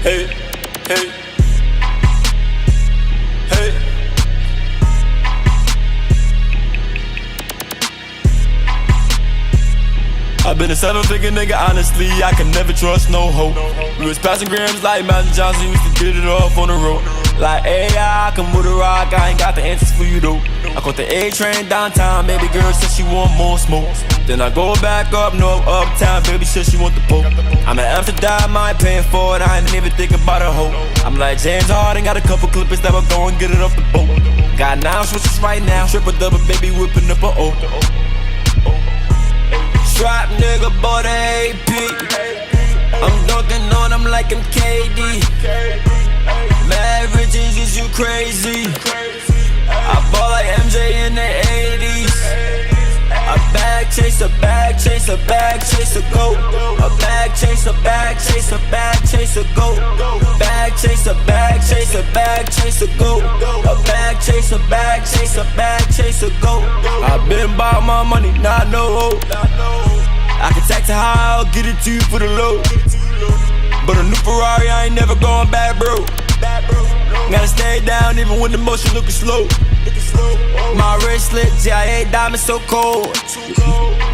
Hey, hey, hey. I've been a seven-figure nigga, honestly, I can never trust no hoe. We was passing grams like Magic Johnson, used to get it off on the road. Like AI, I can move the rock, I ain't got the answers for you though. I caught the A train downtown, baby girl said she want more smoke. Then I go back up north, uptown, baby said she want the poke. I'm in Amsterdam, I ain't paying for it, I ain't even thinking about a hoe. I'm like James Harden, got a couple clippers that will go and get it off the boat. Got 9 switches right now, triple double, baby whipping up a O. Trap nigga bought a AP. I'm dunking on him like I'm KD. Mad riches, is you crazy? I ball like MJ in the 80s. A bag chaser, bag chaser, bag chaser, go. A bag chaser, bag chaser, bag chaser, go. Bag chaser, bag chaser, bag chaser, go. A bag chaser, bag chaser, bag chaser, go. I been about my money, not no hoe. I can tax it high, I'll get it to you for the low. But a new Ferrari, I ain't never going back, bro. Gotta stay down even when the motion looking slow. My wristlet, GIA diamond so cold.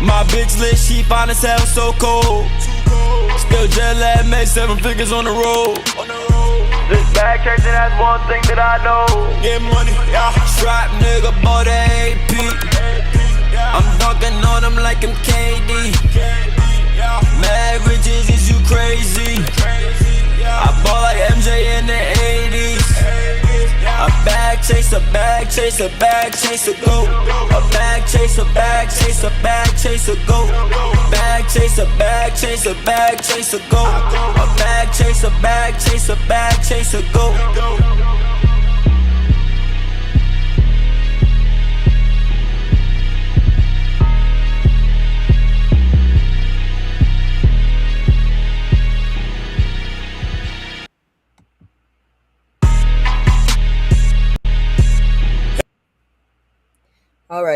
My bitch lit, she fine as hell, so cold. Still jet lag, made 7 figures on the road. This bag chasing, that's one thing that I know. Get money, yeah. Strap nigga bought a AP. I'm dunking on him like I'm KD. Mad riches, is you crazy? I ball like MJ in the 80s. A bag chaser, bag chaser, bag chaser, go. A bag chaser, bag chaser, bag chaser, go. Bag chaser, bag chaser, bag chaser, go. A bag chaser, bag chaser, bag chaser, go.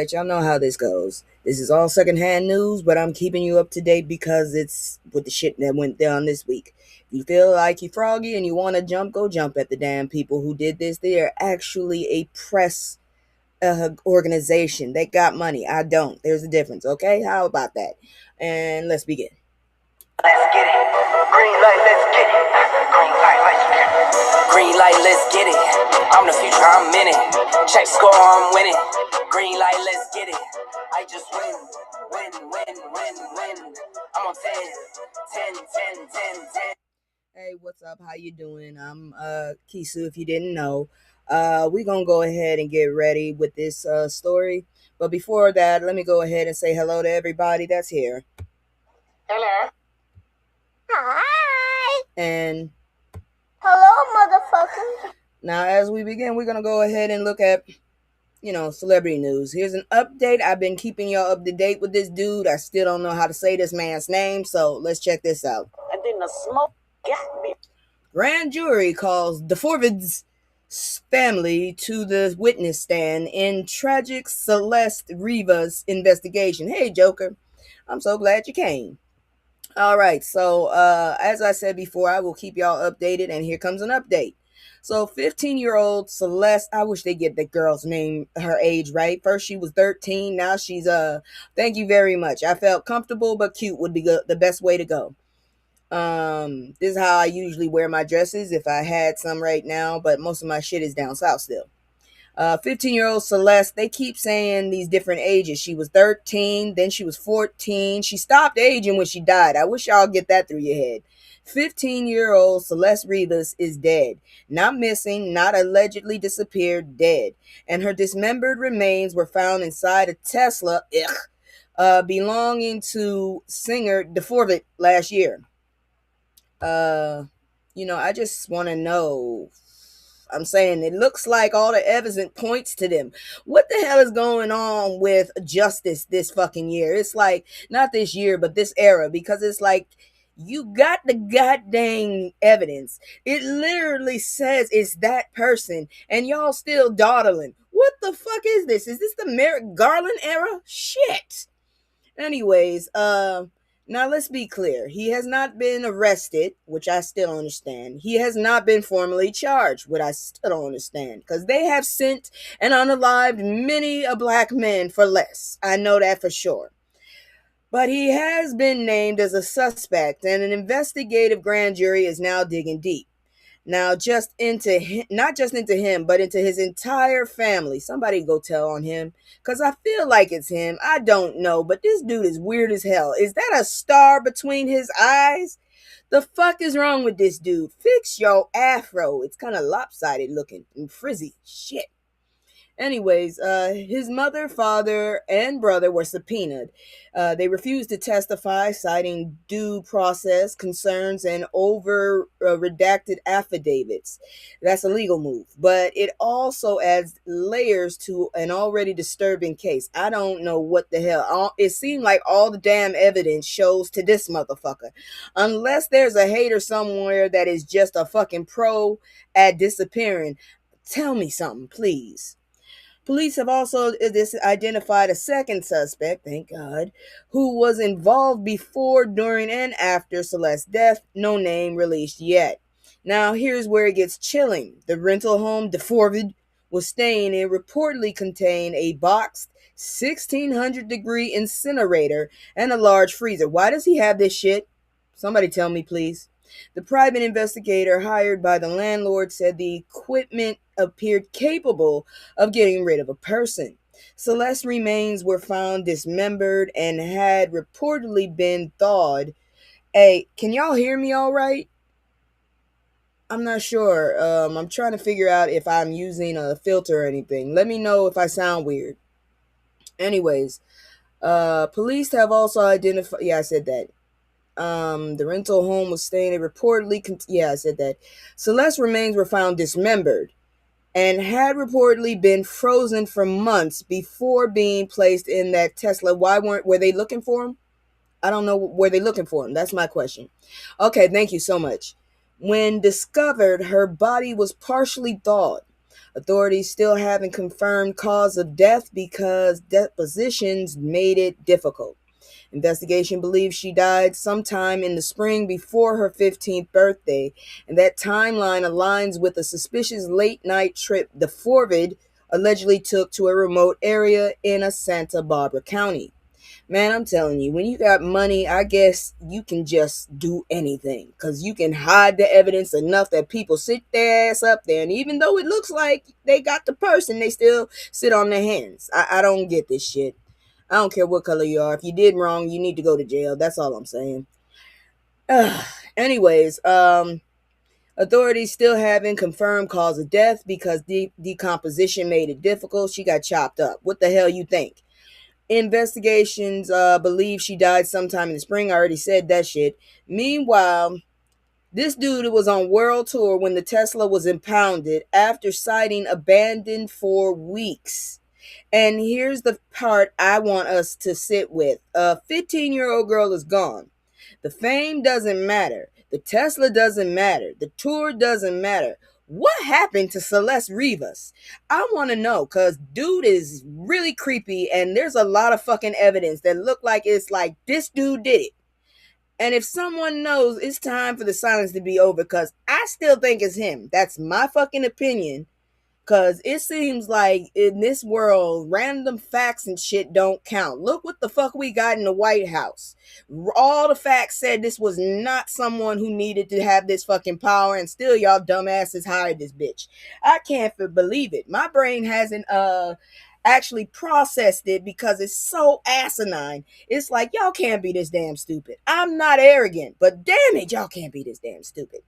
right, y'all know how this goes. This is all secondhand news, but I'm keeping you up to date because it's with the shit that went down this week. If you feel like you're froggy and you want to jump, go jump at the damn people who did this. They are actually a press organization. They got money. I don't. There's a difference, okay? How about that? And let's begin. Let's get it. Green light, let's get it. Green light, let's get it. Green light, let's get it. I'm the future, I'm in it. Check score, I'm winning. Green light, let's get it. I just win. I'm on 10. Hey, what's up? How you doing? I'm Kisu, if you didn't know. We're gonna go ahead and get ready with this story. But before that, let me go ahead and say hello to everybody that's here. Hello. Hi. And hello, motherfucker. Now, as we begin, we're gonna go ahead and look at, celebrity news. Here's an update. I've been keeping y'all up to date with this dude. I still don't know how to say this man's name, so let's check this out. And then the smoke got me. Grand jury calls DeForvid's family to the witness stand in tragic Celeste Rivas investigation. Hey, Joker. I'm so glad you came. All right, so as I said before, I will keep y'all updated, and here comes an update. So 15-year-old Celeste, I wish they get the girl's name, her age right. First she was 13, now she's thank you very much. I felt comfortable, but cute would be the best way to go. This is how I usually wear my dresses if I had some right now, but most of my shit is down south still. 15-year-old Celeste, they keep saying these different ages. She was 13, then she was 14. She stopped aging when she died. I wish y'all get that through your head. 15-year-old Celeste Rivas is dead. Not missing, not allegedly disappeared, dead. And her dismembered remains were found inside a Tesla belonging to singer DeForvid last year. I just want to know. I'm saying it looks like all the evidence points to them. What the hell is going on with justice this fucking year? It's like, not this year, but this era, because it's like, you got the goddamn evidence. It literally says it's that person, and y'all still dawdling. What the fuck is this? Is this the Merrick Garland era? Shit. Anyways, now let's be clear. He has not been arrested, which I still don't understand. He has not been formally charged, which I still don't understand. Because they have sent and unalived many a black man for less. I know that for sure. But he has been named as a suspect, and an investigative grand jury is now digging deep. Now, not just into him, but into his entire family. Somebody go tell on him, because I feel like it's him. I don't know, but this dude is weird as hell. Is that a star between his eyes? The fuck is wrong with this dude? Fix your afro. It's kind of lopsided looking and frizzy. Shit. Anyways, his mother, father, and brother were subpoenaed. They refused to testify, citing due process concerns and redacted affidavits. That's a legal move, but it also adds layers to an already disturbing case. I don't know what the hell. It seemed like all the damn evidence shows to this motherfucker. Unless there's a hater somewhere that is just a fucking pro at disappearing, tell me something, please. Police have also identified a second suspect, thank God, who was involved before, during, and after Celeste's death. No name released yet. Now, here's where it gets chilling. The rental home DeForvid was staying in reportedly contained a boxed 1600-degree incinerator and a large freezer. Why does he have this shit? Somebody tell me, please. The private investigator hired by the landlord said the equipment appeared capable of getting rid of a person. Celeste's remains were found dismembered and had reportedly been thawed. Hey, can y'all hear me all right? I'm not sure. I'm trying to figure out if I'm using a filter or anything. Let me know if I sound weird. Anyways, police have also identified... Yeah, I said that. The rental home was staying. It reportedly... I said that. Celeste's remains were found dismembered and had reportedly been frozen for months before being placed in that Tesla. Were they looking for him? I don't know. Were they looking for him? That's my question. Okay, thank you so much. When discovered, her body was partially thawed. Authorities still haven't confirmed cause of death because depositions made it difficult. Investigation believes she died sometime in the spring before her 15th birthday, and that timeline aligns with a suspicious late-night trip the Forvid allegedly took to a remote area in a Santa Barbara County. Man, I'm telling you, when you got money, I guess you can just do anything because you can hide the evidence enough that people sit their ass up there. And even though it looks like they got the person, they still sit on their hands. I don't get this shit. I don't care what color you are. If you did wrong, you need to go to jail. That's all I'm saying. Anyways, authorities still haven't confirmed cause of death because decomposition made it difficult. She got chopped up. What the hell you think? Investigations believe she died sometime in the spring. I already said that shit. Meanwhile, this dude was on world tour when the Tesla was impounded after sighting abandoned for weeks. And here's the part I want us to sit with. A 15-year-old girl is gone. The fame doesn't matter. The Tesla doesn't matter. The tour doesn't matter. What happened to Celeste Rivas? I want to know because dude is really creepy and there's a lot of fucking evidence that look like it's like this dude did it. And if someone knows, it's time for the silence to be over because I still think it's him. That's my fucking opinion. Because it seems like in this world, random facts and shit don't count. Look what the fuck we got in the White House. All the facts said this was not someone who needed to have this fucking power, and still y'all dumbasses hired this bitch. I can't believe it. My brain hasn't actually processed it because it's so asinine. It's like, y'all can't be this damn stupid. I'm not arrogant, but damn it, y'all can't be this damn stupid.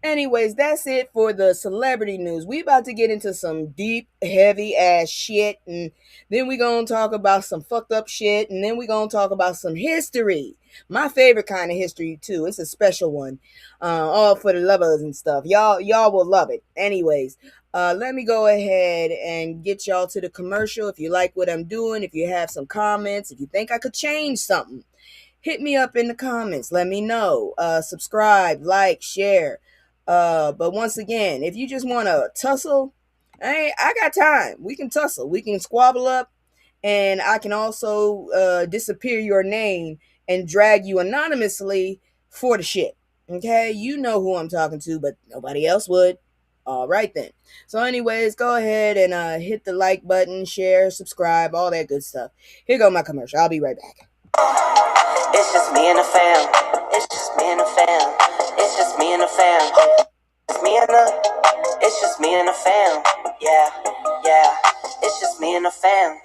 Anyways, that's it for the celebrity news. We about to get into some deep, heavy ass shit, and then we gonna talk about some fucked up shit, and then we gonna talk about some history. My favorite kind of history too. It's a special one, all for the lovers and stuff. Y'all will love it. Anyways, let me go ahead and get y'all to the commercial. If you like what I'm doing, if you have some comments, if you think I could change something, hit me up in the comments. Let me know. Subscribe, like, share. But once again, if you just want to tussle, I got time. We can tussle. We can squabble up. And I can also disappear your name and drag you anonymously for the shit. Okay? You know who I'm talking to, but nobody else would. All right then. So anyways, go ahead and hit the like button, share, subscribe, all that good stuff. Here go my commercial. I'll be right back. It's just me and the fam. It's just me and the fam. It's just me and the fam. It's just me and the fam. Yeah, yeah. It's just me and the fam.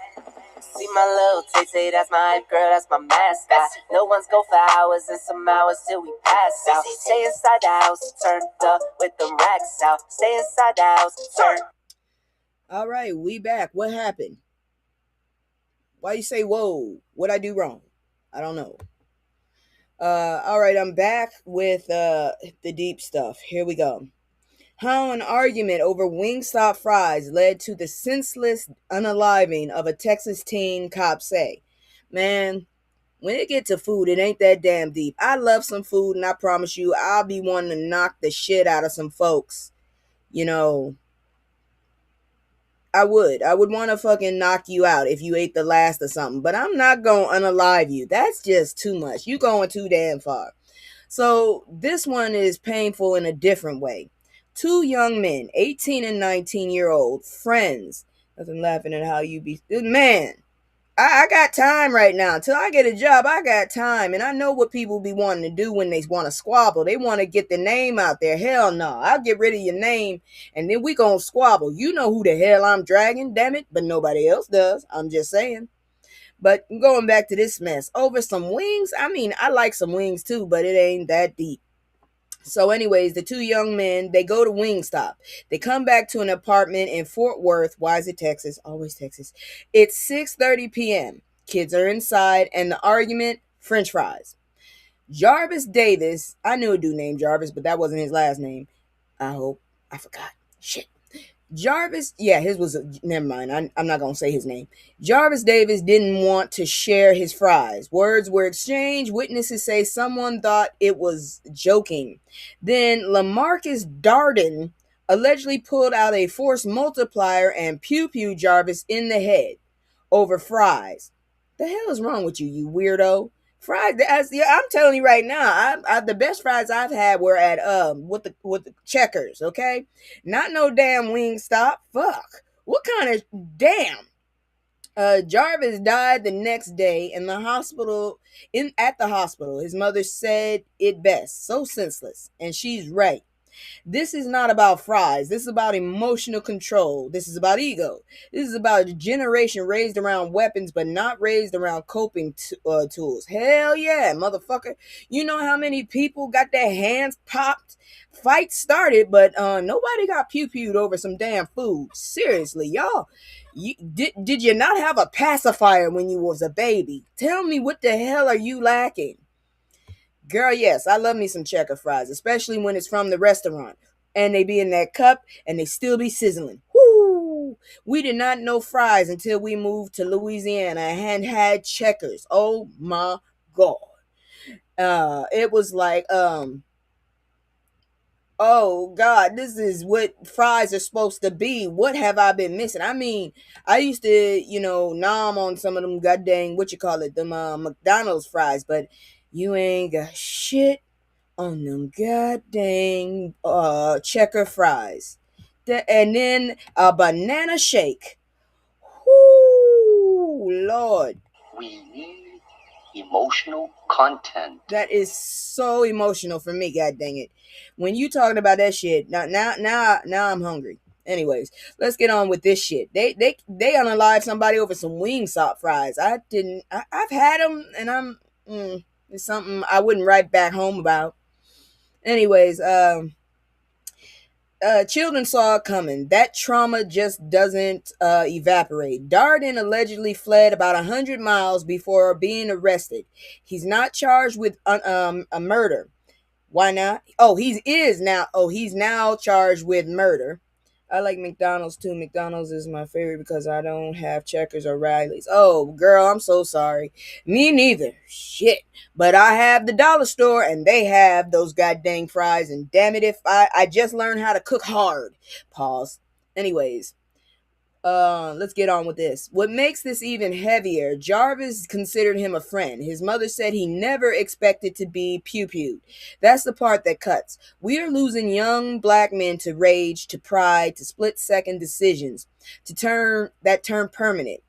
See my little Tay-Tay, that's my hype girl, that's my mascot. No one's go for hours and some hours till we pass out. Stay inside the house, turned up with them racks out. Stay inside the house, turn. All right, we back. What happened? Why you say, whoa, what'd I do wrong? I don't know. All right, I'm back with the deep stuff. Here we go. How an argument over Wingstop fries led to the senseless unaliving of a Texas teen, cops say. Man, when it get to food, it ain't that damn deep. I love some food, and I promise you, I'll be wanting to knock the shit out of some folks. You know, I would want to fucking knock you out if you ate the last of something, but I'm not going to unalive you. That's just too much. You going too damn far. So this one is painful in a different way. Two young men, 18 and 19-year-old, friends. Nothing laughing at how you be. Man, I got time right now. Until I get a job, I got time. And I know what people be wanting to do when they want to squabble. They want to get the name out there. Hell no. I'll get rid of your name, and then we gonna squabble. You know who the hell I'm dragging, damn it. But nobody else does. I'm just saying. But going back to this mess. Over some wings? I mean, I like some wings too, but it ain't that deep. So anyways, the two young men, they go to Wingstop. They come back to an apartment in Fort Worth. Why is it Texas? Always Texas. It's 6:30 p.m. Kids are inside, and the argument, French fries. Jarvis Davis, I knew a dude named Jarvis, but that wasn't his last name. I hope. I forgot. Shit. Jarvis, yeah, his was, never mind. I'm not going to say his name. Jarvis Davis didn't want to share his fries. Words were exchanged. Witnesses say someone thought it was joking. Then LaMarcus Darden allegedly pulled out a force multiplier and pew Jarvis in the head over fries. The hell is wrong with you, you weirdo? Fries, I'm telling you right now, the best fries I've had were at with the Checkers, okay? Not no damn Wingstop. Fuck. What kind of damn? Jarvis died the next day in the hospital. At the hospital, his mother said it best. So senseless, and she's right. This is not about fries. This is about emotional control. This is about ego. This is about a generation raised around weapons, but not raised around coping tools. Hell yeah, motherfucker. You know how many people got their hands popped? Fights started, but nobody got pewed over some damn food. Seriously, y'all. Did you not have a pacifier when you was a baby? Tell me, what the hell are you lacking? Girl, yes, I love me some checker fries, especially when it's from the restaurant. And they be in that cup and they still be sizzling. Whoo! We did not know fries until we moved to Louisiana and had checkers. Oh my God. It was like, oh God, this is what fries are supposed to be. What have I been missing? I mean, I used to, nom on some of them goddamn, them McDonald's fries, but you ain't got shit on them goddamn checker fries. And then a banana shake. Whoo, Lord. We need emotional content. That is so emotional for me, god dang it. When you talking about that shit, now I'm hungry. Anyways, let's get on with this shit. They unalive somebody over some Wingstop fries. I've had them, and it's something I wouldn't write back home about. Anyways, children saw it coming. That trauma just doesn't evaporate. Darden allegedly fled about 100 miles before being arrested. He's not charged with a murder. Why not? He's now charged with murder. I like McDonald's too. McDonald's is my favorite because I don't have Checkers or Riley's. Oh, girl, I'm so sorry. Me neither. Shit. But I have the dollar store and they have those goddamn fries. And damn it, if I just learned how to cook hard. Pause. Anyways. Let's get on with this. What makes this even heavier, Jarvis considered him a friend. His mother said he never expected to be pew-pewed. That's the part that cuts. We are losing young black men to rage, to pride, to split-second decisions, to turn permanent.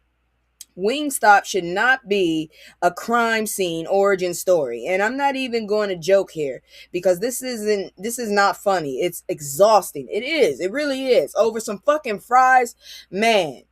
Wingstop should not be a crime scene origin story. And I'm not even going to joke here because this is not funny. It's exhausting. It is. It really is. Over some fucking fries, man.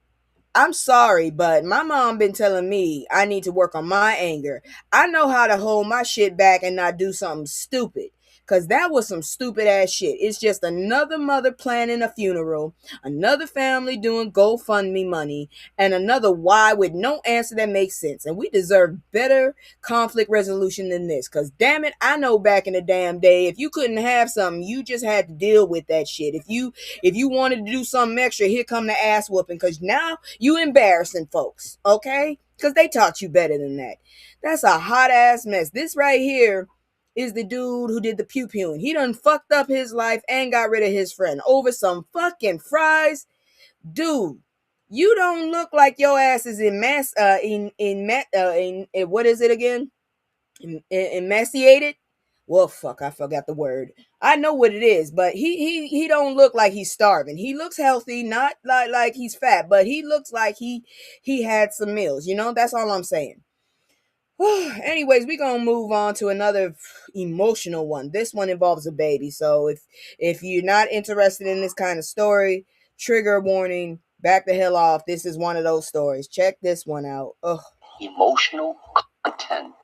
I'm sorry, but my mom been telling me I need to work on my anger. I know how to hold my shit back and not do something stupid. Because that was some stupid ass shit. It's just another mother planning a funeral, another family doing GoFundMe money, and another why with no answer that makes sense. And we deserve better conflict resolution than this. Because damn it, I know back in the damn day, if you couldn't have something, you just had to deal with that shit. If you wanted to do something extra, here come the ass whooping. Because now you embarrassing folks, okay? Because they taught you better than that. That's a hot ass mess. This right here is the dude who did the pew-pewing. He done fucked up his life and got rid of his friend over some fucking fries. Dude, you don't look like your ass is what is it again? Emaciated? Well, fuck, I forgot the word. I know what it is, but he don't look like he's starving. He looks healthy, not like he's fat, but he looks like he had some meals. That's all I'm saying. Anyways, we're gonna move on to another emotional one. This one involves a baby, so if you're not interested in this kind of story, trigger warning, back the hell off. This is one of those stories. Check this one out. Ugh. Emotional content.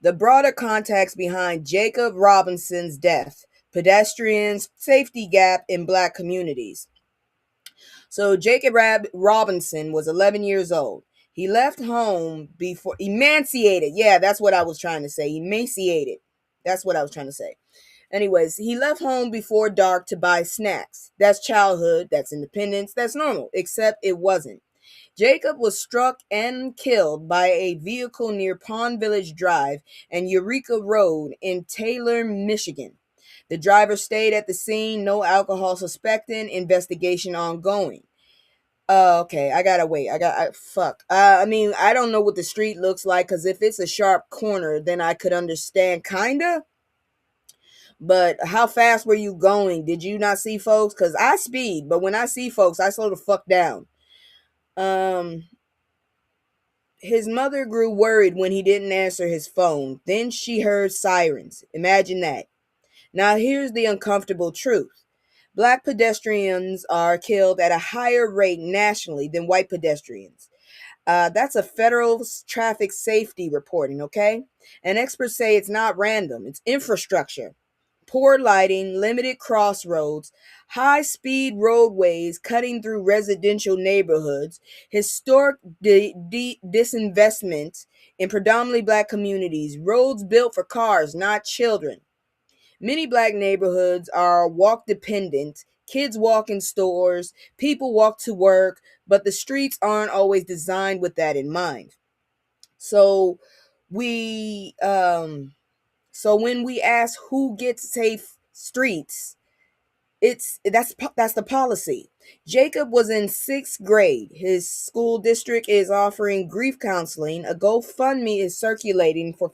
The broader context behind Jacob Robinson's death, pedestrians, safety gap in black communities. So Jacob Robinson was 11 years old. He left home before emaciated. Yeah, that's what I was trying to say. Emaciated. That's what I was trying to say. Anyways, he left home before dark to buy snacks. That's childhood. That's independence. That's normal. Except it wasn't. Jacob was struck and killed by a vehicle near Pond Village Drive and Eureka Road in Taylor, Michigan. The driver stayed at the scene, no alcohol suspected, investigation ongoing. Okay, I gotta wait. Fuck. I mean, I don't know what the street looks like, because if it's a sharp corner, then I could understand, kinda. But how fast were you going? Did you not see folks? Because I speed, but when I see folks, I slow the fuck down. Um, his mother grew worried when he didn't answer his phone. Then she heard sirens. Imagine that. Now, here's the uncomfortable truth. Black pedestrians are killed at a higher rate nationally than white pedestrians. That's a federal traffic safety reporting, okay? And experts say it's not random, it's infrastructure. Poor lighting, limited crossroads, high-speed roadways cutting through residential neighborhoods, historic disinvestment in predominantly black communities, roads built for cars, not children. Many black neighborhoods are walk dependent. Kids walk in stores, people walk to work, but the streets aren't always designed with that in mind. So we so when we ask who gets safe streets, that's the policy. Jacob was in 6th grade. His school district is offering grief counseling. A GoFundMe is circulating for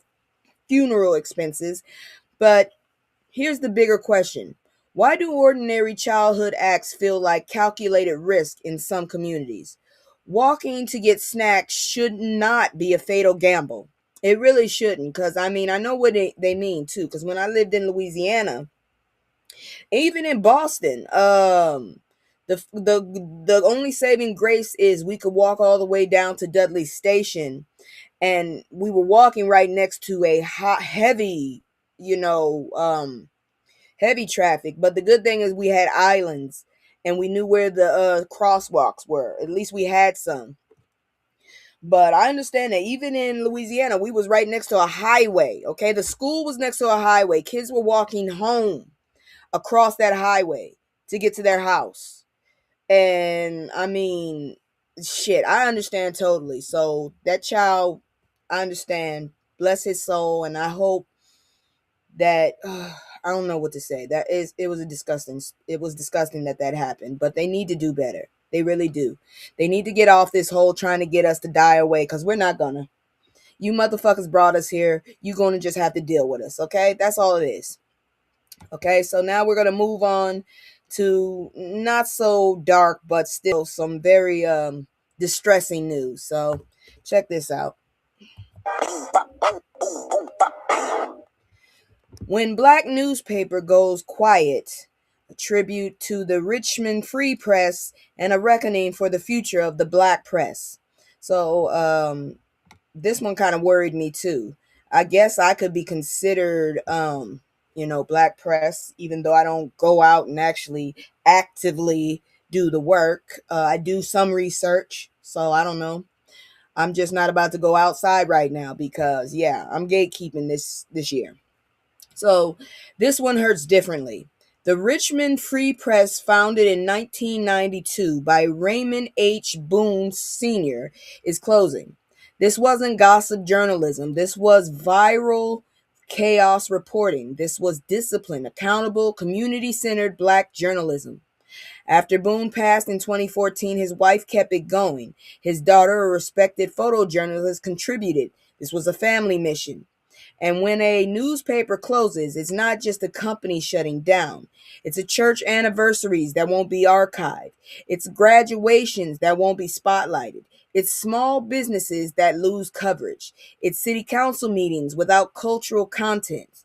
funeral expenses, but here's the bigger question. Why do ordinary childhood acts feel like calculated risk in some communities? Walking to get snacks should not be a fatal gamble. It really shouldn't, because I mean, I know what they mean too, because when I lived in Louisiana, even in Boston, the only saving grace is we could walk all the way down to Dudley Station, and we were walking right next to a heavy, heavy traffic. But the good thing is we had islands, and we knew where the crosswalks were. At least we had some. But I understand that even in Louisiana, we was right next to a highway. Okay, the school was next to a highway. Kids were walking home across that highway to get to their house. And I mean, shit, I understand totally. So that child, I understand. Bless his soul, and I hope that I don't know what to say. It was disgusting that happened, but they need to do better. They really do. They need to get off this whole trying to get us to die away, because we're not gonna. You motherfuckers brought us here. You gonna just have to deal with us, okay? That's all it is. Okay, so now we're gonna move on to not so dark, but still some very distressing news. So check this out. When black newspaper goes quiet, a tribute to the Richmond Free Press and a reckoning for the future of the black press. So this one kind of worried me too. I guess I could be considered black press, even though I don't go out and actually actively do the work. I do some research, so I don't know. I'm just not about to go outside right now because I'm gatekeeping this year. So this one hurts differently. The Richmond Free Press, founded in 1992 by Raymond H. Boone Sr., is closing. This wasn't gossip journalism. This was viral chaos reporting. This was disciplined, accountable, community-centered black journalism. After Boone passed in 2014, his wife kept it going. His daughter, a respected photojournalist, contributed. This was a family mission. And when a newspaper closes, it's not just a company shutting down. It's a church anniversaries that won't be archived. It's graduations that won't be spotlighted. It's small businesses that lose coverage. It's city council meetings without cultural content.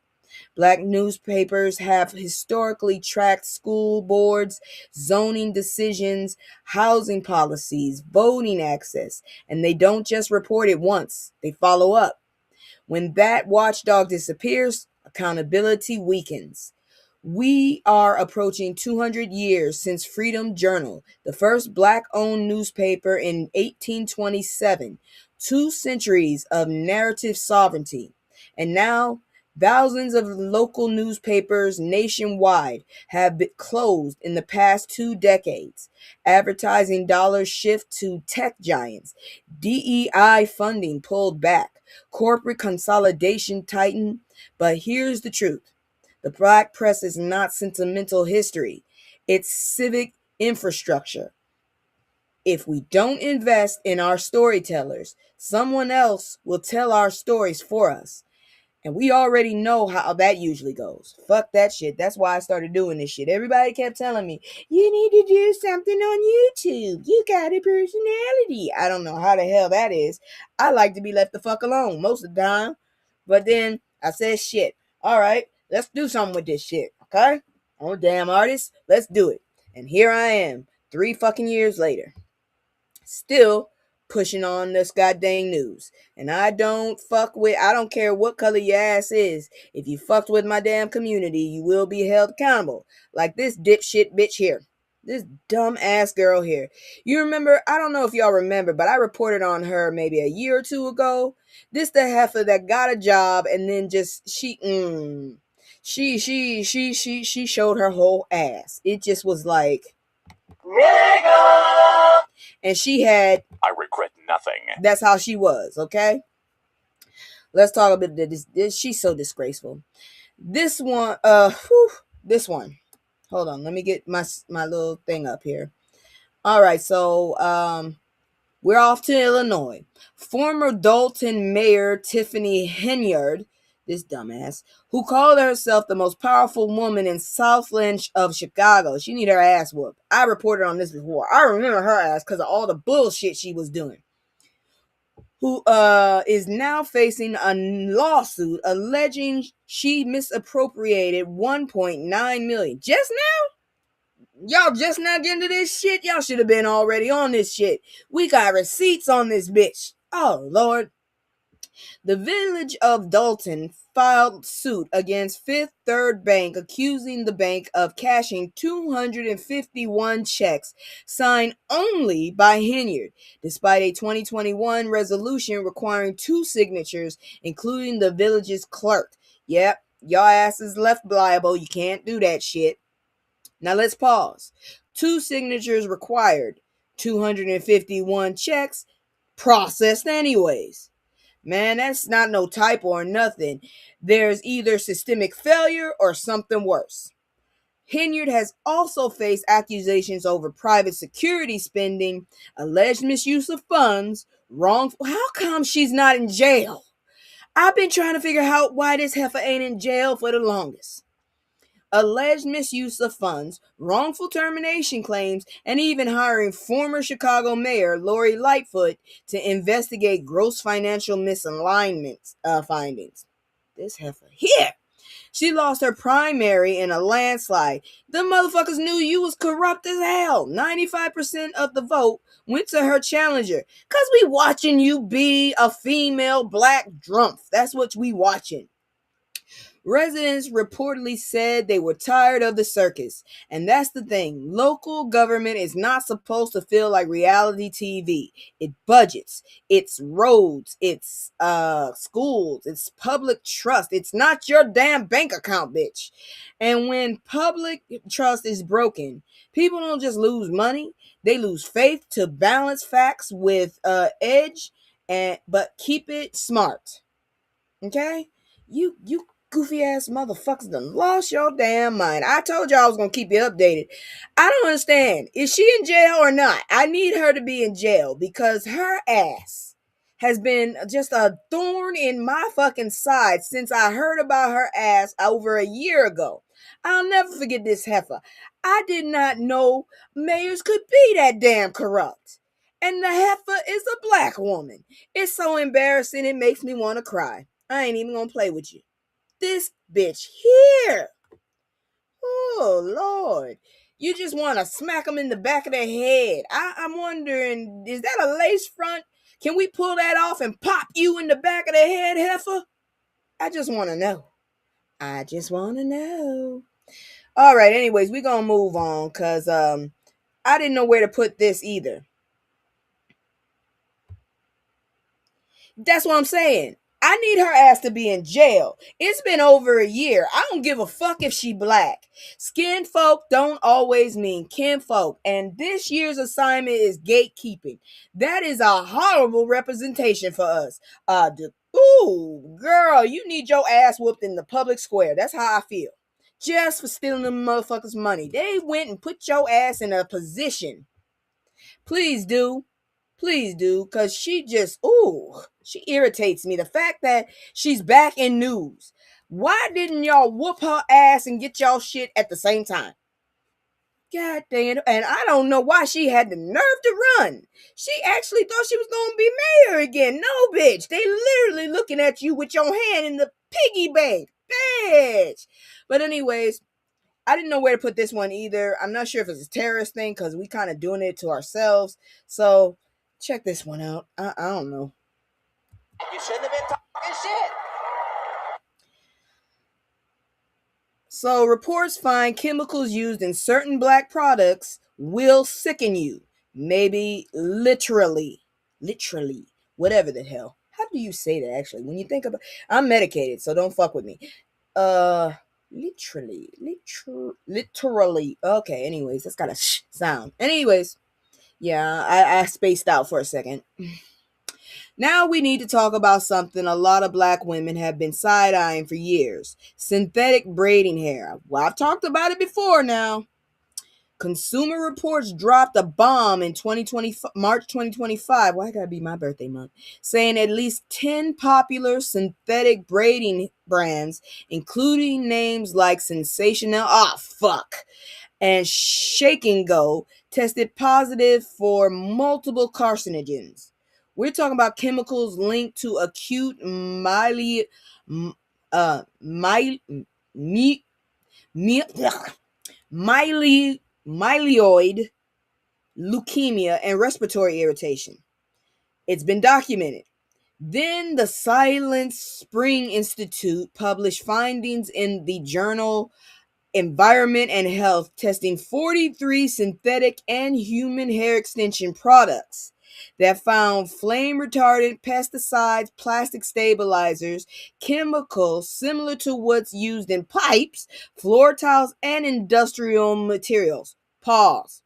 Black newspapers have historically tracked school boards, zoning decisions, housing policies, voting access, and they don't just report it once, they follow up. When that watchdog disappears, accountability weakens. We are approaching 200 years since Freedom Journal, the first black-owned newspaper in 1827, 2 centuries of narrative sovereignty. And now, thousands of local newspapers nationwide have been closed in the past 2 decades. Advertising dollars shift to tech giants. DEI funding pulled back. Corporate consolidation tightened. But here's the truth. The black press is not sentimental history. It's civic infrastructure. If we don't invest in our storytellers, someone else will tell our stories for us. And we already know how that usually goes. Fuck that shit. That's why I started doing this shit. Everybody kept telling me, you need to do something on YouTube. You got a personality. I don't know how the hell that is. I like to be left the fuck alone most of the time. But then I said, shit. All right, let's do something with this shit. Okay? I'm a damn artist. Let's do it. And here I am, 3 fucking years later. Still pushing on this goddamn news. And I don't care what color your ass is. If you fucked with my damn community, you will be held accountable. Like this dipshit bitch here. This dumb ass girl here. You remember, I don't know if y'all remember, but I reported on her maybe a year or two ago. This the heifer that got a job and then just, she showed her whole ass. It just was like, nigga! And she had, I regret nothing. That's how she was, okay? Let's talk a bit of this. She's so disgraceful. This one. Hold on, let me get my little thing up here. All right, so we're off to Illinois. Former Dalton Mayor Tiffany Henyard, this dumbass, who called herself the most powerful woman in Southland of Chicago. She need her ass whooped. I reported on this before. I remember her ass because of all the bullshit she was doing. Who is now facing a lawsuit alleging she misappropriated $1.9 million. Just now? Y'all just now getting to this shit? Y'all should have been already on this shit. We got receipts on this bitch. Oh, Lord. The village of Dalton filed suit against Fifth Third Bank, accusing the bank of cashing 251 checks signed only by Henyard, despite a 2021 resolution requiring 2 signatures, including the village's clerk. Yep, y'all asses left liable. You can't do that shit. Now let's pause. 2 signatures required. 251 checks processed anyways. Man, that's not no typo or nothing. There's either systemic failure or something worse. Henyard has also faced accusations over private security spending, alleged misuse of funds, wrongful. How come she's not in jail? I've been trying to figure out why this heifer ain't in jail for the longest. Alleged misuse of funds, wrongful termination claims, and even hiring former Chicago Mayor Lori Lightfoot to investigate gross financial misalignment findings. This heifer here. She lost her primary in a landslide. The motherfuckers knew you was corrupt as hell. 95% of the vote went to her challenger. Because we watching you be a female black drumpf. That's what we watching. Residents reportedly said they were tired of the circus. And that's the thing. Local government is not supposed to feel like reality TV. It budgets. It's roads. It's schools. It's public trust. It's not your damn bank account, bitch. And when public trust is broken, people don't just lose money. They lose faith to balance facts with edge, but keep it smart. Okay? You goofy ass motherfuckers done lost your damn mind. I told y'all I was gonna keep you updated. I don't understand. Is she in jail or not? I need her to be in jail because her ass has been just a thorn in my fucking side since I heard about her ass over a year ago. I'll never forget this heifer. I did not know mayors could be that damn corrupt. And the heifer is a black woman. It's so embarrassing it makes me want to cry. I ain't even gonna play with you. This bitch here. Oh, Lord. You just want to smack them in the back of their head. I'm wondering, is that a lace front? Can we pull that off and pop you in the back of the head, heifer? I just want to know. I just want to know. All right, anyways, we're going to move on because I didn't know where to put this either. That's what I'm saying. I need her ass to be in jail. It's been over a year. I don't give a fuck if she black. Skin folk don't always mean kinfolk. And this year's assignment is gatekeeping. That is a horrible representation for us. Ooh, girl, you need your ass whooped in the public square. That's how I feel. just for stealing them motherfuckers' money. They went and put your ass in a position. Please do. Please do. Because she irritates me. The fact that she's back in news. Why didn't y'all whoop her ass and get y'all shit at the same time? God damn it. And I don't know why she had the nerve to run. She actually thought she was going to be mayor again. No, bitch. They literally looking at you with your hand in the piggy bank. Bitch. But anyways, I didn't know where to put this one either. I'm not sure if it's a terrorist thing because we kind of doing it to ourselves. So check this one out. I don't know. You shouldn't have been talking shit. So reports find chemicals used in certain black products will sicken you. Maybe literally, whatever the hell. How do you say that actually? When you think about, I'm medicated, so don't fuck with me. Literally. Okay, anyways, that's got a sh sound. Anyways, yeah, I spaced out for a second. Now we need to talk about something a lot of black women have been side-eyeing for years. Synthetic braiding hair. Well, I've talked about it before now. Consumer Reports dropped a bomb in March 2025. Why gotta be my birthday month? Saying at least 10 popular synthetic braiding brands, including names like Sensational, and Shake and Go, tested positive for multiple carcinogens. We're talking about chemicals linked to acute myeloid leukemia and respiratory irritation. It's been documented. Then the Silent Spring Institute published findings in the journal Environment and Health, testing 43 synthetic and human hair extension products that found flame retardant, pesticides, plastic stabilizers, chemicals similar to what's used in pipes, floor tiles, and industrial materials. Pause.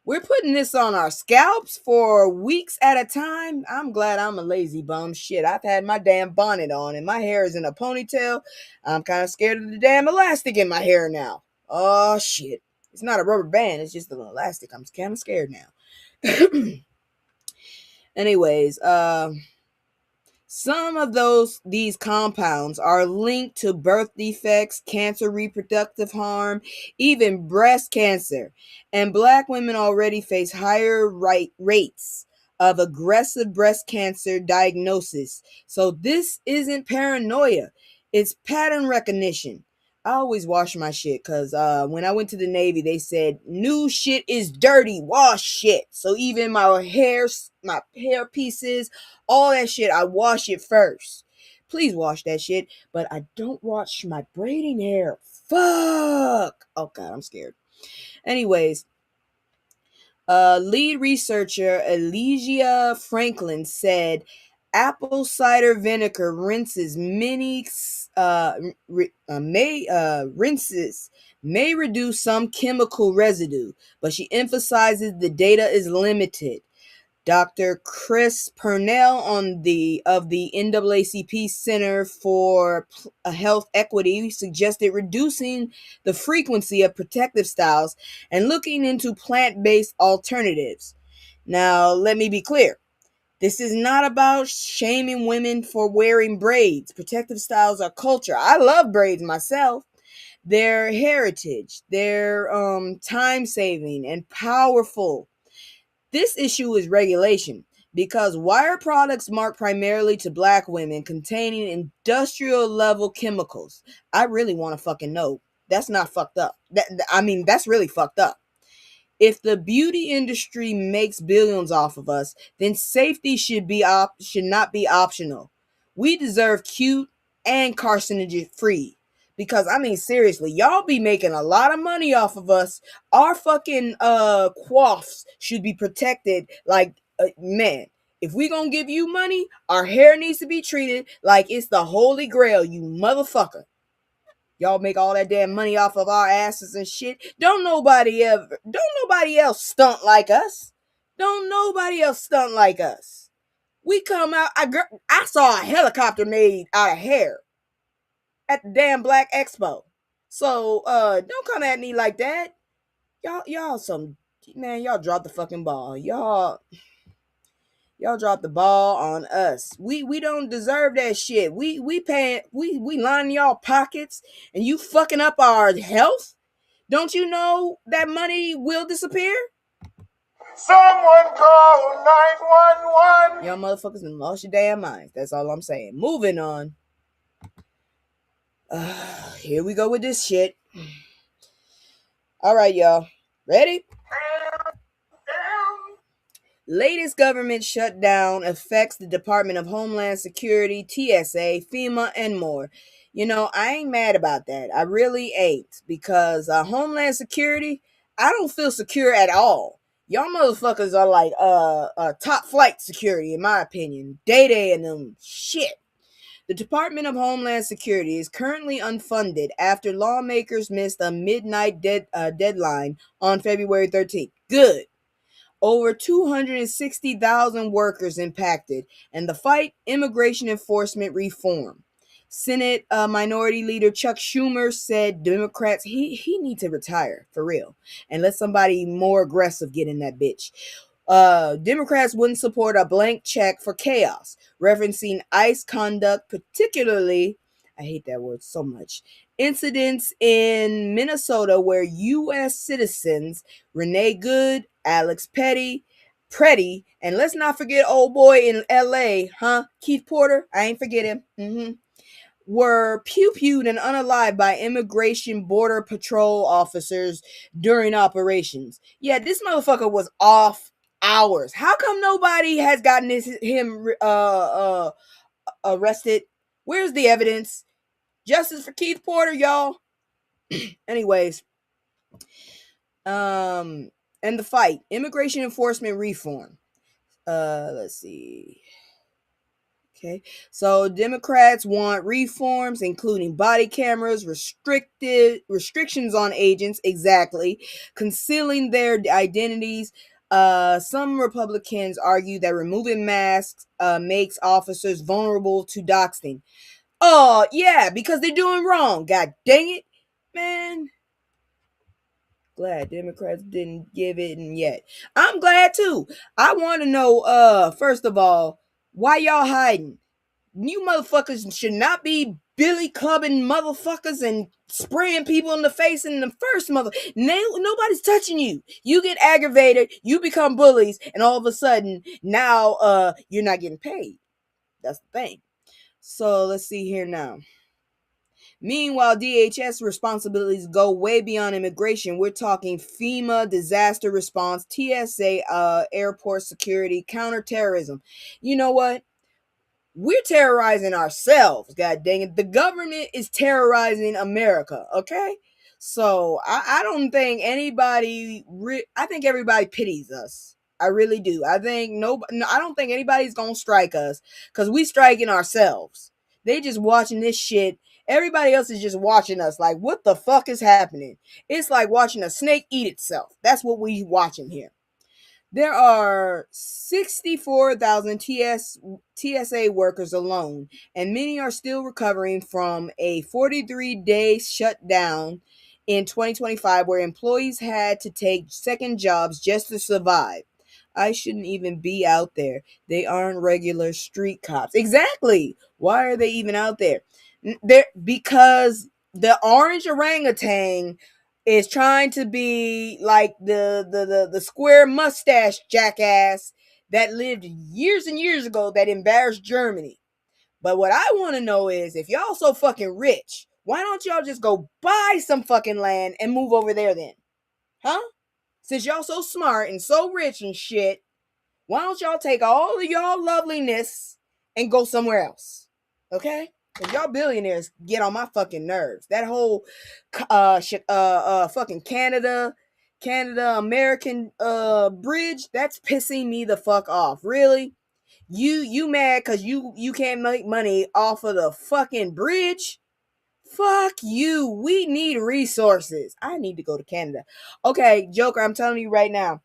We're putting this on our scalps for weeks at a time. I'm glad I'm a lazy bum. Shit, I've had my damn bonnet on and my hair is in a ponytail. I'm kind of scared of the damn elastic in my hair now. Oh, shit. It's not a rubber band. It's just an elastic. I'm kind of scared now. Anyways, some of these compounds are linked to birth defects, cancer, reproductive harm, even breast cancer. And black women already face higher rates of aggressive breast cancer diagnosis. So this isn't paranoia. It's pattern recognition. I always wash my shit because when I went to the Navy, they said new shit is dirty. Wash shit. So even my hair pieces, all that shit, I wash it first. Please wash that shit. But I don't wash my braiding hair. Fuck. Oh God, I'm scared. Anyways, lead researcher Elijah Franklin said apple cider vinegar rinses may reduce some chemical residue, but she emphasizes the data is limited. Dr. Chris Purnell of the NAACP Center for Health Equity suggested reducing the frequency of protective styles and looking into plant-based alternatives. Now, let me be clear. This is not about shaming women for wearing braids. Protective styles are culture. I love braids myself. They're heritage. They're time-saving and powerful. This issue is regulation because wire products marked primarily to black women containing industrial level chemicals. I really want to fucking know. That's not fucked up. That's really fucked up. If the beauty industry makes billions off of us, then safety should not be optional. We deserve cute and carcinogen free. Because seriously, y'all be making a lot of money off of us. Our fucking coiffs should be protected. Man, if we gonna give you money, our hair needs to be treated like it's the holy grail, you motherfucker. Y'all make all that damn money off of our asses and shit. Don't nobody else stunt like us. Don't nobody else stunt like us. We come out, I saw a helicopter made out of hair at the damn Black Expo. So don't come at me like that. Y'all some man, y'all dropped the fucking ball. Y'all dropped the ball on us. We don't deserve that shit. We paying we lining y'all pockets and you fucking up our health. Don't you know that money will disappear? Someone call 911. Y'all motherfuckers done lost your damn minds. That's all I'm saying. Moving on. Here we go with this shit. All right, y'all. Ready? Latest government shutdown affects the Department of Homeland Security, TSA, FEMA, and more. You know, I ain't mad about that. I really ain't. Because Homeland Security, I don't feel secure at all. Y'all motherfuckers are like top flight security, in my opinion. Day and them shit. The Department of Homeland Security is currently unfunded after lawmakers missed a midnight deadline on February 13th. Good. Over 260,000 workers impacted, and the fight immigration enforcement reform. Senate Minority Leader Chuck Schumer said Democrats, he need to retire, for real, and let somebody more aggressive get in that bitch. Democrats wouldn't support a blank check for chaos, referencing ICE conduct, particularly, I hate that word so much, incidents in Minnesota where U.S. citizens Renee Good, Alex Petty, and let's not forget old boy in L.A., Keith Porter, I ain't forget him, were pew-pewed and unalived by immigration border patrol officers during operations. Yeah, this motherfucker was off hours. How come nobody has gotten him arrested? Where's the evidence? Justice for Keith Porter, y'all. Anyways, and the fight, immigration enforcement reform. Let's see. Okay, so Democrats want reforms, including body cameras, restrictions on agents, exactly, concealing their identities. Some Republicans argue that removing masks makes officers vulnerable to doxing. Oh, yeah, because they're doing wrong. God dang it, man. Glad Democrats didn't give it yet. I'm glad too. I want to know, first of all, why y'all hiding? You motherfuckers should not be billy clubbing motherfuckers and spraying people in the face in the first nobody's touching you. You get aggravated, you become bullies, and all of a sudden now you're not getting paid. That's the thing. So let's see here now. Meanwhile, DHS responsibilities go way beyond immigration. We're talking FEMA, disaster response, TSA, airport security, counterterrorism. You know what? We're terrorizing ourselves, god dang it. The government is terrorizing America, okay? So I don't think anybody I think everybody pities us. I really do. I don't think anybody's gonna strike us because we striking ourselves. They just watching this shit. Everybody else is just watching us like, what the fuck is happening? It's like watching a snake eat itself. That's what we watching here. There are 64,000 TSA workers alone, and many are still recovering from a 43-day shutdown in 2025 where employees had to take second jobs just to survive. I shouldn't even be out there. They aren't regular street cops. Exactly. Why are they even out there? Because the orange orangutan is trying to be like the square mustache jackass that lived years and years ago that embarrassed Germany. But what I want to know is, if y'all so fucking rich, why don't y'all just go buy some fucking land and move over there then? Huh? Since y'all so smart and so rich and shit, why don't y'all take all of y'all loveliness and go somewhere else? Okay? Cause y'all billionaires get on my fucking nerves. That whole fucking Canada American bridge, that's pissing me the fuck off. Really? You mad cause you can't make money off of the fucking bridge? Fuck you. We need resources. I need to go to Canada. Okay, Joker, I'm telling you right now.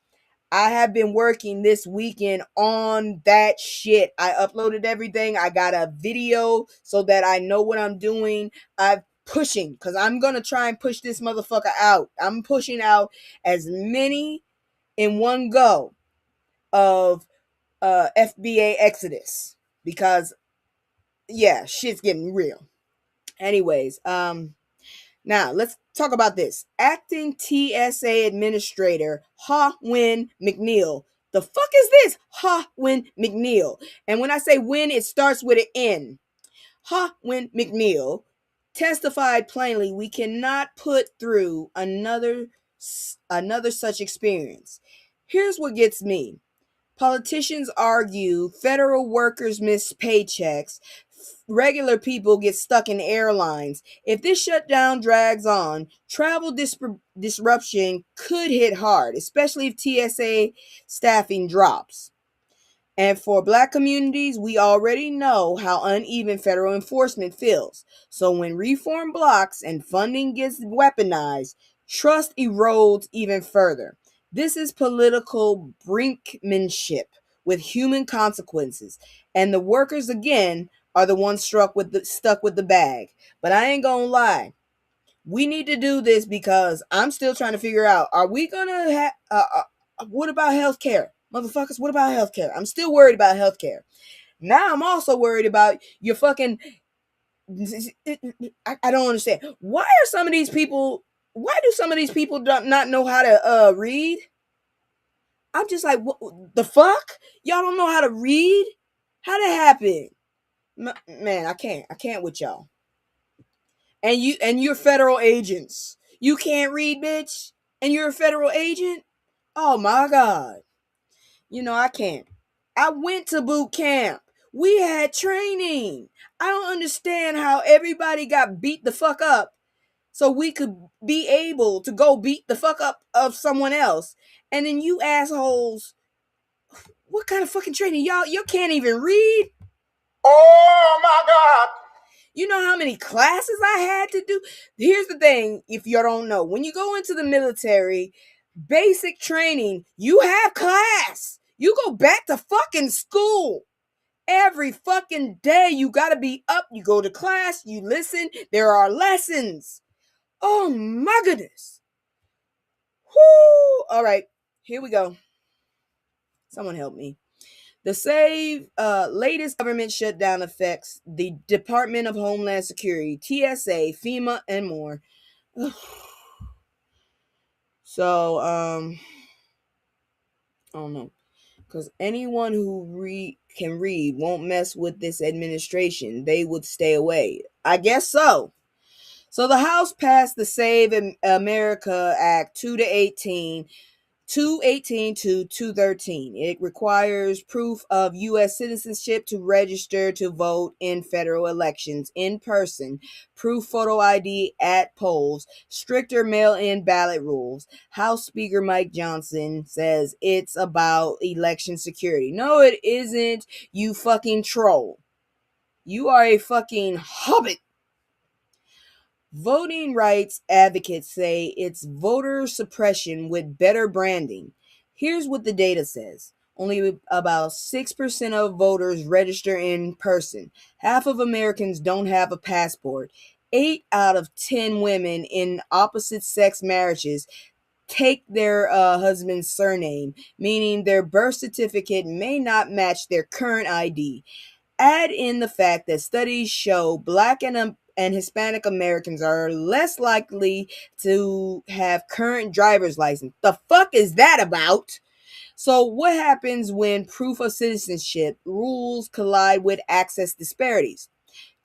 I have been working this weekend on that shit. I uploaded everything. I got a video so that I know what I'm doing. I've pushing, because I'm going to try and push this motherfucker out. I'm pushing out as many in one go of FBA Exodus, because yeah, shit's getting real. Anyways, now let's talk about this. Acting TSA Administrator Ha Win McNeil. The fuck is this? Ha Win McNeil. And when I say win, it starts with an N. Ha Win McNeil testified plainly, we cannot put through another such experience. Here's what gets me. Politicians argue federal workers miss paychecks. Regular people get stuck in airlines. If this shutdown drags on, travel disruption could hit hard, especially if TSA staffing drops. And for Black communities, we already know how uneven federal enforcement feels. So when reform blocks and funding gets weaponized, trust erodes even further. This is political brinkmanship with human consequences. And the workers, again, are the ones stuck with the bag. But I ain't gonna lie. We need to do this because I'm still trying to figure out, are we gonna have, what about healthcare? Motherfuckers, what about healthcare? I'm still worried about healthcare. Now I'm also worried about your fucking, I don't understand. Why do some of these people not know how to read? I'm just like, what the fuck? Y'all don't know how to read? How'd that happen? Man, I can't with y'all. And you're federal agents. You can't read, bitch? And you're a federal agent? Oh my God. You know, I can't. I went to boot camp. We had training. I don't understand how everybody got beat the fuck up so we could be able to go beat the fuck up of someone else. And then you assholes, what kind of fucking training? Y'all can't even read? Oh my God. You know how many classes I had to do? Here's the thing, if you don't know. When you go into the military, basic training, you have class. You go back to fucking school. Every fucking day you gotta be up. You go to class, you listen. There are lessons. Oh my goodness. Whoo! All right, here we go. Someone help me. The latest government shutdown affects the Department of Homeland Security, TSA, FEMA, and more. So, I don't know. Because anyone who can read won't mess with this administration. They would stay away. I guess so. So the House passed the Save America Act 218 to 213. It requires proof of U.S. citizenship to register to vote in federal elections in person, proof photo ID at polls, stricter mail-in ballot rules. House Speaker Mike Johnson says it's about election security. No, it isn't, you fucking troll. You are a fucking hobbit. Voting rights advocates say it's voter suppression with better branding. Here's what the data says. Only about 6% of voters register in person. Half of Americans don't have a passport. 8 out of 10 women in opposite sex marriages take their husband's surname, meaning their birth certificate may not match their current ID. Add in the fact that studies show Black and Hispanic Americans are less likely to have current driver's license. The fuck is that about? So what happens when proof of citizenship rules collide with access disparities?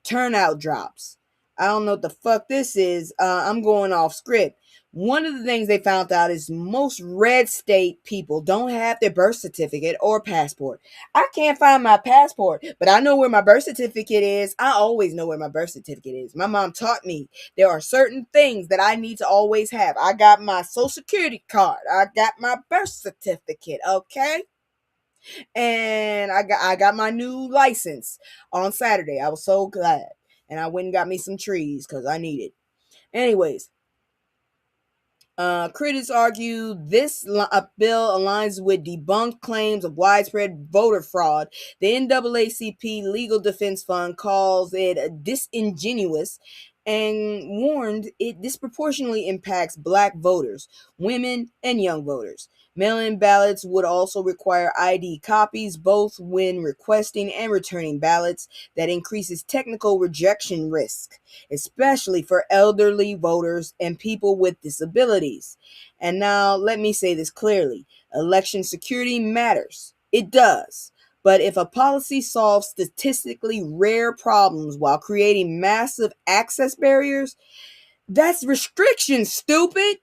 Turnout drops. I don't know what the fuck this is. I'm going off script. One of the things they found out is most red state people don't have their birth certificate or passport. I can't find my passport, but I know where my birth certificate is. I always know where my birth certificate is. My mom taught me there are certain things that I need to always have. I got my social security card. I got my birth certificate, okay? And I got my new license on Saturday. I was so glad. And I went and got me some trees because I need it. Anyways, critics argue this bill aligns with debunked claims of widespread voter fraud. The NAACP Legal Defense Fund calls it disingenuous and warned it disproportionately impacts black voters, women, and young voters. Mail-in ballots would also require ID copies both when requesting and returning ballots. That increases technical rejection risk, especially for elderly voters and people with disabilities. And now let me say this clearly. Election security matters. It does. But if a policy solves statistically rare problems while creating massive access barriers, that's restriction, stupid.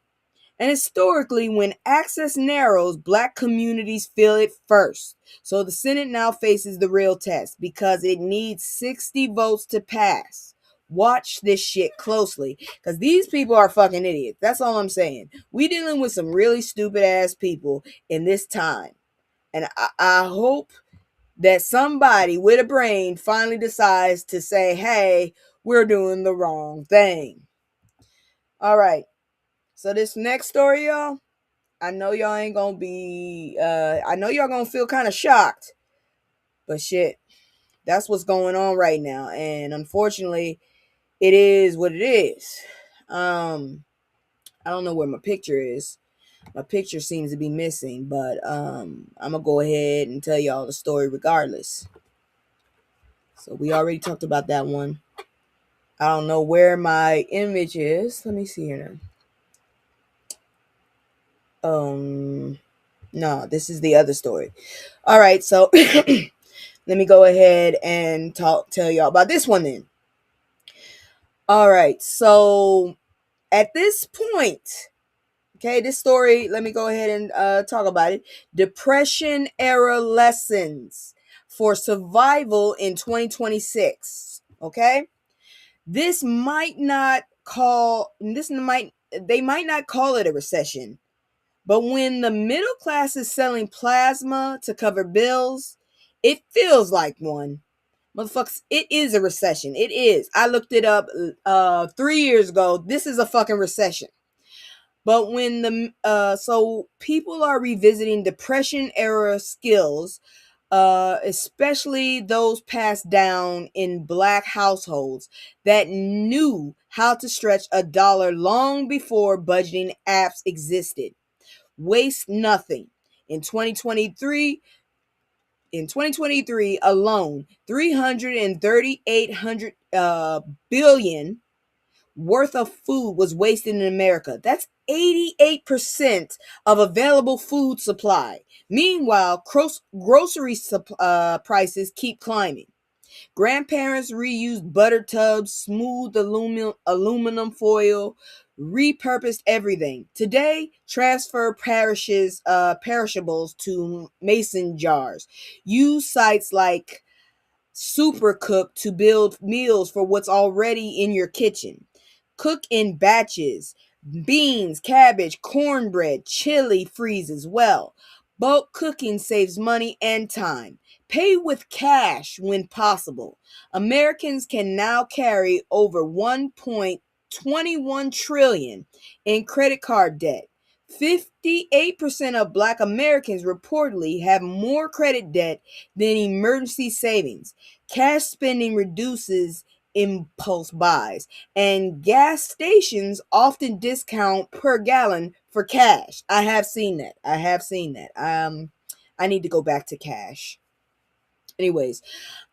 And historically, when access narrows, black communities feel it first. So the Senate now faces the real test because it needs 60 votes to pass. Watch this shit closely because these people are fucking idiots. That's all I'm saying. We dealing with some really stupid ass people in this time. And I hope that somebody with a brain finally decides to say, hey, we're doing the wrong thing. All right. So this next story, y'all, I know y'all ain't gonna be, I know y'all gonna feel kind of shocked, but shit, that's what's going on right now. And unfortunately, it is what it is. I don't know where my picture is. My picture seems to be missing, but I'm gonna go ahead and tell y'all the story regardless. So we already talked about that one. I don't know where my image is. Let me see here now. No, this is the other story. All right, so let me go ahead and tell y'all about this one then. All right, so at this point, okay, this story, let me go ahead and talk about it. Depression era lessons for survival in 2026. Okay, they might not call it a recession. But when the middle class is selling plasma to cover bills, it feels like one. Motherfuckers, it is a recession. It is. I looked it up 3 years ago. This is a fucking recession. But when so people are revisiting depression era skills, especially those passed down in black households that knew how to stretch a dollar long before budgeting apps existed. Waste nothing. In 2023 alone, 338 billion worth of food was wasted in America. That's 88% of available food supply. Meanwhile, grocery prices keep climbing. Grandparents reused butter tubs, smoothed aluminum foil, repurposed everything. Today, transfer perishables to mason jars. Use sites like Supercook to build meals for what's already in your kitchen. Cook in batches. Beans, cabbage, cornbread, chili freezes well. Bulk cooking saves money and time. Pay with cash when possible. Americans can now carry over 1.21 trillion in credit card debt. 58% of black Americans reportedly have more credit debt than emergency savings. Cash spending reduces impulse buys, and gas stations often discount per gallon for cash. I have seen that. I need to go back to cash. Anyways,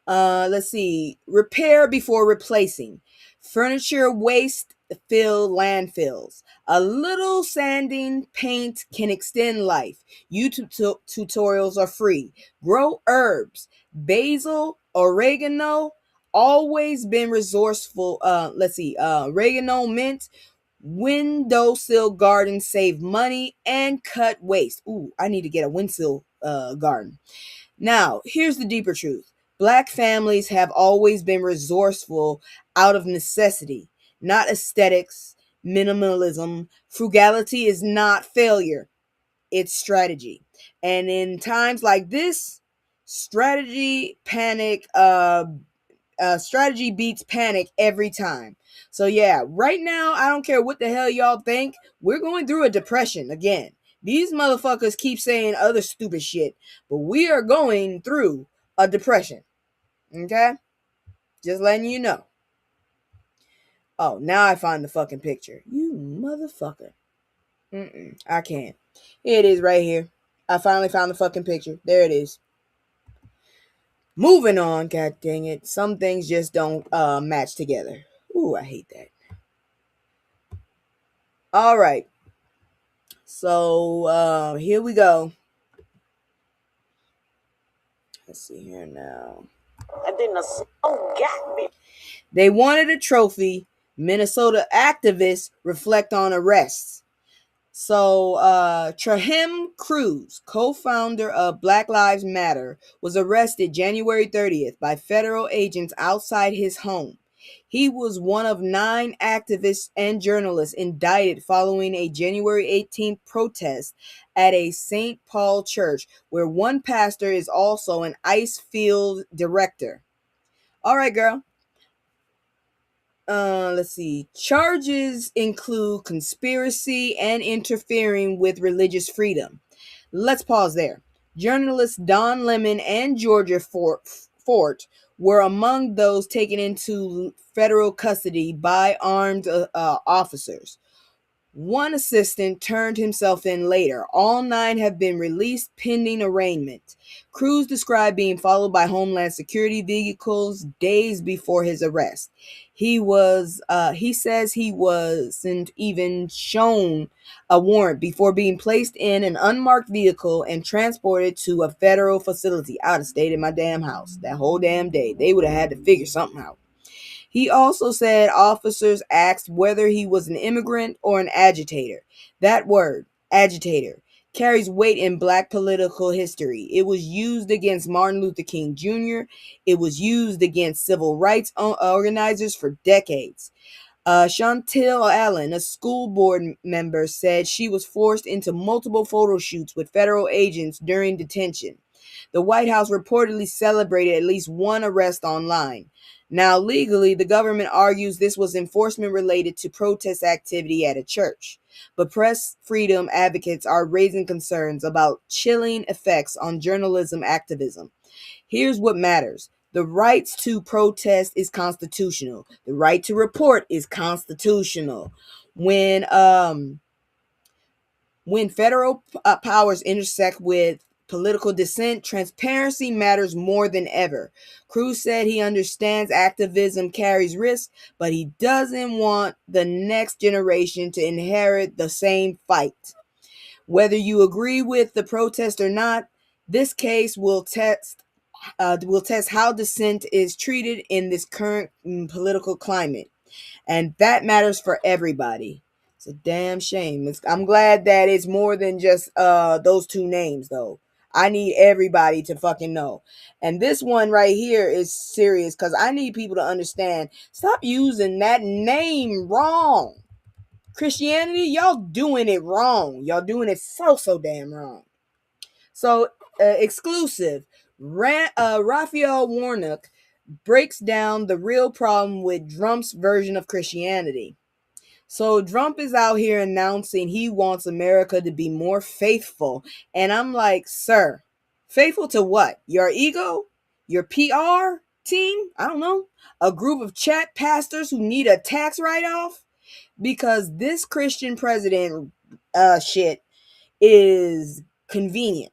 let's see. Repair before replacing. Furniture waste fill landfills. A little sanding paint can extend life. YouTube tutorials are free. Grow herbs. Basil, oregano, always been resourceful. Oregano, mint, windowsill gardens save money and cut waste. Ooh, I need to get a windowsill garden. Now, here's the deeper truth. Black families have always been resourceful out of necessity, not aesthetics, minimalism. Frugality is not failure, it's strategy. And in times like this, strategy beats panic every time. So yeah, right now, I don't care what the hell y'all think. We're going through a depression again. These motherfuckers keep saying other stupid shit, but we are going through a depression. Okay? Just letting you know. Oh, now I find the fucking picture. You motherfucker. I can't. Here it is right here. I finally found the fucking picture. There it is. Moving on. God dang it. Some things just don't match together. Ooh, I hate that. All right. So here we go. Let's see here now. And then the smoke got me. They wanted a trophy. Minnesota activists reflect on arrests. So Trahim Cruz, co-founder of Black Lives Matter, was arrested January 30th by federal agents outside his home. He was one of 9 activists and journalists indicted following a January 18th protest at a St. Paul church, where one pastor is also an ice field director. All right, girl. Let's see. Charges include conspiracy and interfering with religious freedom. Let's pause there. Journalists Don Lemon and Georgia Fort were among those taken into federal custody by armed officers. One assistant turned himself in later. All 9 have been released pending arraignment. Cruz described being followed by Homeland Security vehicles days before his arrest. He says he wasn't even shown a warrant before being placed in an unmarked vehicle and transported to a federal facility. I would have stayed in my damn house that whole damn day. They would have had to figure something out. He also said officers asked whether he was an immigrant or an agitator. That word, agitator, carries weight in Black political history. It was used against Martin Luther King Jr. It was used against civil rights organizers for decades. Chantel Allen, a school board member, said she was forced into multiple photo shoots with federal agents during detention. The White House reportedly celebrated at least one arrest online. Now, legally, the government argues this was enforcement related to protest activity at a church. But press freedom advocates are raising concerns about chilling effects on journalism activism. Here's what matters. The right to protest is constitutional. The right to report is constitutional. When federal powers intersect with political dissent, transparency matters more than ever. Cruz said he understands activism carries risk, but he doesn't want the next generation to inherit the same fight. Whether you agree with the protest or not, this case will test how dissent is treated in this current political climate. And that matters for everybody. It's a damn shame. I'm glad that it's more than just those 2 names, though. I need everybody to fucking know. And this one right here is serious because I need people to understand. Stop using that name wrong. Christianity, y'all doing it wrong. Y'all doing it so damn wrong. So, exclusive. Raphael Warnock breaks down the real problem with Trump's version of Christianity. So Trump is out here announcing he wants America to be more faithful. And I'm like, sir, faithful to what? Your ego? Your PR team? I don't know. A group of chat pastors who need a tax write-off? Because this Christian president shit is convenient.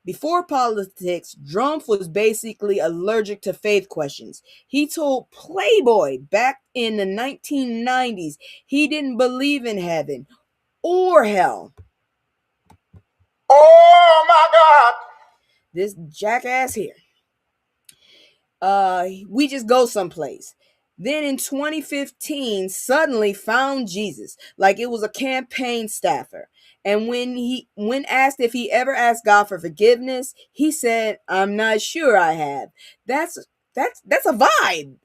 Before politics, Trump was basically allergic to faith questions. He told Playboy back in the 1990s he didn't believe in heaven or hell. Oh my God. This jackass here. We just go someplace. Then in 2015, suddenly found Jesus like it was a campaign staffer. And when asked if he ever asked God for forgiveness, he said, "I'm not sure I have." That's a vibe.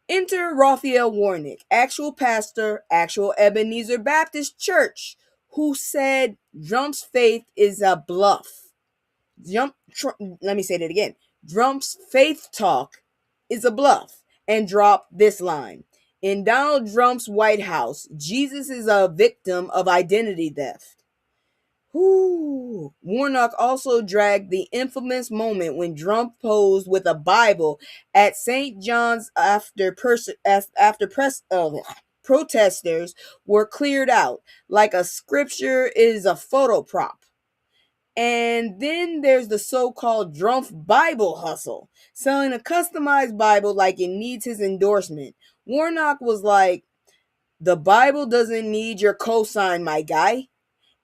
Enter Raphael Warnock, actual pastor, actual Ebenezer Baptist Church, who said Trump's faith is a bluff. Let me say that again. Trump's faith talk is a bluff, and drop this line. In Donald Trump's White House, Jesus is a victim of identity theft. Warnock also dragged the infamous moment when Trump posed with a Bible at St. John's after protesters were cleared out, like a scripture is a photo prop. And then there's the so-called Trump Bible hustle, selling a customized Bible like it needs his endorsement. Warnock was like, the Bible doesn't need your cosign, my guy.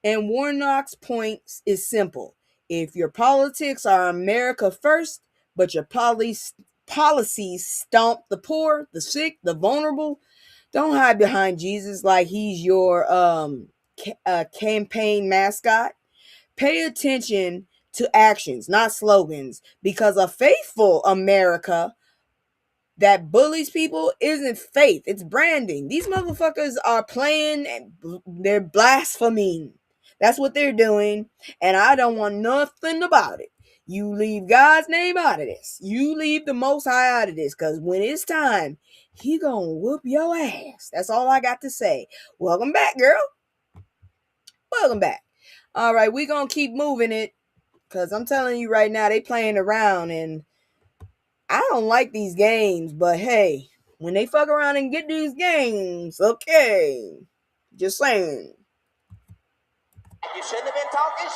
And Warnock's point is simple. If your politics are America first, but your policies stomp the poor, the sick, the vulnerable, don't hide behind Jesus like he's your campaign mascot. Pay attention to actions, not slogans, because a faithful America that bullies people isn't faith, it's branding. These motherfuckers are playing and they're blaspheming. That's what they're doing, and I don't want nothing about it. You leave God's name out of this. You leave the Most High out of this, because when it's time, he gonna whoop your ass. That's all I got to say. Welcome back, girl. Welcome back. All right, we gonna keep moving it, because I'm telling you right now, they playing around, and I don't like these games, but hey, when they fuck around and get these games, okay. Just saying. You shouldn't have been talking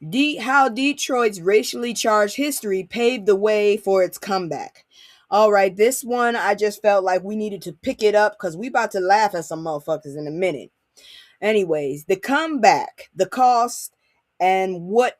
shit. How Detroit's racially charged history paved the way for its comeback. All right, this one I just felt like we needed to pick it up because we about to laugh at some motherfuckers in a minute. Anyways, the comeback, the cost, and what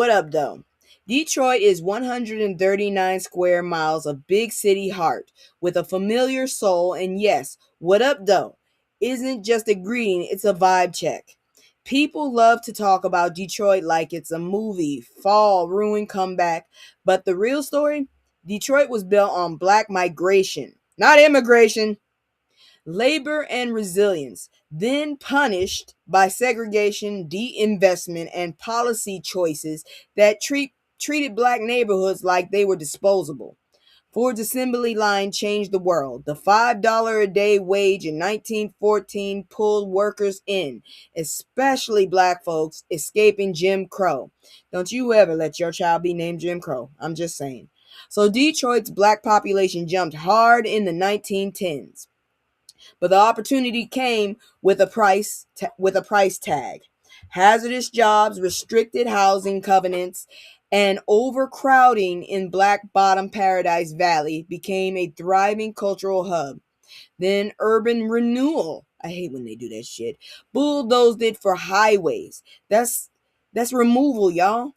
up though? Detroit is 139 square miles of big city heart with a familiar soul, and yes, what up though isn't just a greeting, it's a vibe check. People love to talk about Detroit like it's a movie, fall, ruin, comeback, but the real story, Detroit was built on black migration, not immigration. Labor and resilience, then punished by segregation, de-investment, and policy choices that treated black neighborhoods like they were disposable. Ford's assembly line changed the world. The $5 a day wage in 1914 pulled workers in, especially black folks escaping Jim Crow. Don't you ever let your child be named Jim Crow. I'm just saying. So Detroit's black population jumped hard in the 1910s. But the opportunity came with a price tag. Hazardous jobs, restricted housing covenants, and overcrowding in Black Bottom Paradise Valley became a thriving cultural hub. Then urban renewal. I hate when they do that shit. Bulldozed it for highways. That's removal, y'all.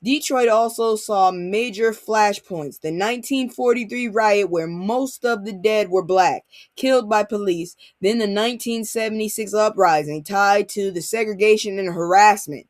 Detroit also saw major flashpoints. The 1943 riot, where most of the dead were black, killed by police. Then the 1976 uprising, tied to the segregation and harassment.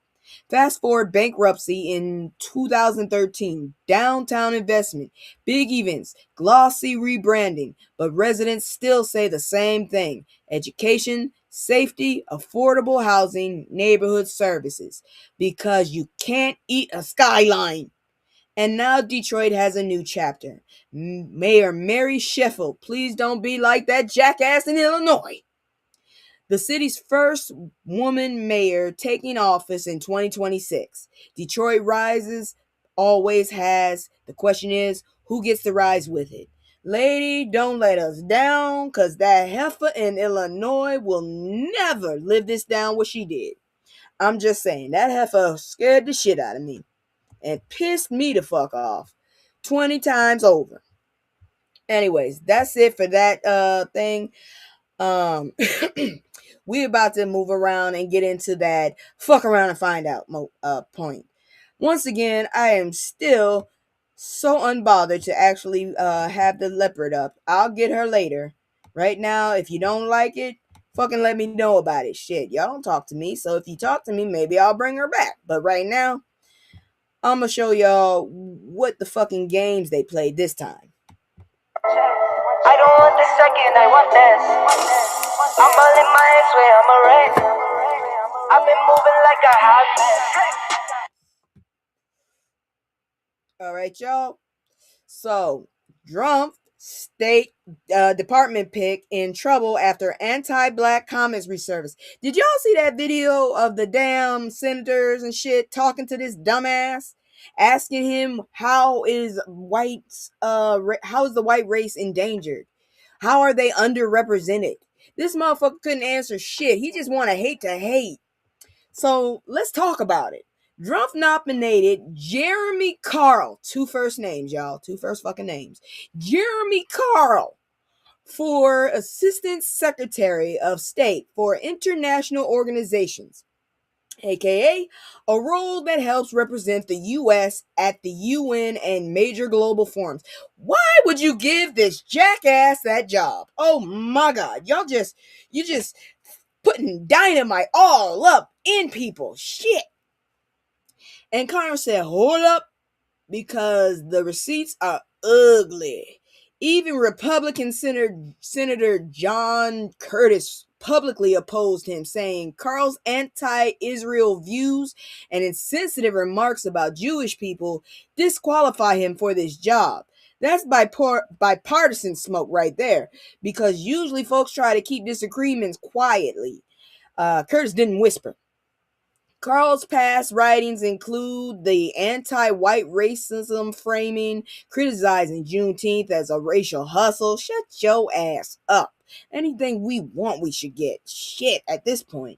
Fast forward bankruptcy in 2013. Downtown investment, big events, glossy rebranding. But residents still say the same thing: education, safety, affordable housing, neighborhood services. Because you can't eat a skyline. And now Detroit has a new chapter. Mayor Mary Sheffield, please don't be like that jackass in Illinois. The city's first woman mayor taking office in 2026. Detroit rises, always has. The question is, who gets to rise with it? Lady, don't let us down, because that heifer in Illinois will never live this down what she did. I'm just saying, that heifer scared the shit out of me and pissed me the fuck off 20 times over. Anyways, that's it for that thing. We about to move around and get into that fuck around and find out point. Once again, I am still so unbothered to actually have the leopard up. I'll get her later. Right now, if you don't like it, fucking let me know about it. Shit, y'all don't talk to me. So if you talk to me, maybe I'll bring her back. But right now, I'm gonna show y'all what the fucking games they played this time. I don't want the second, I want this. I'm all in my X-way, I'm a wreck. I've been moving like a hot mess. All right, y'all. So, Trump State Department pick in trouble after anti-black comments resurfaced. Did y'all see that video of the damn senators and shit talking to this dumbass, asking him how is the white race endangered? How are they underrepresented? This motherfucker couldn't answer shit. He just want to hate. So let's talk about it. Trump nominated Jeremy Carl, two first names, y'all, two first fucking names. Jeremy Carl for Assistant Secretary of State for International Organizations, aka a role that helps represent the U.S. at the UN and major global forums. Why would you give this jackass that job? Oh my God, you just putting dynamite all up in people. Shit. And Congress said, hold up, because the receipts are ugly. Even Republican Senator John Curtis publicly opposed him, saying Carl's anti-Israel views and insensitive remarks about Jewish people disqualify him for this job. That's bipartisan smoke right there, because usually folks try to keep disagreements quietly. Curtis didn't whisper. Carl's past writings include the anti-white racism framing, criticizing Juneteenth as a racial hustle. Shut your ass up. Anything we want, we should get. Shit at this point.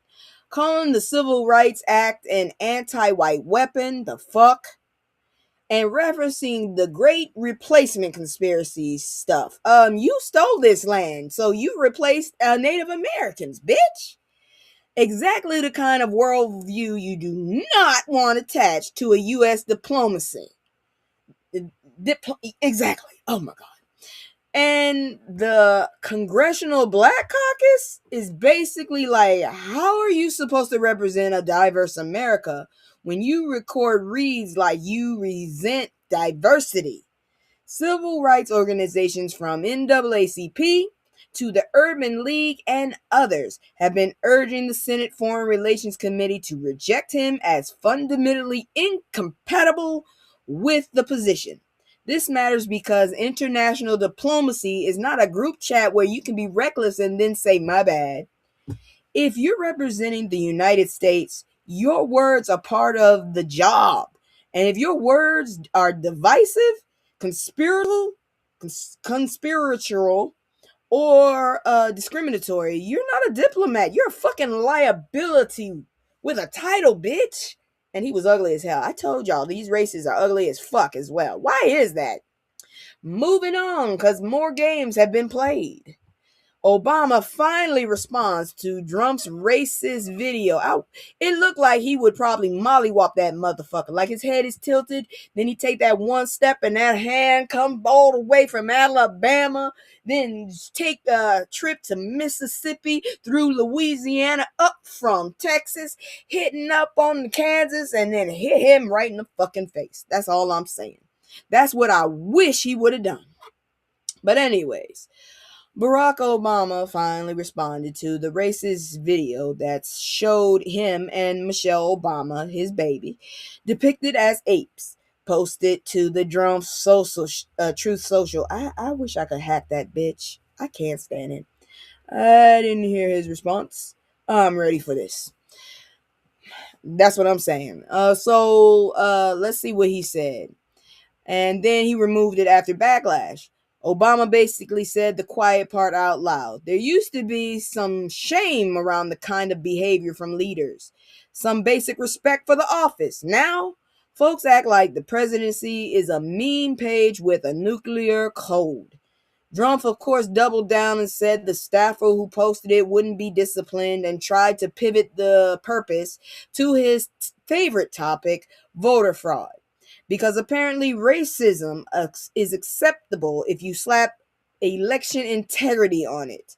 Calling the Civil Rights Act an anti-white weapon. The fuck? And referencing the Great Replacement Conspiracy stuff. You stole this land, so you replaced Native Americans, bitch. Exactly the kind of worldview you do not want attached to a U.S. diplomacy. Exactly. Oh my God. And the Congressional Black Caucus is basically like, how are you supposed to represent a diverse America when you record reads like you resent diversity? Civil rights organizations from NAACP to the Urban League and others have been urging the Senate Foreign Relations Committee to reject him as fundamentally incompatible with the position. This matters because international diplomacy is not a group chat where you can be reckless and then say, my bad. If you're representing the United States, your words are part of the job. And if your words are divisive, conspiratorial, or discriminatory, you're not a diplomat. You're a fucking liability with a title, bitch. And he was ugly as hell. I told y'all, these races are ugly as fuck as well. Why is that? Moving on, because more games have been played. Obama finally responds to Trump's racist video. It looked like he would probably mollywop that motherfucker. Like his head is tilted. Then he take that one step and that hand come all the way from Alabama. Then take a trip to Mississippi through Louisiana up from Texas. Hitting up on Kansas and then hit him right in the fucking face. That's all I'm saying. That's what I wish he would have done. But anyways, Barack Obama finally responded to the racist video that showed him and Michelle Obama, his baby, depicted as apes, posted to the Truth Social. I wish I could hack that bitch. I can't stand it. I didn't hear his response. I'm ready for this. That's what I'm saying. So let's see what he said. And then he removed it after backlash. Obama basically said the quiet part out loud. There used to be some shame around the kind of behavior from leaders, some basic respect for the office. Now, folks act like the presidency is a meme page with a nuclear code. Trump, of course, doubled down and said the staffer who posted it wouldn't be disciplined and tried to pivot the purpose to his favorite topic, voter fraud. Because apparently racism is acceptable if you slap election integrity on it.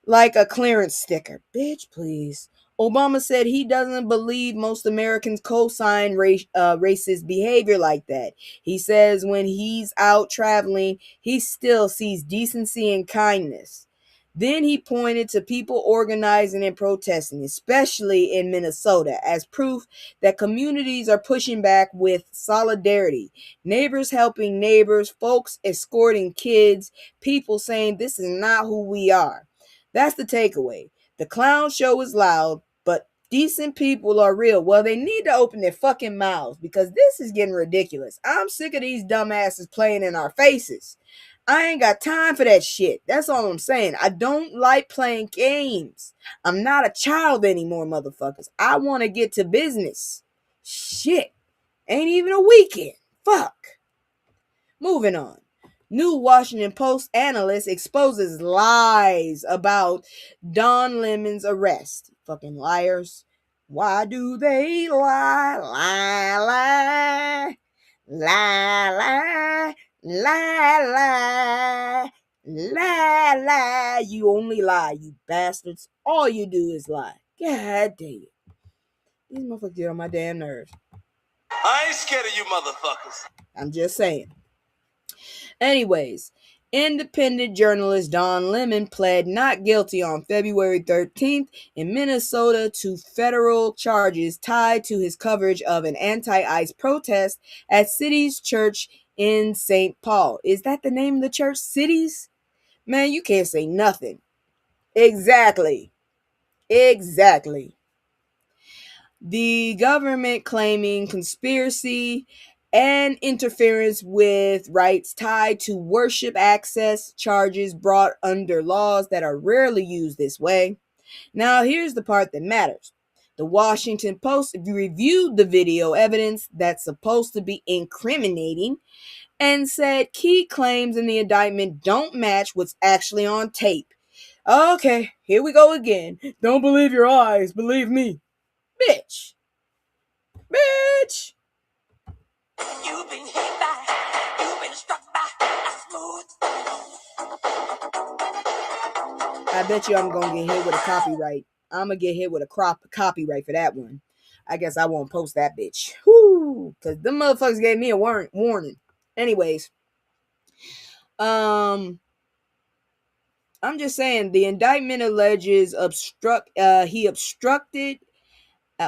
Like a clearance sticker. Bitch, please. Obama said he doesn't believe most Americans co-sign racist behavior like that. He says when he's out traveling, he still sees decency and kindness. Then he pointed to people organizing and protesting, especially in Minnesota, as proof that communities are pushing back with solidarity. Neighbors helping neighbors, folks escorting kids, people saying this is not who we are. That's the takeaway. The clown show is loud, but decent people are real. Well, they need to open their fucking mouths because this is getting ridiculous. I'm sick of these dumbasses playing in our faces. I ain't got time for that shit. That's all I'm saying. I don't like playing games. I'm not a child anymore, motherfuckers. I want to get to business. Shit. Ain't even a weekend. Fuck. Moving on. New Washington Post analyst exposes lies about Don Lemon's arrest. Fucking liars. Why do they lie, lie, lie, lie, lie, lie, lie, lie, lie? You only lie, you bastards. All you do is lie. God damn it. These motherfuckers get on my damn nerves. I ain't scared of you motherfuckers. I'm just saying. Anyways, independent journalist Don Lemon pled not guilty on February 13th in Minnesota to federal charges tied to his coverage of an anti-ICE protest at City's Church in St. Paul. Is that the name of the church? Cities? Man, you can't say nothing. Exactly. The government claiming conspiracy and interference with rights tied to worship access charges brought under laws that are rarely used this way. Now, here's the part that matters. The Washington Post reviewed the video evidence that's supposed to be incriminating and said key claims in the indictment don't match what's actually on tape. Okay, here we go again. Don't believe your eyes, believe me. Bitch. You've been hit by, you've been struck by a smooth. I bet you I'm gonna get hit with a copyright. I'm gonna get hit with a copyright for that one. I guess I won't post that bitch. Whoo! Because them motherfuckers gave me a warning. Anyways, I'm just saying the indictment alleges he obstructed.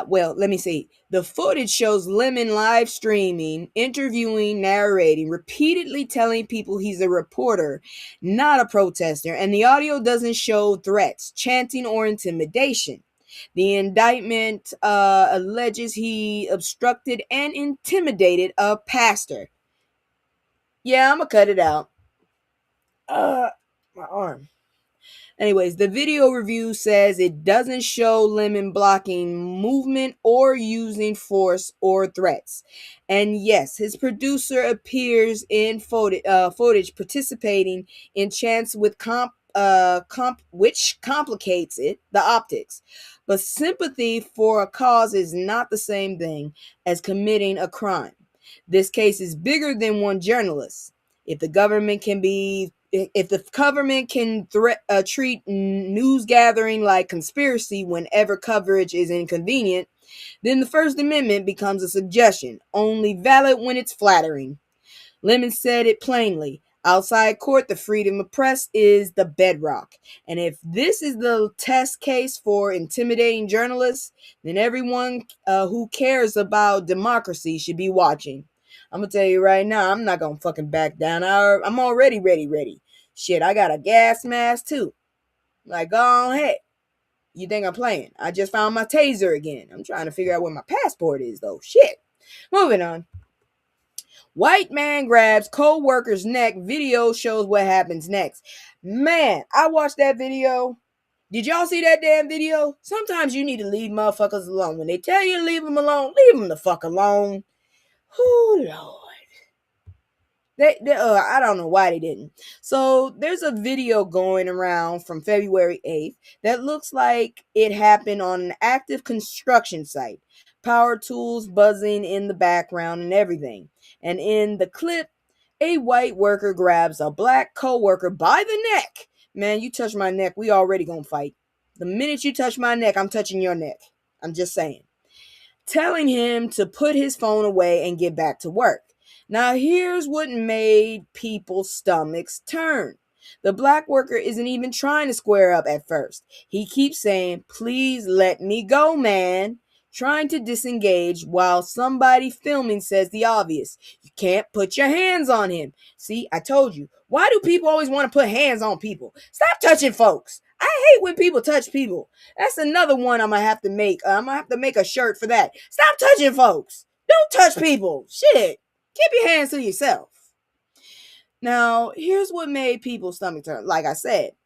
Well, let me see. The footage shows Lemon live streaming, interviewing, narrating, repeatedly telling people he's a reporter, not a protester, and the audio doesn't show threats, chanting, or intimidation. The indictment alleges he obstructed and intimidated a pastor. Yeah, I'm gonna cut it out. My arm. Anyways, the video review says it doesn't show Lemon blocking movement or using force or threats. And yes, his producer appears in footage participating in chants with which complicates it, the optics. But sympathy for a cause is not the same thing as committing a crime. This case is bigger than one journalist. If the government can treat news gathering like conspiracy whenever coverage is inconvenient, then the First Amendment becomes a suggestion, only valid when it's flattering. Lemon said it plainly. Outside court, the freedom of press is the bedrock. And if this is the test case for intimidating journalists, then everyone who cares about democracy should be watching. I'm going to tell you right now, I'm not going to fucking back down. I'm already ready. Shit, I got a gas mask too. Like, go ahead. You think I'm playing? I just found my taser again. I'm trying to figure out where my passport is though. Shit. Moving on. White man grabs co-worker's neck. Video shows what happens next. Man, I watched that video. Did y'all see that damn video? Sometimes you need to leave motherfuckers alone. When they tell you to leave them alone, leave them the fuck alone. Oh, Lord. I don't know why they didn't. So there's a video going around from February 8th that looks like it happened on an active construction site. Power tools buzzing in the background and everything. And in the clip, a white worker grabs a black co-worker by the neck. Man, you touch my neck, we already gonna fight. The minute you touch my neck, I'm touching your neck. I'm just saying. Telling him to put his phone away and get back to work. Now, here's what made people's stomachs turn. The black worker isn't even trying to square up at first. He keeps saying, "Please let me go, man," trying to disengage while somebody filming says the obvious. "You can't put your hands on him." See, I told you. Why do people always want to put hands on people? Stop touching folks. I hate when people touch people. That's another one I'm gonna have to make. I'm gonna have to make a shirt for that. Stop touching folks. Don't touch people. Shit. Keep your hands to yourself. Now, here's what made people's stomach turn. Like I said,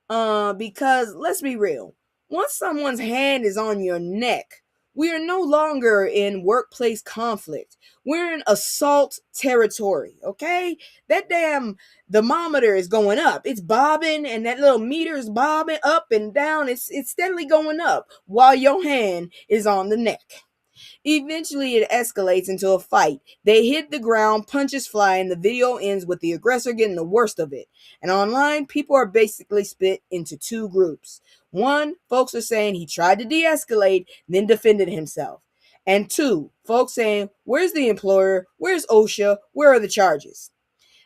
because let's be real. Once someone's hand is on your neck, we are no longer in workplace conflict. We're in assault territory, okay? That damn thermometer is going up. It's bobbing, and that little meter is bobbing up and down. It's steadily going up while your hand is on the neck. Eventually, it escalates into a fight. They hit the ground, punches fly, and the video ends with the aggressor getting the worst of it. And online, people are basically split into two groups. One, folks are saying he tried to de-escalate, then defended himself. And two, folks saying, where's the employer? Where's OSHA? Where are the charges?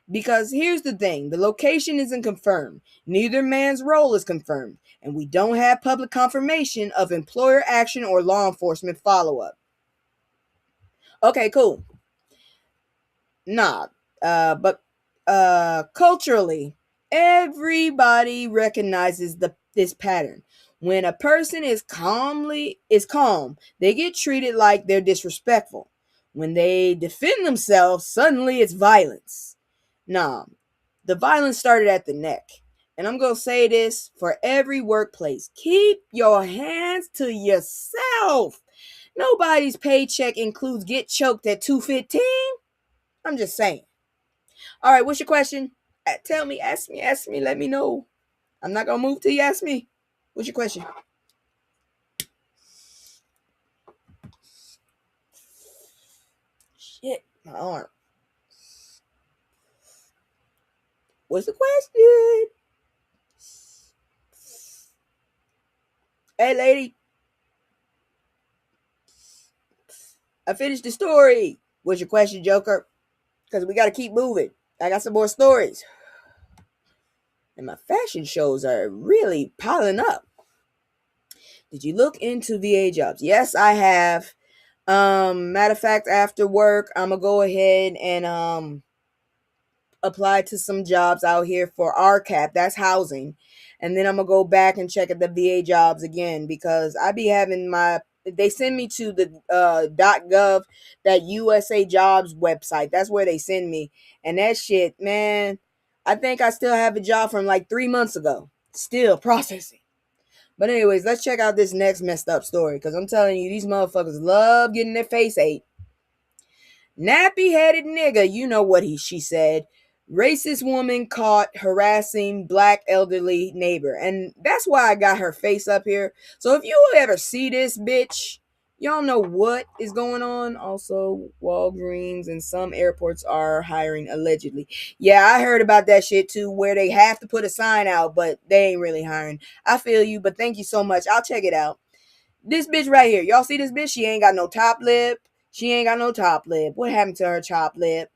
Because here's the thing, the location isn't confirmed. Neither man's role is confirmed. And we don't have public confirmation of employer action or law enforcement follow-up. Okay, cool. But culturally, everybody recognizes this pattern. When a person is calm, they get treated like they're disrespectful. When they defend themselves, suddenly it's violence. The violence started at the neck. And I'm going to say this for every workplace. Keep your hands to yourself. Nobody's paycheck includes get choked at 2:15. I'm just saying. All right, what's your question? Tell me, ask me, let me know. I'm not going to move till you ask me. What's your question? Shit, my arm. What's the question? Hey, lady. I finished the story. What's your question, Joker? Because we got to keep moving. I got some more stories. And my fashion shows are really piling up. Did you look into VA jobs? Yes, I have. Matter of fact, after work, I'm going to go ahead and apply to some jobs out here for RCAP. That's housing. And then I'm going to go back and check at the VA jobs again because I be having they send me to the .gov, that USA Jobs website. That's where they send me. And that shit, man, I think I still have a job from like 3 months ago. Still processing. But anyways, let's check out this next messed up story because I'm telling you, these motherfuckers love getting their face ate. Nappy-headed nigga, you know what she said. Racist woman caught harassing black elderly neighbor. And that's why I got her face up here. So if you ever see this bitch, y'all know what is going on. Also, Walgreens and some airports are hiring allegedly. Yeah, I heard about that shit too, where they have to put a sign out, but they ain't really hiring. I feel you, but thank you so much. I'll check it out. This bitch right here. Y'all see this bitch? She ain't got no top lip. What happened to her top lip?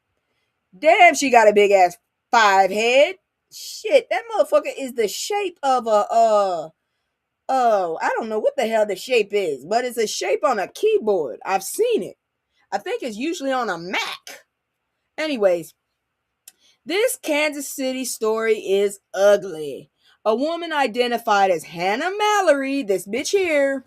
Damn, she got a big ass 5 head. Shit, that motherfucker is the shape of I don't know what the hell the shape is, but it's a shape on a keyboard. I've seen it. I think it's usually on a Mac. Anyways, this Kansas City story is ugly. A woman identified as Hannah Mallory, this bitch here,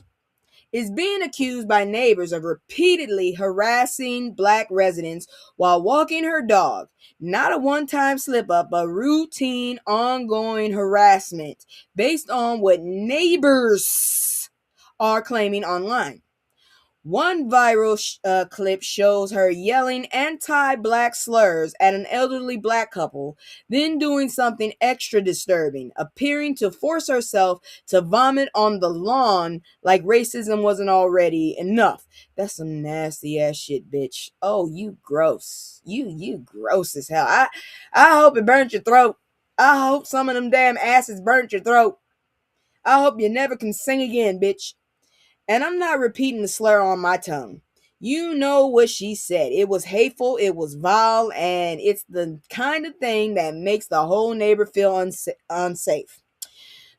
is being accused by neighbors of repeatedly harassing black residents while walking her dog. Not a one-time slip-up, but routine, ongoing harassment based on what neighbors are claiming online. One viral clip shows her yelling anti-black slurs at an elderly black couple, then doing something extra disturbing, appearing to force herself to vomit on the lawn like racism wasn't already enough. That's some nasty ass shit, bitch. Oh, you gross. You gross as hell. I hope it burnt your throat. I hope some of them damn acids burnt your throat. I hope you never can sing again, bitch. And I'm not repeating the slur on my tongue. You know what she said. It was hateful, it was vile, and it's the kind of thing that makes the whole neighbor feel unsafe.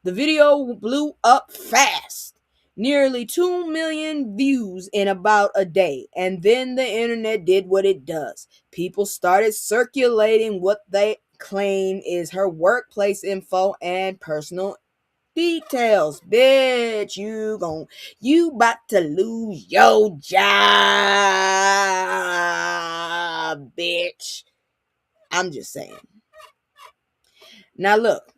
The video blew up fast. Nearly 2 million views in about a day. And then the internet did what it does. People started circulating what they claim is her workplace info and personal details. Bitch, you about to lose your job, bitch. I'm just saying. Now look,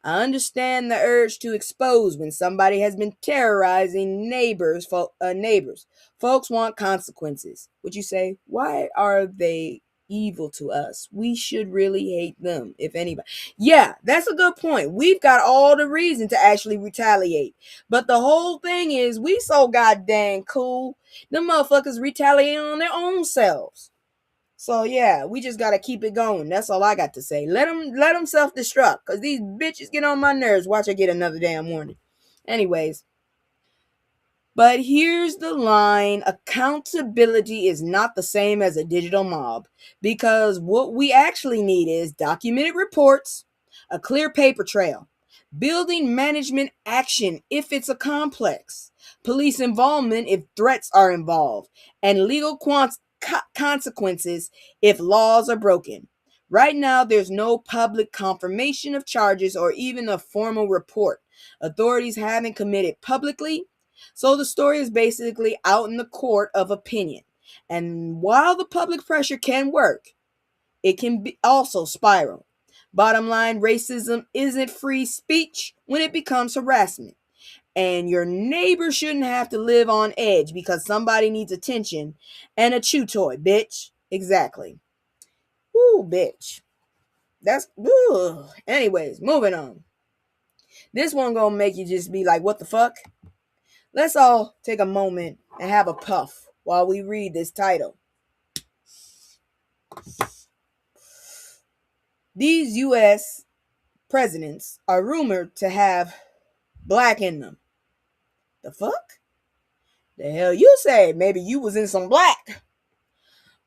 I understand the urge to expose when somebody has been terrorizing neighbors. Folks want consequences. Would you say, why are they evil to us? We should really hate them, if anybody. Yeah, that's a good point. We've got all the reason to actually retaliate. But the whole thing is, we so goddamn cool. Them motherfuckers retaliate on their own selves. So yeah, we just gotta keep it going. That's all I got to say. Let them self-destruct, cause these bitches get on my nerves. Watch her get another damn warning. Anyways, but here's the line: accountability is not the same as a digital mob, because what we actually need is documented reports, a clear paper trail, building management action if it's a complex, police involvement if threats are involved, and legal consequences if laws are broken. Right now, there's no public confirmation of charges or even a formal report. Authorities haven't committed publicly, so the story is basically out in the court of opinion. And while the public pressure can work, it can also spiral. Bottom line, racism isn't free speech when it becomes harassment. And your neighbor shouldn't have to live on edge because somebody needs attention and a chew toy, bitch. Exactly. Ooh, bitch. That's, ooh. Anyways, moving on. This one gonna make you just be like, what the fuck? Let's all take a moment and have a puff while we read this title. These U.S. presidents are rumored to have black in them. The fuck? The hell you say? Maybe you was in some black.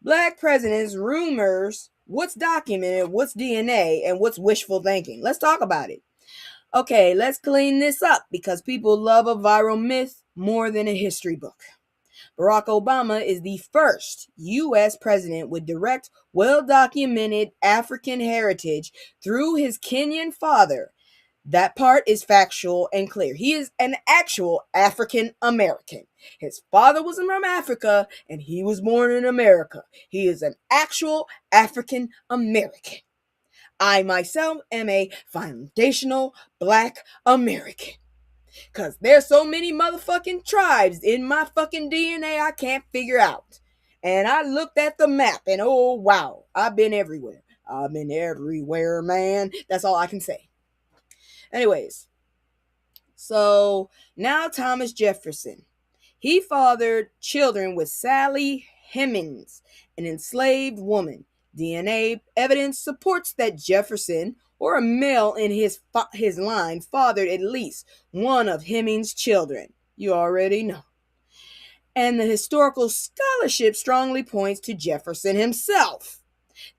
Black presidents, rumors, what's documented, what's DNA, and what's wishful thinking. Let's talk about it. Okay, let's clean this up because people love a viral myth more than a history book. Barack Obama is the first U.S. president with direct, well-documented African heritage through his Kenyan father. That part is factual and clear. He is an actual African American. His father was from Africa and he was born in America. He is an actual African American. I myself am a foundational Black American. Because there's so many motherfucking tribes in my fucking DNA I can't figure out. And I looked at the map and oh wow, I've been everywhere. I've been everywhere, man. That's all I can say. Anyways, so now Thomas Jefferson. He fathered children with Sally Hemings, an enslaved woman. DNA evidence supports that Jefferson, or a male in his line, fathered at least one of Hemings' children. You already know. And the historical scholarship strongly points to Jefferson himself.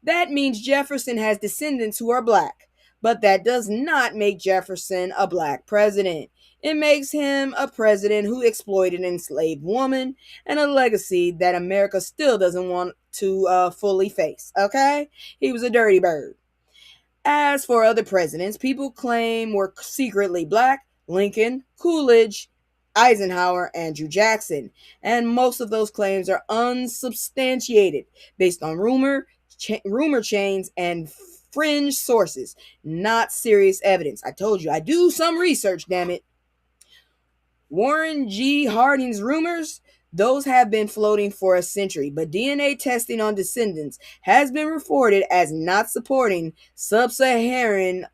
That means Jefferson has descendants who are black, but that does not make Jefferson a black president. It makes him a president who exploited an enslaved woman and a legacy that America still doesn't want to fully face, okay? He was a dirty bird. As for other presidents, people claim were secretly black: Lincoln, Coolidge, Eisenhower, Andrew Jackson. And most of those claims are unsubstantiated, based on rumor chains and fringe sources, not serious evidence. I told you, I do some research, damn it. Warren G. Harding's rumors, those have been floating for a century, but DNA testing on descendants has been reported as not supporting sub-Saharan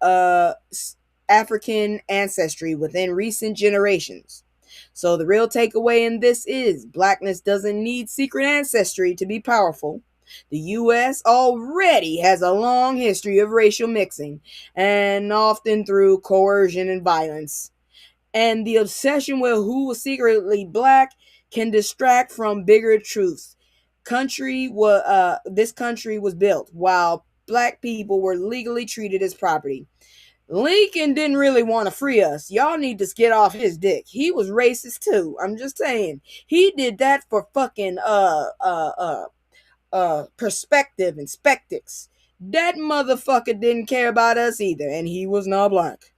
African ancestry within recent generations. So the real takeaway in this is blackness doesn't need secret ancestry to be powerful. The U.S. already has a long history of racial mixing, and often through coercion and violence. And the obsession with who was secretly black can distract from bigger truths. This country was built while black people were legally treated as property. Lincoln didn't really want to free us. Y'all need to get off his dick. He was racist too. I'm just saying. He did that for fucking perspective and spectics. That motherfucker didn't care about us either, and he was not black.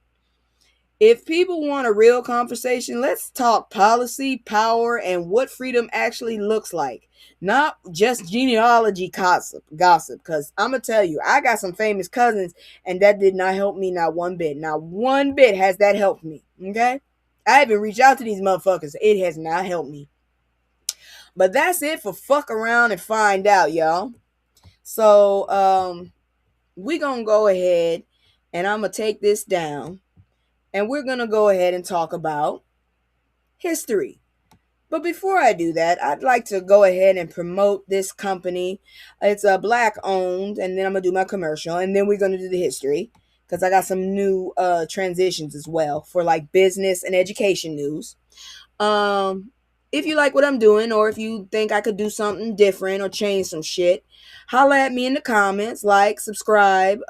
If people want a real conversation, let's talk policy, power, and what freedom actually looks like. Not just genealogy gossip. Because I'm going to tell you, I got some famous cousins, and that did not help me not one bit. Not one bit has that helped me. Okay? I even reached out to these motherfuckers. It has not helped me. But that's it for fuck around and find out, y'all. So, we're going to go ahead, and I'm going to take this down. And we're going to go ahead and talk about history. But before I do that, I'd like to go ahead and promote this company. It's black owned, and then I'm going to do my commercial, and then we're going to do the history because I got some new transitions as well for like business and education news. If you like what I'm doing, or if you think I could do something different or change some shit, holla at me in the comments, like, subscribe,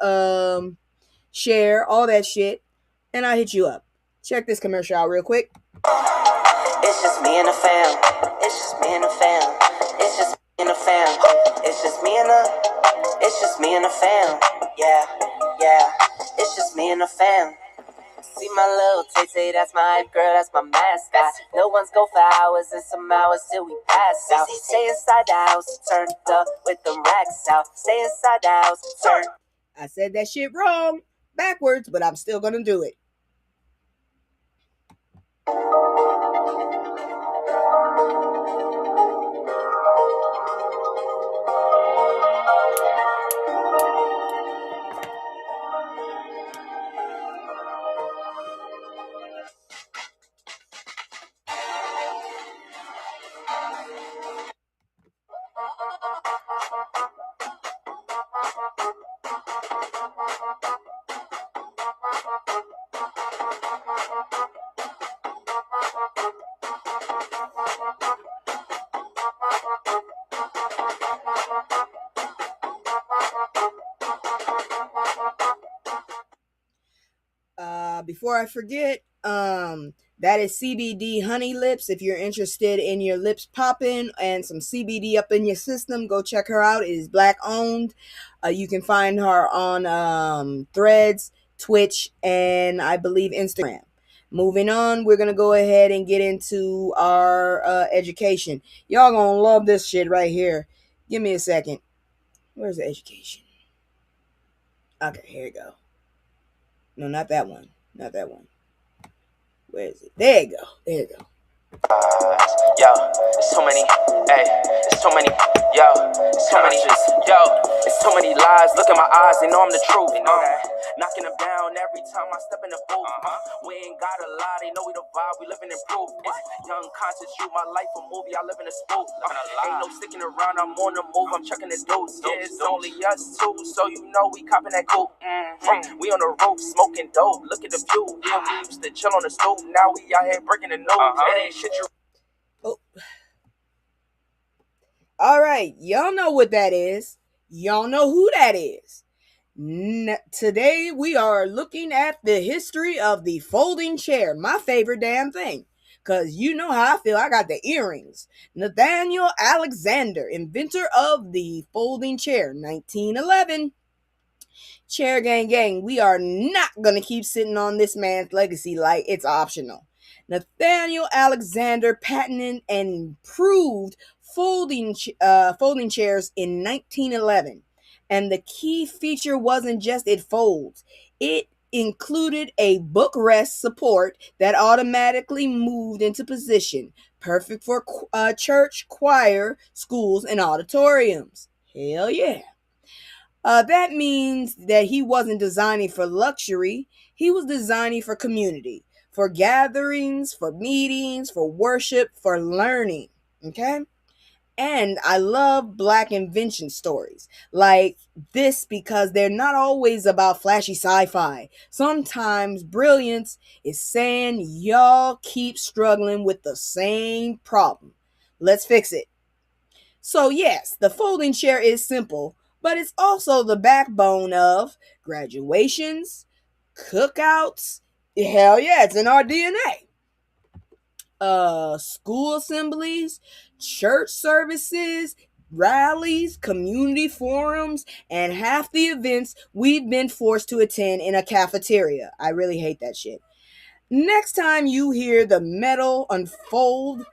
share, all that shit. And I'll hit you up. Check this commercial out real quick. It's just me and the fam. It's just me and the fam. It's just me and the fam. It's just me and the fam. Yeah, yeah. It's just me and the fam. See my little Tay-Tay, that's my hype girl, that's my mascot. No one's go for hours and some hours till we pass out. Stay inside the house, turned up with them racks out. Stay inside the house, turn. I said that shit wrong, backwards, but I'm still gonna do it. Before I forget, that is CBD Honey Lips. If you're interested in your lips popping and some CBD up in your system, go check her out. It is black owned. You can find her on Threads, Twitch, and I believe Instagram. Moving on, we're gonna go ahead and get into our education. Y'all gonna love this shit right here. Give me a second. Where's the education? Okay, here you go. No, not that one. Not that one. Where is it? There you go. There you go. Yo, it's so many, hey, it's so many, yo, it's so many, yo, it's so many lies. Look in my eyes, they know I'm the truth. Knocking them down every time I step in the booth. We ain't gotta lie, they know we the vibe, we living in proof. Young conscious, shoot my life a movie, I live in a spoof. Ain't no sticking around, I'm on the move, I'm checking the dudes. Yeah, it's only us two, so you know we copping that coupe. We on the roof, smoking dope, look at the view. Yeah, we used to chill on the stoop, now we out here breaking the news. It ain't shit you. Oh. All right, y'all know what that is. Y'all know who that is. Today we are looking at the history of the folding chair, my favorite damn thing. Because you know how I feel, I got the earrings. Nathaniel Alexander, inventor of the folding chair, 1911. Chair gang, we are not going to keep sitting on this man's legacy like it's optional. Nathaniel Alexander patented and improved folding chairs in 1911. And the key feature wasn't just it folds. It included a bookrest support that automatically moved into position, perfect for church, choir, schools, and auditoriums. Hell yeah. That means that he wasn't designing for luxury. He was designing for community, for gatherings, for meetings, for worship, for learning. Okay? And I love Black invention stories like this because they're not always about flashy sci-fi. Sometimes brilliance is saying y'all keep struggling with the same problem. Let's fix it. So yes, the folding chair is simple, but it's also the backbone of graduations, cookouts. Hell yeah, it's in our DNA. School assemblies, church services, rallies, community forums, and half the events we've been forced to attend in a cafeteria. I really hate that shit. Next time you hear the metal unfold,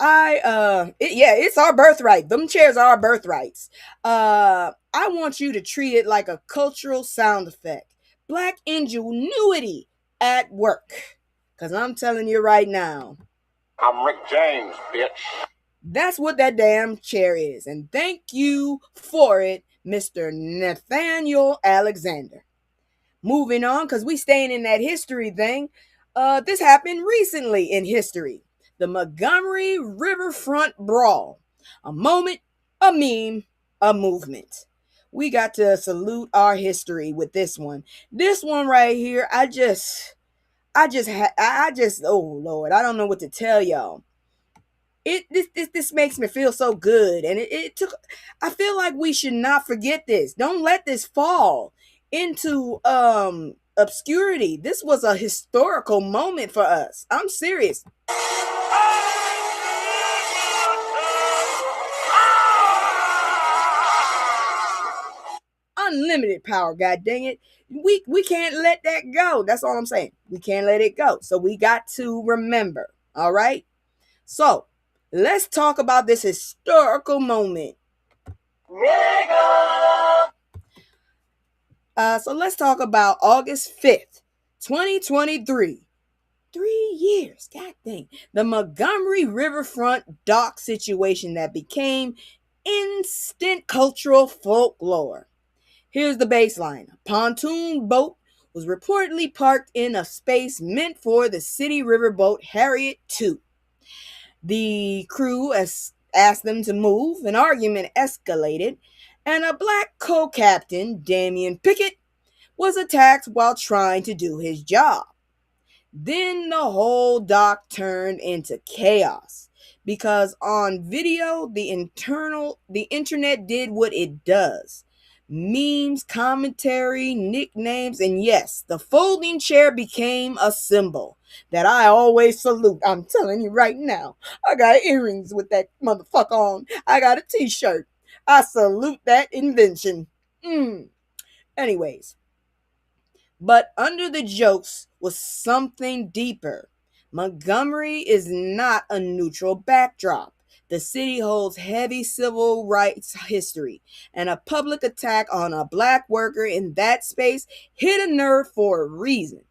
it's our birthright. Them chairs are our birthrights. I want you to treat it like a cultural sound effect. Black ingenuity at work. Cause I'm telling you right now, I'm Rick James, bitch. that's what that damn chair is. And thank you for it, Mr. Nathaniel Alexander. Moving on, because we staying in that history thing. This happened recently in history. The Montgomery Riverfront Brawl. A moment, a meme, a movement. We got to salute our history with this one. This one right here, oh Lord, I don't know what to tell y'all. This makes me feel so good, and I feel like we should not forget this. Don't let this fall into obscurity. This was a historical moment for us. I'm serious. Unlimited power, god dang it. We can't let that go. That's all I'm saying. We can't let it go. So we got to remember. All right. So let's talk about this historical moment. So let's talk about August 5th, 2023. 3 years, god dang. The Montgomery Riverfront dock situation that became instant cultural folklore. Here's the baseline. A pontoon boat was reportedly parked in a space meant for the city riverboat Harriet II. The crew asked them to move, an argument escalated, and a black co-captain, Damian Pickett, was attacked while trying to do his job. Then the whole dock turned into chaos because on video, the internet did what it does. Memes, commentary, nicknames, and yes, the folding chair became a symbol that I always salute. I'm telling you right now, I got earrings with that motherfucker on. I got a t-shirt. I salute that invention. Anyways, but under the jokes was something deeper. Montgomery is not a neutral backdrop. The city holds heavy civil rights history, and a public attack on a black worker in that space hit a nerve for a reason.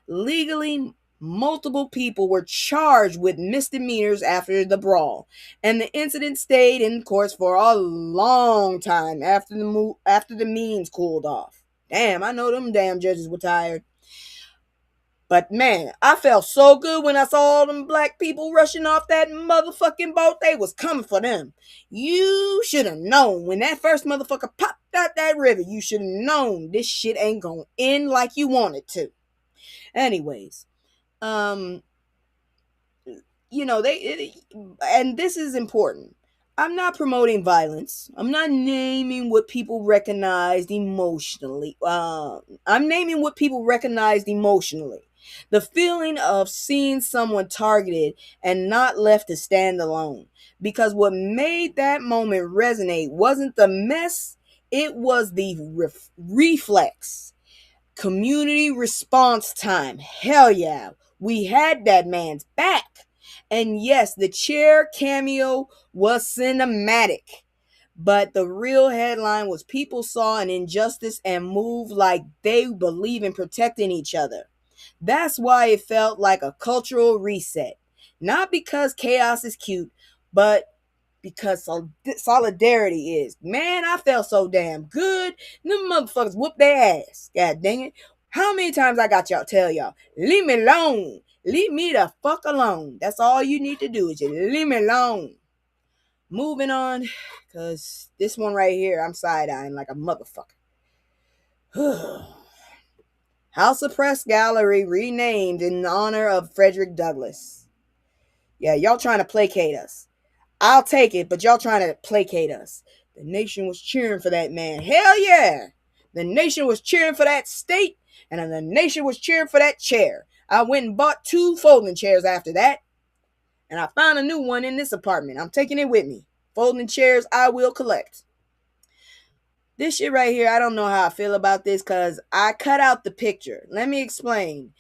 Legally, multiple people were charged with misdemeanors after the brawl, and the incident stayed in courts for a long time after the memes cooled off. Damn, I know them damn judges were tired. But man, I felt so good when I saw all them black people rushing off that motherfucking boat. They was coming for them. You should have known when that first motherfucker popped out that river. You should have known this shit ain't gonna end like you want it to. Anyways, and this is important. I'm not promoting violence. I'm not naming what people recognized emotionally. I'm naming what people recognized emotionally. The feeling of seeing someone targeted and not left to stand alone. Because what made that moment resonate wasn't the mess, it was the reflex. Community response time. Hell yeah. We had that man's back. And yes, the chair cameo was cinematic. But the real headline was people saw an injustice and moved like they believe in protecting each other. That's why it felt like a cultural reset. Not because chaos is cute, but because solidarity is. Man, I felt so damn good. Them motherfuckers whooped their ass. God dang it. How many times I got y'all tell y'all, leave me alone. Leave me the fuck alone. That's all you need to do is just leave me alone. Moving on, because this one right here, I'm side-eyeing like a motherfucker. House of Press Gallery renamed in honor of Frederick Douglass. Yeah, y'all trying to placate us. I'll take it, but y'all trying to placate us. The nation was cheering for that man. Hell yeah. The nation was cheering for that state, and the nation was cheering for that chair. I went and bought 2 folding chairs after that, and I found a new one in this apartment. I'm taking it with me. Folding chairs I will collect. This shit right here, I don't know how I feel about this because I cut out the picture. Let me explain.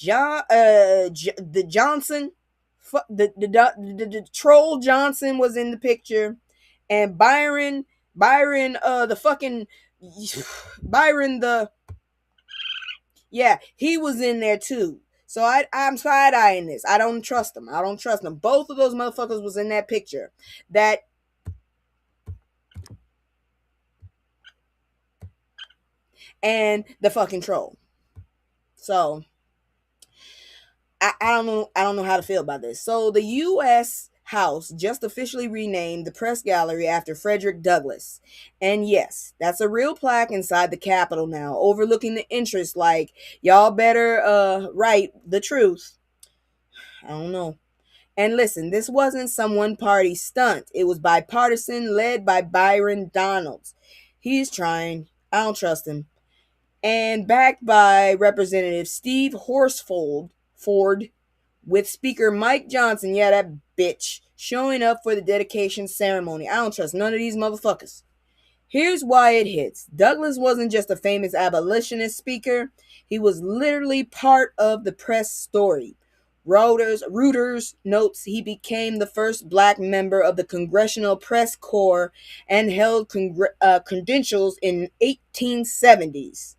The Johnson, the troll Johnson was in the picture, and Byron, the fucking Byron he was in there too. So I'm side eyeing this. I don't trust them. Both of those motherfuckers was in that picture. That and the fucking troll. So I don't know how to feel about this. So the U.S. House just officially renamed the press gallery after Frederick Douglass. And yes, that's a real plaque inside the Capitol now, overlooking the interest like, y'all better write the truth. I don't know. And listen, this wasn't some one party stunt. It was bipartisan, led by Byron Donalds. He's trying. I don't trust him. And backed by Representative Steve Horsford with Speaker Mike Johnson, yeah, that bitch, showing up for the dedication ceremony. I don't trust none of these motherfuckers. Here's why it hits. Douglass wasn't just a famous abolitionist speaker. He was literally part of the press story. Reuters notes he became the first black member of the Congressional Press Corps and held credentials in 1870s.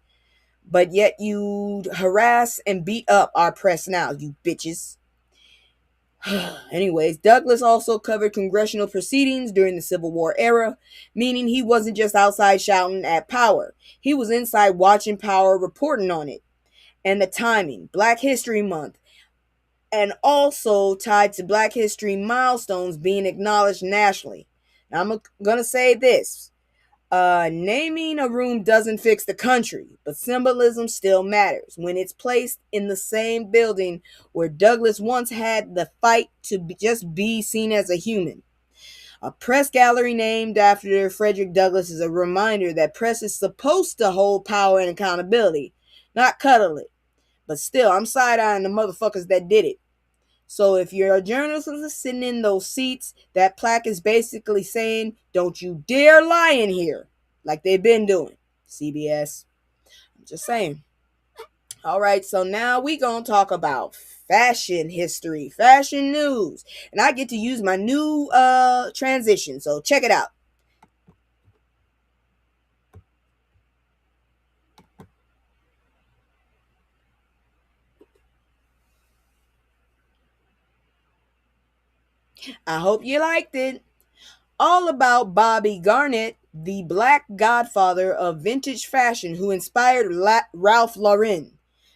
But yet you harass and beat up our press now, you bitches. Anyways, Douglass also covered congressional proceedings during the Civil War era, meaning he wasn't just outside shouting at power. He was inside watching power, reporting on it. And the timing, Black History Month, and also tied to Black History milestones being acknowledged nationally. Now, I'm going to say this. Naming a room doesn't fix the country, but symbolism still matters when it's placed in the same building where Douglass once had the fight to just be seen as a human. A press gallery named after Frederick Douglass is a reminder that press is supposed to hold power and accountability, not cuddle it. But still, I'm side-eyeing the motherfuckers that did it. So if you're a journalist sitting in those seats, that plaque is basically saying, don't you dare lie in here, like they've been doing. CBS. I'm just saying. All right, so now we gonna talk about fashion history, fashion news. And I get to use my new transition, so check it out. I hope you liked it. All about Bobby Garnett, the black godfather of vintage fashion who inspired Ralph Lauren.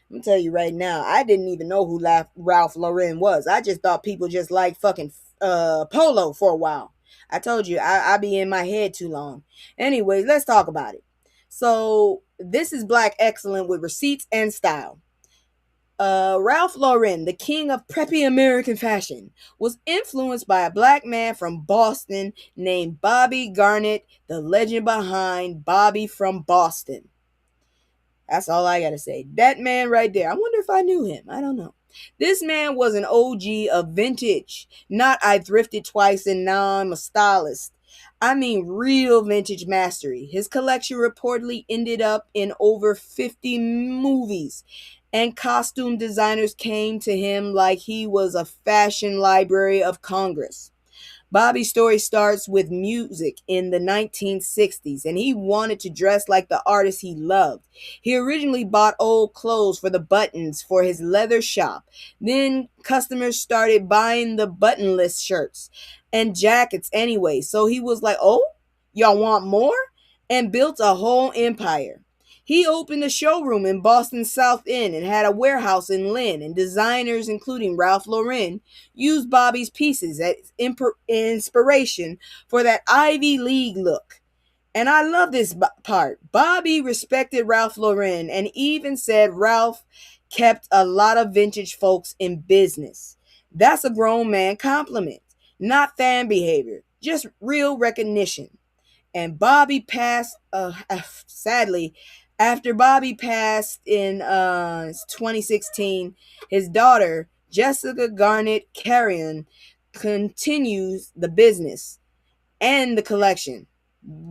I'm gonna tell you right now, I didn't even know who Ralph Lauren was. I just thought people just like fucking polo for a while. I told you, I be in my head too long. Anyways, let's talk about it. So this is Black Excellence with receipts and style. Ralph Lauren, the king of preppy American fashion, was influenced by a black man from Boston named Bobby Garnett, the legend behind Bobby from Boston. That's all I gotta say. That man right there. I wonder if I knew him. I don't know. This man was an OG of vintage. Not I thrifted twice and now I'm a stylist. I mean real vintage mastery. His collection reportedly ended up in over 50 movies. And costume designers came to him like he was a fashion library of Congress. Bobby's story starts with music in the 1960s, and he wanted to dress like the artist he loved. He originally bought old clothes for the buttons for his leather shop. Then customers started buying the buttonless shirts and jackets anyway. So he was like, oh, y'all want more? And built a whole empire. He opened a showroom in Boston's South End and had a warehouse in Lynn, and designers including Ralph Lauren used Bobby's pieces as inspiration for that Ivy League look. And I love this part. Bobby respected Ralph Lauren and even said Ralph kept a lot of vintage folks in business. That's a grown man compliment. not fan behavior, just real recognition. And Bobby passed, sadly, after Bobby passed in 2016, his daughter, Jessica Garnett Carrion, continues the business and the collection.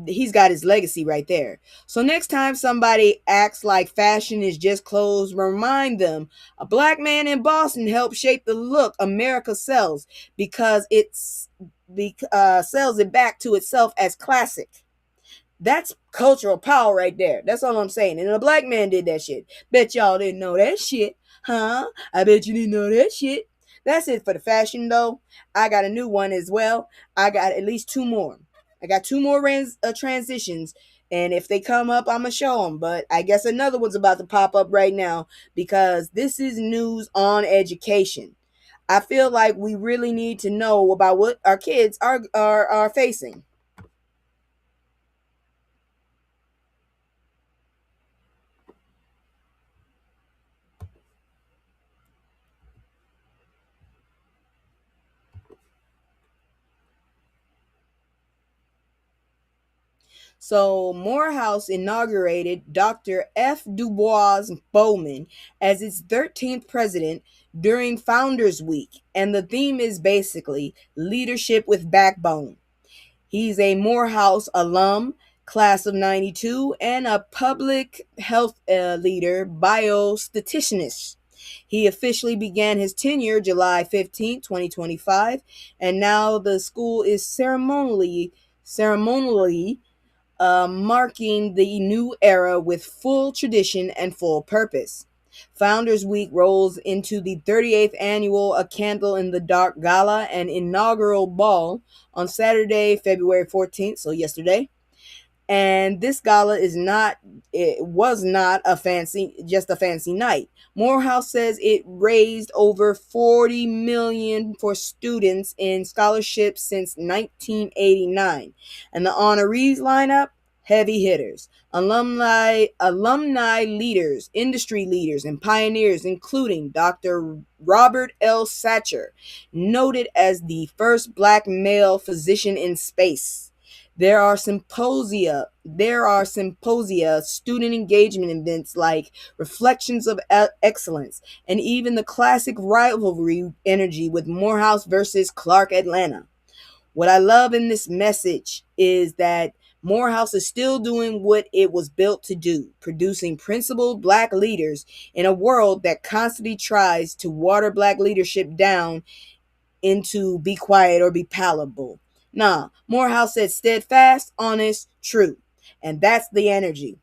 He's got his legacy right there. So next time somebody acts like fashion is just clothes, remind them a black man in Boston helped shape the look America sells because sells it back to itself as classic. That's cultural power right there. That's all I'm saying. And a black man did that shit. Bet y'all didn't know that shit. Huh? I bet you didn't know that shit. That's it for the fashion though. I got a new one as well. I got at least two more. I got two more transitions. And if they come up, I'm going to show them. But I guess another one's about to pop up right now because this is news on education. I feel like we really need to know about what our kids are facing. So Morehouse inaugurated Dr. F. Du Bois Bowman as its 13th president during Founders Week, and the theme is basically leadership with backbone. He's a Morehouse alum, class of 92, and a public health leader, biostatistician. He officially began his tenure July 15, 2025, and now the school is ceremonially marking the new era with full tradition and full purpose. Founders Week rolls into the 38th annual A Candle in the Dark Gala and inaugural ball on Saturday, February 14th, so yesterday. And this gala was not a fancy night. Morehouse says it raised over $40 million for students in scholarships since 1989. And the honorees lineup, heavy hitters, alumni leaders, industry leaders, and pioneers, including Dr. Robert L. Satcher, noted as the first black male physician in space. There are symposia, student engagement events like Reflections of Excellence, and even the classic rivalry energy with Morehouse versus Clark Atlanta. What I love in this message is that Morehouse is still doing what it was built to do, producing principled black leaders in a world that constantly tries to water black leadership down into be quiet or be palatable. Nah, Morehouse said steadfast, honest, true. And that's the energy.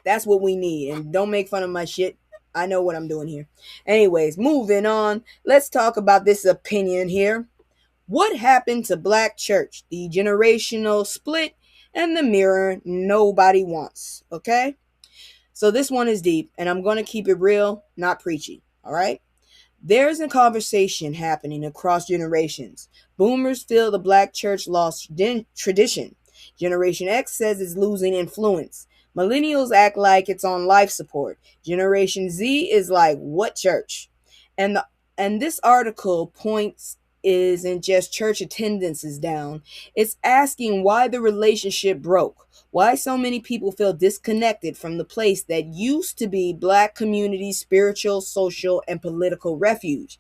That's what we need. And don't make fun of my shit. I know what I'm doing here. Anyways, moving on. Let's talk about this opinion here. What happened to black church? The generational split and the mirror nobody wants. Okay? So this one is deep, and I'm going to keep it real, not preachy. All right? There's a conversation happening across generations. Boomers feel the black church lost tradition. Generation X says it's losing influence. Millennials act like it's on life support. Generation Z is like, what church? And this article points isn't just church attendance is down. It's asking why the relationship broke. Why so many people feel disconnected from the place that used to be black community's spiritual, social, and political refuge.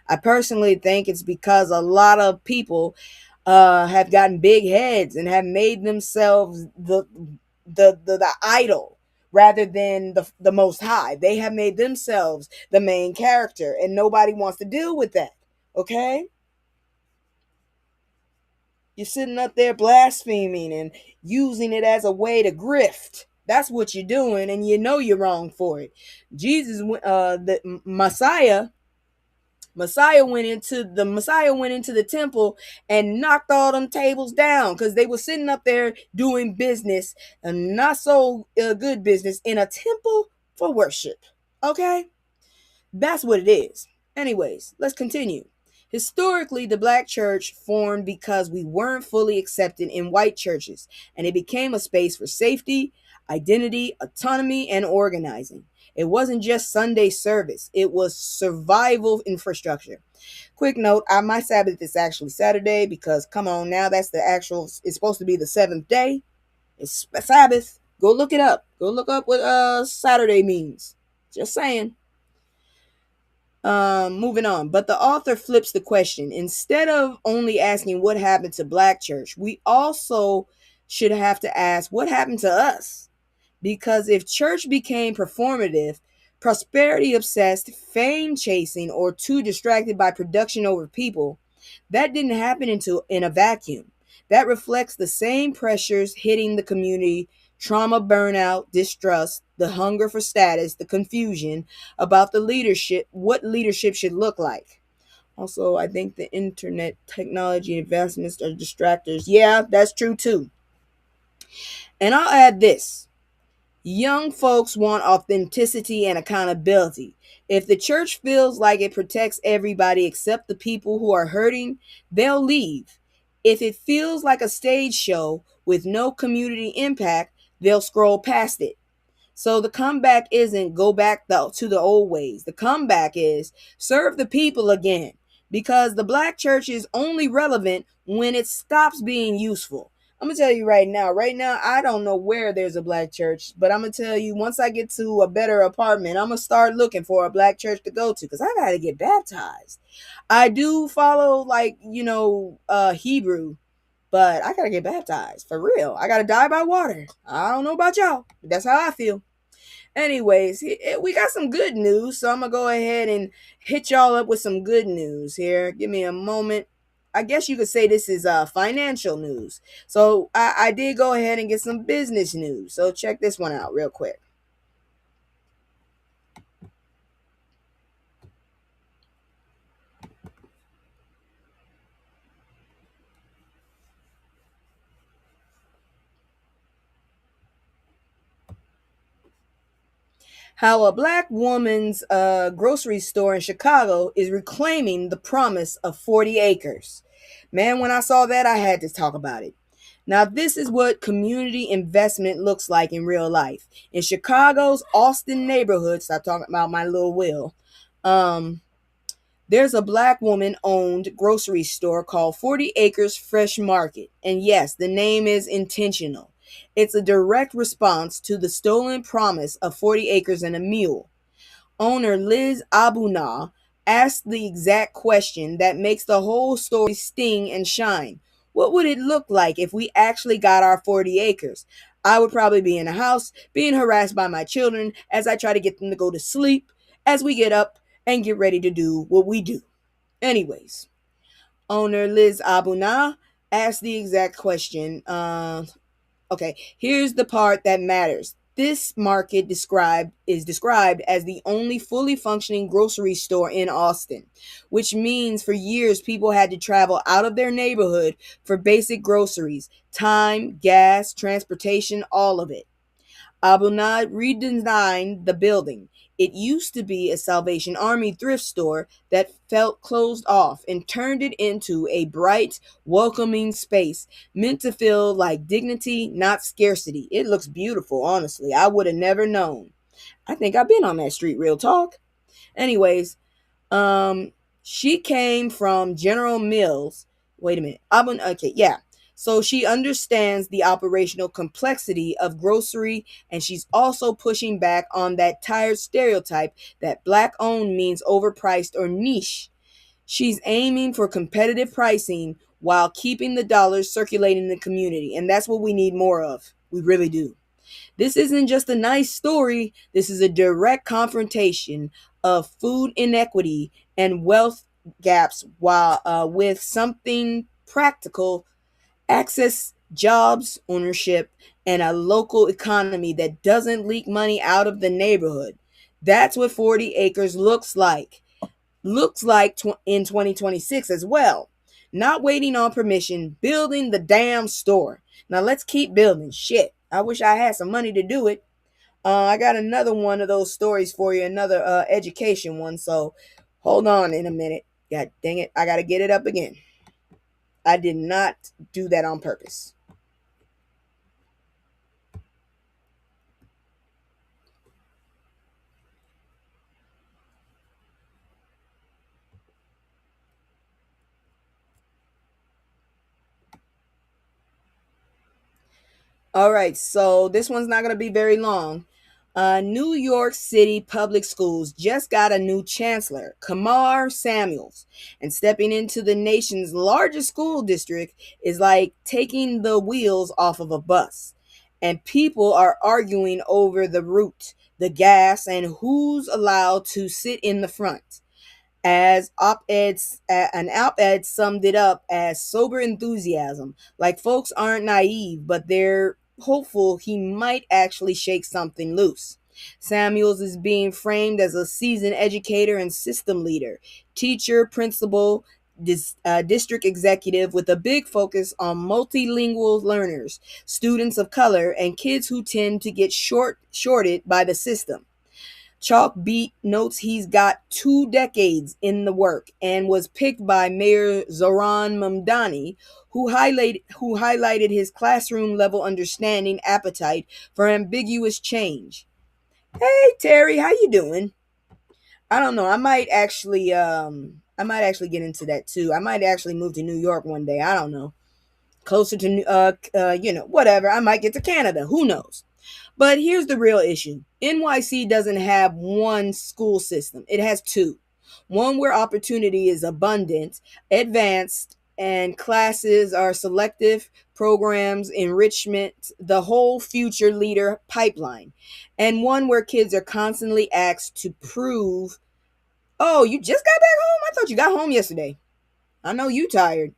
I personally think it's because a lot of people have gotten big heads and have made themselves the idol rather than the most high. They have made themselves the main character, and nobody wants to deal with that. Okay? You're sitting up there blaspheming and using it as a way to grift. That's what you're doing, and you know you're wrong for it. Jesus, the Messiah went into the temple and knocked all them tables down because they were sitting up there doing business, and not so good business, in a temple for worship. Okay? That's what it is. Anyways, let's continue. Historically, the black church formed because we weren't fully accepted in white churches, and it became a space for safety, identity, autonomy, and organizing. It wasn't just Sunday service. It was survival infrastructure. Quick note, my Sabbath is actually Saturday because come on now, that's the actual, it's supposed to be the seventh day. It's Sabbath. Go look it up. Go look up what Saturday means. Just saying. Moving on. But the author flips the question. Instead of only asking what happened to Black church, we also should have to ask what happened to us. Because if church became performative, prosperity obsessed, fame chasing, or too distracted by production over people, that didn't happen in a vacuum. That reflects the same pressures hitting the community: trauma, burnout, distrust, the hunger for status, the confusion about the leadership, what leadership should look like. Also, I think the internet technology advancements are distractors. Yeah, that's true too. And I'll add this. Young folks want authenticity and accountability. If the church feels like it protects everybody except the people who are hurting, they'll leave. If it feels like a stage show with no community impact, they'll scroll past it. So the comeback isn't go back to the old ways. The comeback is serve the people again, because the Black church is only relevant when it stops being useful. I'm going to tell you right now, I don't know where there's a Black church, but I'm going to tell you, once I get to a better apartment, I'm going to start looking for a Black church to go to because I got to get baptized. I do follow, like, Hebrew, but I got to get baptized for real. I got to die by water. I don't know about y'all, but that's how I feel. Anyways, we got some good news, so I'm going to go ahead and hit y'all up with some good news here. Give me a moment. I guess you could say this is financial news. So I did go ahead and get some business news. So check this one out real quick. How a Black woman's grocery store in Chicago is reclaiming the promise of 40 acres. Man, when I saw that, I had to talk about it. Now, this is what community investment looks like in real life. In Chicago's Austin neighborhood, stop talking about my little will, there's a Black woman-owned grocery store called 40 Acres Fresh Market. And yes, the name is intentional. It's a direct response to the stolen promise of 40 acres and a mule. Owner Liz Abuna asked the exact question that makes the whole story sting and shine. What would it look like if we actually got our 40 acres? I would probably be in a house being harassed by my children as I try to get them to go to sleep as we get up and get ready to do what we do. Anyways, owner Liz Abuna asked the exact question. Okay, here's the part that matters. This market is described as the only fully functioning grocery store in Austin, which means for years people had to travel out of their neighborhood for basic groceries, time, gas, transportation, all of it. Abunad redesigned the building. It used to be a Salvation Army thrift store that felt closed off and turned it into a bright, welcoming space meant to feel like dignity, not scarcity. It looks beautiful, honestly. I would have never known. I think I've been on that street, real talk. Anyways, she came from General Mills. Wait a minute. Okay, yeah. So she understands the operational complexity of grocery, and she's also pushing back on that tired stereotype that Black owned means overpriced or niche. She's aiming for competitive pricing while keeping the dollars circulating in the community, and that's what we need more of. We really do. This isn't just a nice story. This is a direct confrontation of food inequity and wealth gaps while with something practical: access, jobs, ownership, and a local economy that doesn't leak money out of the neighborhood. That's what 40 acres looks like. In 2026 as well. Not waiting on permission, building the damn store. Now let's keep building. Shit, I wish I had some money to do it. I got another one of those stories for you, another education one. So hold on in a minute. God dang it, I gotta get it up again. I did not do that on purpose. All right, so this one's not going to be very long. New York City Public Schools just got a new chancellor, Kamar Samuels, and stepping into the nation's largest school district is like taking the wheels off of a bus. And people are arguing over the route, the gas, and who's allowed to sit in the front. As an op-ed summed it up as sober enthusiasm, like folks aren't naive, but they're hopeful he might actually shake something loose. Samuels is being framed as a seasoned educator and system leader, teacher, principal, district executive with a big focus on multilingual learners, students of color, and kids who tend to get shorted by the system. Chalkbeat notes he's got 2 decades in the work and was picked by Mayor Zoran Mamdani, who highlighted his classroom level understanding appetite for ambiguous change. Hey Terry, how you doing? I don't know. I might actually get into that too. I might actually move to New York one day. I don't know. Closer to whatever. I might get to Canada. Who knows? But here's the real issue. NYC doesn't have one school system. It has two. One where opportunity is abundant, advanced, and classes are selective, programs, enrichment, the whole future leader pipeline. And one where kids are constantly asked to prove, oh, you just got back home? I thought you got home yesterday. I know you tired.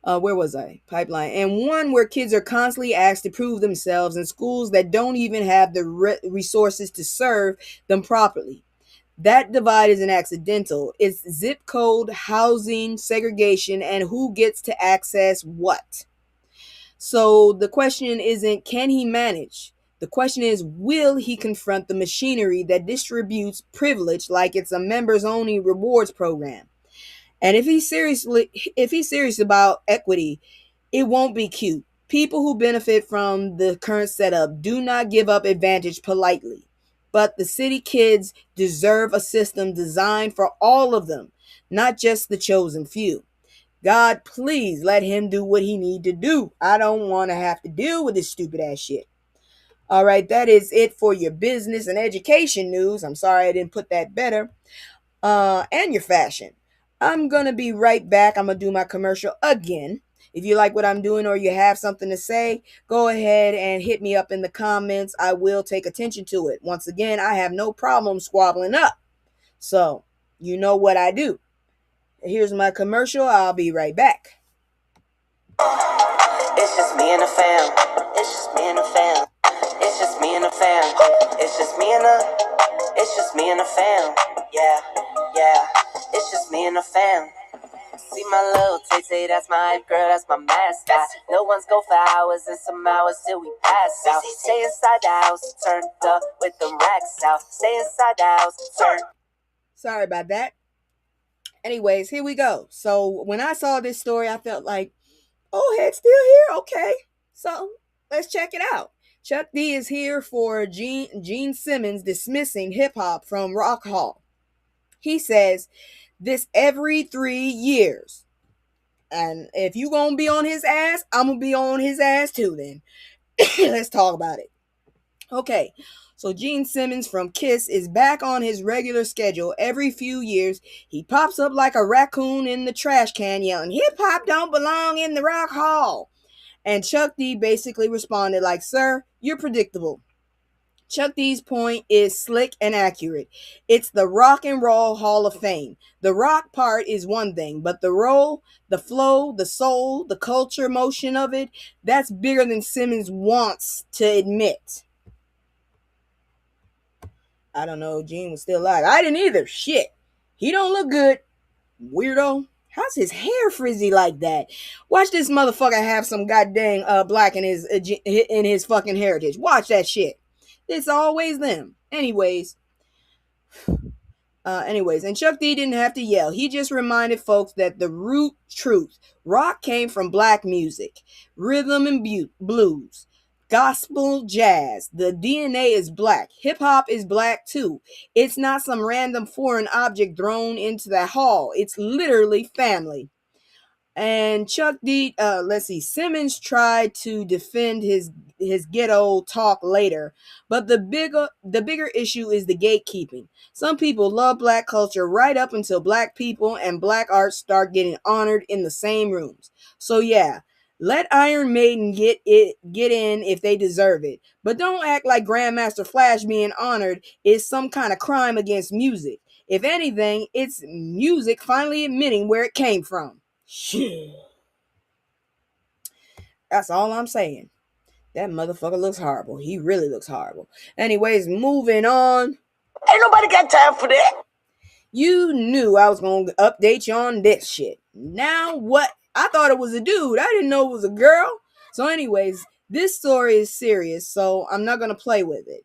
Where was I? Pipeline. And one where kids are constantly asked to prove themselves in schools that don't even have the resources to serve them properly. That divide isn't accidental. It's zip code, housing, segregation, and who gets to access what. So the question isn't, can he manage? The question is, will he confront the machinery that distributes privilege like it's a members only rewards program? And if he's serious about equity, it won't be cute. People who benefit from the current setup do not give up advantage politely. But the city kids deserve a system designed for all of them, not just the chosen few. God, please let him do what he need to do. I don't want to have to deal with this stupid ass shit. All right, that is it for your business and education news. I'm sorry I didn't put that better. And your fashion. I'm going to be right back. I'm going to do my commercial again. If you like what I'm doing or you have something to say, go ahead and hit me up in the comments. I will take attention to it. Once again, I have no problem squabbling up. So, you know what I do. Here's my commercial. I'll be right back. It's just me and the fam. It's just me and the fam. It's just me and the fam. It's just me and the fam. Yeah. It's just me and the fam. See my little tay, that's my hype girl, that's my mascot. No one's go for hours and some hours till we pass out. Stay inside the house, turned up with them racks out. Stay inside the house, turn. Sorry about that. Anyways, here we go. So when I saw this story, I felt like, oh, head's still here? Okay. So let's check it out. Chuck D is here for Gene Simmons dismissing hip-hop from Rock Hall. He says this every 3 years. And if you gonna be on his ass, I'm gonna be on his ass too then. Let's talk about it. Okay, so Gene Simmons from Kiss is back on his regular schedule. Every few years, he pops up like a raccoon in the trash can yelling, hip-hop don't belong in the Rock Hall. And Chuck D basically responded like, sir, you're predictable. Chuck D's point is slick and accurate. It's the Rock and Roll Hall of Fame. The rock part is one thing, but the roll, the flow, the soul, the culture motion of it, that's bigger than Simmons wants to admit. I don't know, Gene was still alive. I didn't either. Shit. He don't look good. Weirdo. How's his hair frizzy like that? Watch this motherfucker have some goddamn black in his fucking heritage. Watch that shit. It's always them. Anyways, and Chuck D didn't have to yell. He just reminded folks that the root truth, rock came from black music, rhythm and blues, gospel, jazz. The DNA is black. Hip hop is black too. It's not some random foreign object thrown into the hall. It's literally family. And Simmons tried to defend his ghetto talk later, but the bigger issue is the gatekeeping. Some people love black culture right up until black people and black art start getting honored in the same rooms. So yeah, let Iron Maiden get in if they deserve it, but don't act like Grandmaster Flash being honored is some kind of crime against music. If anything, it's music finally admitting where it came from. Shit. That's all I'm saying. That motherfucker looks horrible. He really looks horrible. Anyways, moving on. Ain't nobody got time for that. You knew I was going to update you on this shit. Now what? I thought it was a dude. I didn't know it was a girl. So anyways, this story is serious, so I'm not going to play with it.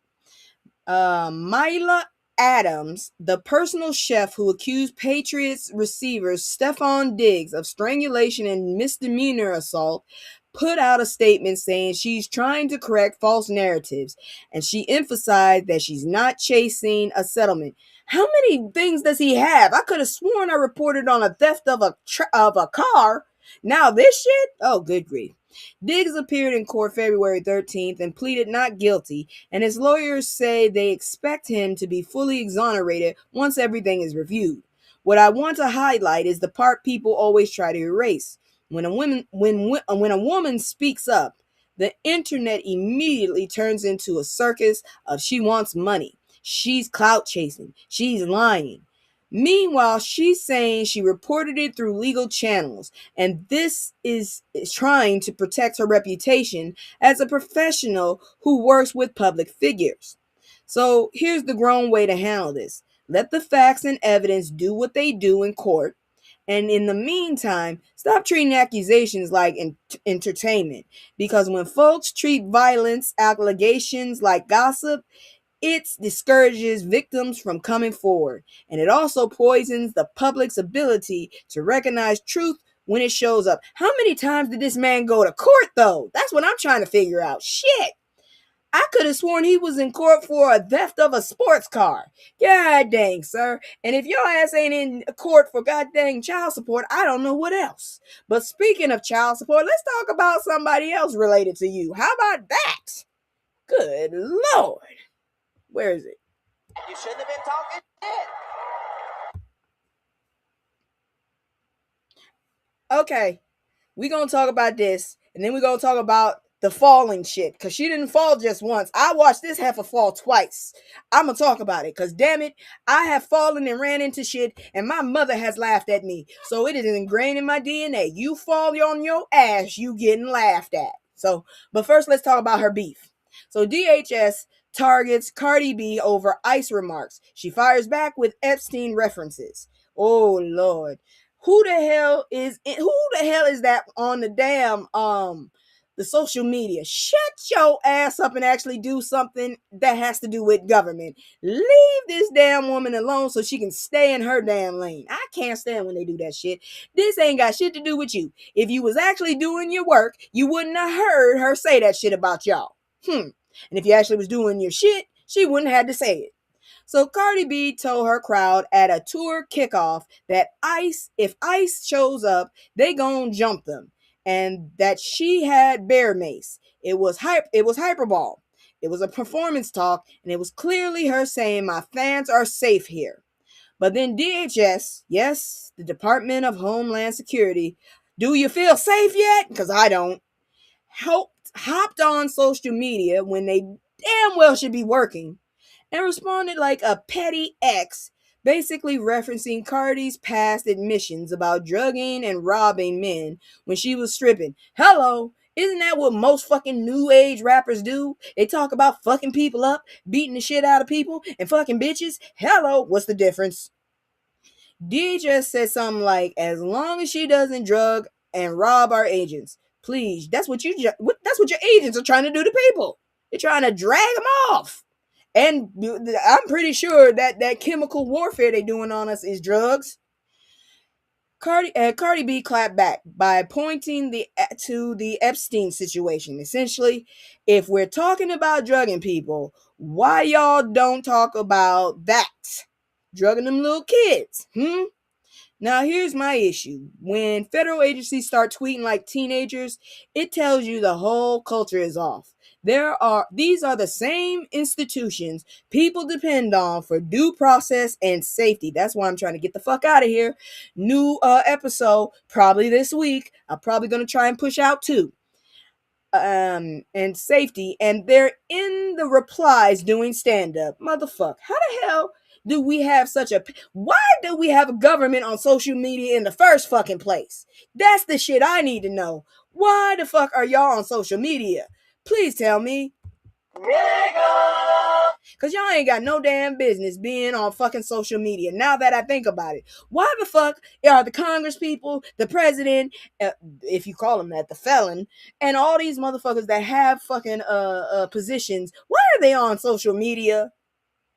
Myla Adams, the personal chef who accused Patriots receiver Stephon Diggs of strangulation and misdemeanor assault, put out a statement saying she's trying to correct false narratives, and she emphasized that she's not chasing a settlement. How many things does he have? I could have sworn I reported on a theft of a car. Now this shit? Oh, good grief. Diggs appeared in court February 13th and pleaded not guilty, and his lawyers say they expect him to be fully exonerated once everything is reviewed. What I want to highlight is the part people always try to erase. When a woman speaks up, the internet immediately turns into a circus of she wants money, she's clout chasing, she's lying. Meanwhile, she's saying she reported it through legal channels, and this is trying to protect her reputation as a professional who works with public figures. So here's the grown way to handle this. Let the facts and evidence do what they do in court. And in the meantime, stop treating accusations like entertainment. Because when folks treat violence allegations like gossip, it discourages victims from coming forward, and it also poisons the public's ability to recognize truth when it shows up. How many times did this man go to court, though? That's what I'm trying to figure out. Shit. I could have sworn he was in court for a theft of a sports car. God dang, sir. And if your ass ain't in court for god dang child support, I don't know what else. But speaking of child support, let's talk about somebody else related to you. How about that? Good Lord. Where is it? You shouldn't have been talking shit. Okay, we're going to talk about this, and then we're going to talk about the falling shit, because she didn't fall just once. I watched this heifer fall twice. I'm going to talk about it, because damn it, I have fallen and ran into shit, and my mother has laughed at me. So it is ingrained in my DNA. You fall on your ass, you getting laughed at. So, but first, let's talk about her beef. So DHS targets Cardi B over ICE remarks. She fires back with Epstein references. Oh Lord. Who the hell is that on the damn the social media? Shut your ass up and actually do something that has to do with government. Leave this damn woman alone so she can stay in her damn lane. I can't stand when they do that shit. This ain't got shit to do with you. If you was actually doing your work, you wouldn't have heard her say that shit about y'all. And if you actually was doing your shit, she wouldn't have to say it. So Cardi B told her crowd at a tour kickoff that if ICE shows up, they gon' jump them, and that she had bear mace. It was hyperbole. It was a performance talk, and it was clearly her saying my fans are safe here. But then DHS, yes, the Department of Homeland Security, do you feel safe yet? Because I don't. Hopped on social media when they damn well should be working, and responded like a petty ex, basically referencing Cardi's past admissions about drugging and robbing men when she was stripping. Hello, isn't that what most fucking new age rappers do? They talk about fucking people up, beating the shit out of people, and fucking bitches. Hello, what's the difference? DHS said something like, as long as she doesn't drug and rob our agents. Please, that's what your agents are trying to do to people. They're trying to drag them off. And I'm pretty sure that chemical warfare they're doing on us is drugs. Cardi B clapped back by pointing to the Epstein situation. Essentially, if we're talking about drugging people, why y'all don't talk about that? Drugging them little kids, Now, here's my issue. When federal agencies start tweeting like teenagers, it tells you the whole culture is off. These are the same institutions people depend on for due process and safety. That's why I'm trying to get the fuck out of here. New episode probably this week. I'm probably going to try and push out 2. And safety, and they're in the replies doing stand-up. Motherfucker, how the hell do we have why do we have a government on social media in the first fucking place? That's the shit I need to know. Why the fuck are y'all on social media? Please tell me. Because y'all ain't got no damn business being on fucking social media. Now that I think about it, why the fuck are the Congress people, the president, if you call him that, the felon, and all these motherfuckers that have fucking positions, why are they on social media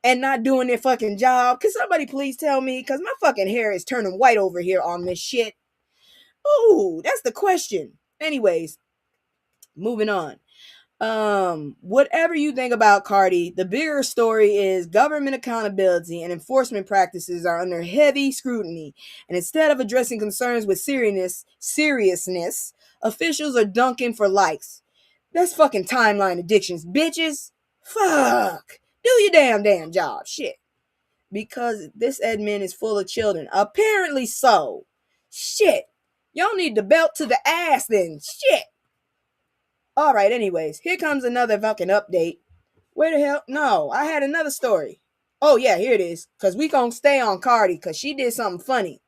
and not doing their fucking job? Can somebody please tell me? Because my fucking hair is turning white over here on this shit. Ooh, that's the question. Anyways, moving on. Whatever you think about Cardi, the bigger story is government accountability and enforcement practices are under heavy scrutiny. And instead of addressing concerns with seriousness, officials are dunking for likes. That's fucking timeline addictions, bitches. Fuck. Do your damn job. Shit. Because this admin is full of children. Apparently so. Shit. Y'all need the belt to the ass then. Shit. All right, anyways, here comes another fucking update. Where the hell? No, I had another story. Oh, yeah, here it is. Because we gonna stay on Cardi because she did something funny.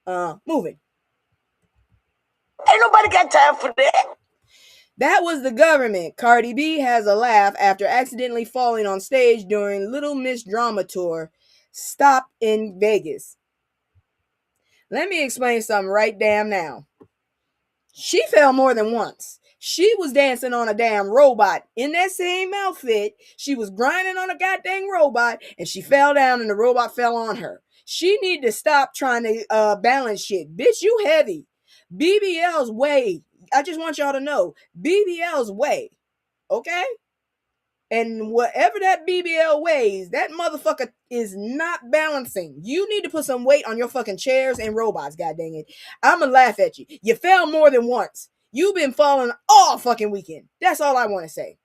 Moving. Ain't nobody got time for that. That was the government. Cardi B has a laugh after accidentally falling on stage during Little Miss Drama Tour stop in Vegas. Let me explain something right damn now. She fell more than once. She was dancing on a damn robot in that same outfit. She was grinding on a goddamn robot and she fell down and the robot fell on her. She need to stop trying to balance shit. Bitch, you heavy. BBL's way. I just want y'all to know. BBL's way. Okay? And whatever that BBL weighs, that motherfucker is not balancing. You need to put some weight on your fucking chairs and robots, god dang it. I'ma laugh at you. You fell more than once. You've been falling all fucking weekend. That's all I want to say.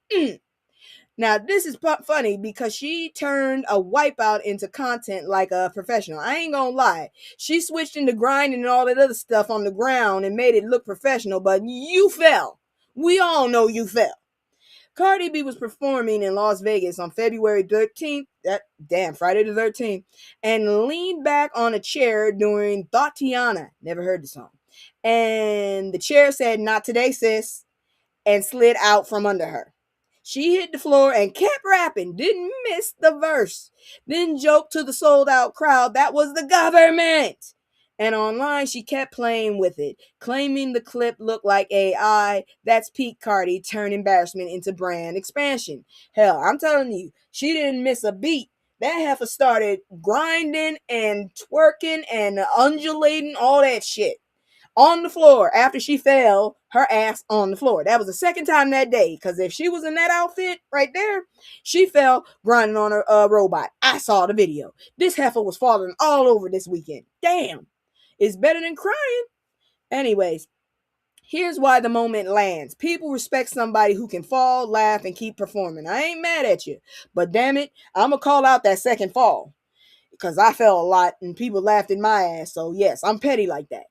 Now, this is funny because she turned a wipeout into content like a professional. I ain't gonna lie. She switched into grinding and all that other stuff on the ground and made it look professional, but you fell. We all know you fell. Cardi B was performing in Las Vegas on February 13th, Friday the 13th, and leaned back on a chair during Tatiana. Never heard the song. And the chair said, "Not today, sis," and slid out from under her. She hit the floor and kept rapping, didn't miss the verse. Then joked to the sold out crowd that was the government. And online, she kept playing with it, claiming the clip looked like AI. That's peak Cardi, turn embarrassment into brand expansion. Hell, I'm telling you, she didn't miss a beat. That heifer started grinding and twerking and undulating, all that shit. On the floor after she fell her ass on the floor. That was the second time that day. Because if she was in that outfit right there, she fell grinding on a robot. I saw the video. This heifer was falling all over this weekend. Damn. It's better than crying. Anyways, here's why the moment lands. People respect somebody who can fall, laugh, and keep performing. I ain't mad at you. But damn it, I'm going to call out that second fall. Because I fell a lot and people laughed in my ass. So yes, I'm petty like that.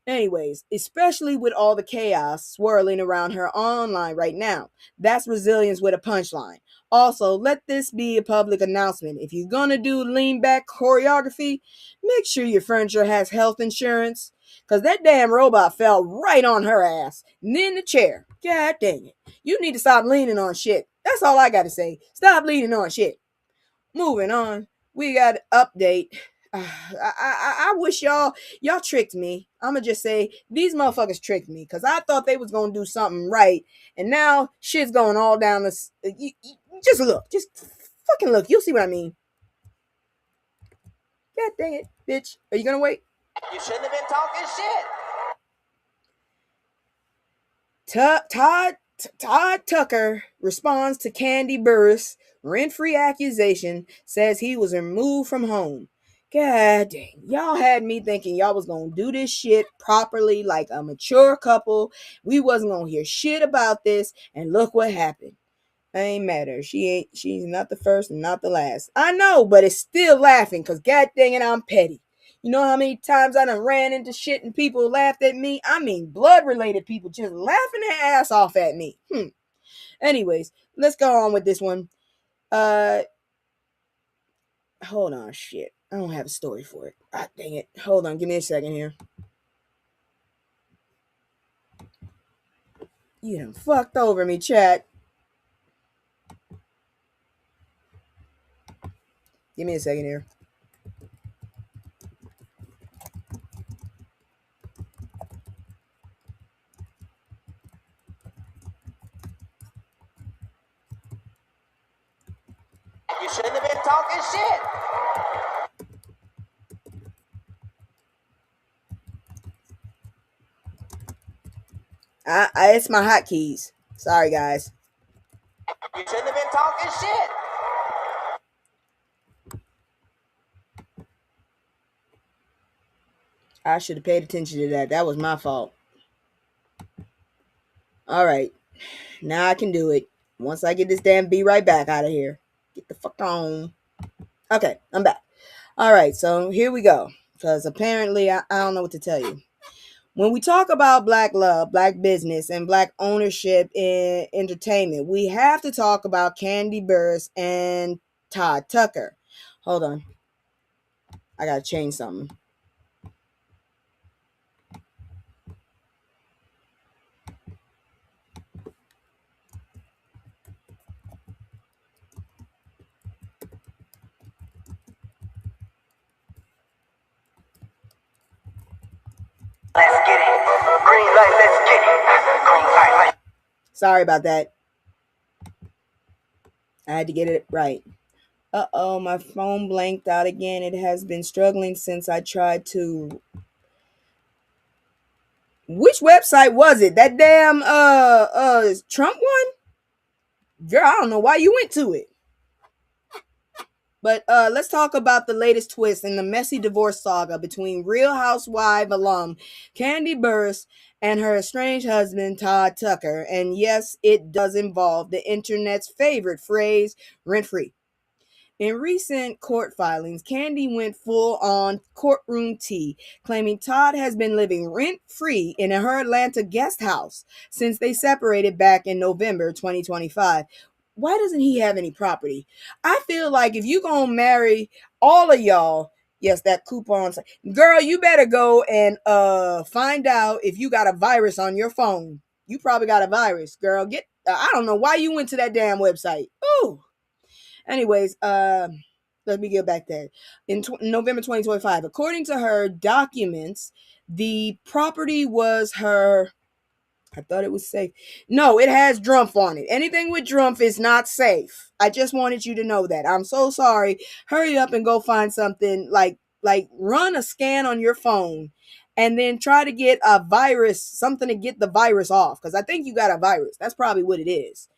Anyways, especially with all the chaos swirling around her online right now. That's resilience with a punchline. Also, let this be a public announcement. If you're gonna do lean back choreography, make sure your furniture has health insurance. Because that damn robot fell right on her ass. And then the chair. God dang it. You need to stop leaning on shit. That's all I gotta say. Stop leaning on shit. Moving on. We got an update. I wish y'all tricked me. I'ma just say these motherfuckers tricked me because I thought they was gonna do something right, and now shit's going all down the. Just look, just fucking look. You'll see what I mean. God dang it, bitch! Are you gonna wait? You shouldn't have been talking shit. Todd Tucker responds to Candy Burris rent-free accusation, says he was removed from home. God dang. Y'all had me thinking y'all was gonna do this shit properly like a mature couple. We wasn't gonna hear shit about this, and look what happened. I ain't mad at her. She's not the first and not the last. I know, but it's still laughing because god dang it, I'm petty. You know how many times I done ran into shit and people laughed at me? I mean blood-related people just laughing their ass off at me. Anyways, let's go on with this one. Hold on, shit. I don't have a story for it. Ah, dang it. Hold on, give me a second here. You done fucked over me, chat. Give me a second here. You shouldn't have been talking shit. It's my hotkeys. Sorry, guys. You shouldn't have been talking shit. I should have paid attention to that. That was my fault. All right. Now I can do it. Once I get this damn be right back out of here. Get the fuck on. Okay, I'm back. All right, so here we go. Because apparently, I don't know what to tell you. When we talk about black love, black business, and black ownership in entertainment, we have to talk about Candy Burris and Todd Tucker. Hold on. I got to change something. Let's get it. Green light, let's get it. Green light, let's Sorry about that. I had to get it right. Uh-oh, my phone blanked out again. It has been struggling since I tried to... Which website was it? That damn Trump one? Girl, I don't know why you went to it. But let's talk about the latest twist in the messy divorce saga between Real Housewife alum Candy Burris and her estranged husband Todd Tucker. And yes, it does involve the internet's favorite phrase, rent-free. In recent court filings, Candy went full on courtroom tea, claiming Todd has been living rent-free in her Atlanta guest house since they separated back in November 2025. Why doesn't he have any property? I feel like if you gonna marry all of y'all, yes, that coupon, girl, you better go and find out if you got a virus on your phone. You probably got a virus, girl. I don't know why you went to that damn website. Ooh. Anyways, let me get back there. In November 2025, according to her documents, the property was her... I thought it was safe. No, it has Drumpf on it. Anything with Drumpf is not safe. I just wanted you to know that. I'm so sorry. Hurry up and go find something like run a scan on your phone and then try to get a virus, something to get the virus off. Because I think you got a virus. That's probably what it is.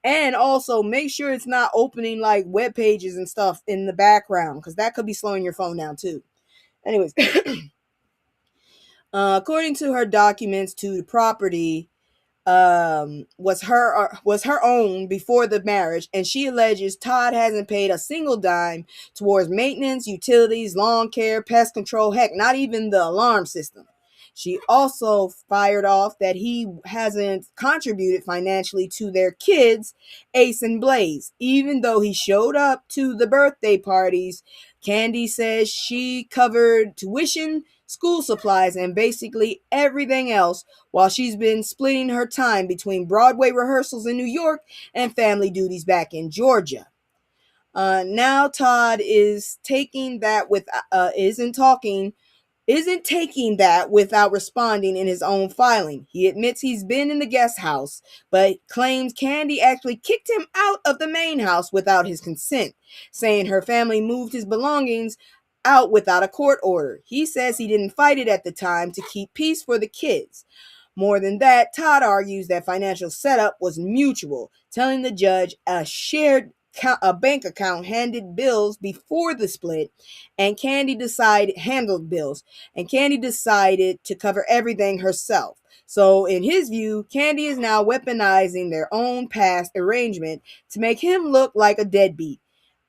And also make sure it's not opening like web pages and stuff in the background, because that could be slowing your phone down too. Anyways, according to her documents to the property, was her own before the marriage, and she alleges Todd hasn't paid a single dime towards maintenance, utilities, lawn care, pest control, heck, not even the alarm system. She also fired off that he hasn't contributed financially to their kids, Ace and Blaze, even though he showed up to the birthday parties. Candy says she covered tuition, school supplies, and basically everything else while she's been splitting her time between Broadway rehearsals in New York and family duties back in Georgia. Now Todd is taking that with isn't taking that without responding in his own filing. He admits he's been in the guest house, but claims Candy actually kicked him out of the main house without his consent, saying her family moved his belongings out without a court order. He says he didn't fight it at the time to keep peace for the kids. More than that, Todd argues that financial setup was mutual, telling the judge a shared bank account handed bills before the split, and handled bills, and Candy decided to cover everything herself. So in his view, Candy is now weaponizing their own past arrangement to make him look like a deadbeat.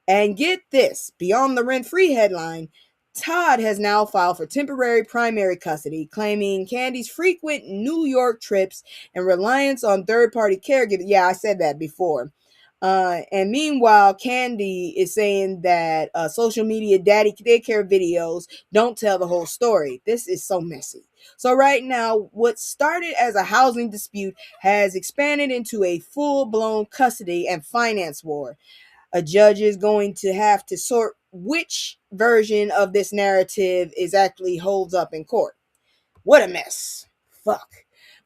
And get this, beyond the rent-free headline, Todd has now filed for temporary primary custody, claiming Candy's frequent New York trips and reliance on third-party caregivers. Yeah, I said that before. And meanwhile, Candy is saying that social media daddy daycare videos don't tell the whole story. This is so messy. So right now, what started as a housing dispute has expanded into a full-blown custody and finance war. A judge is going to have to sort which version of this narrative is actually holds up in court. What a mess. Fuck.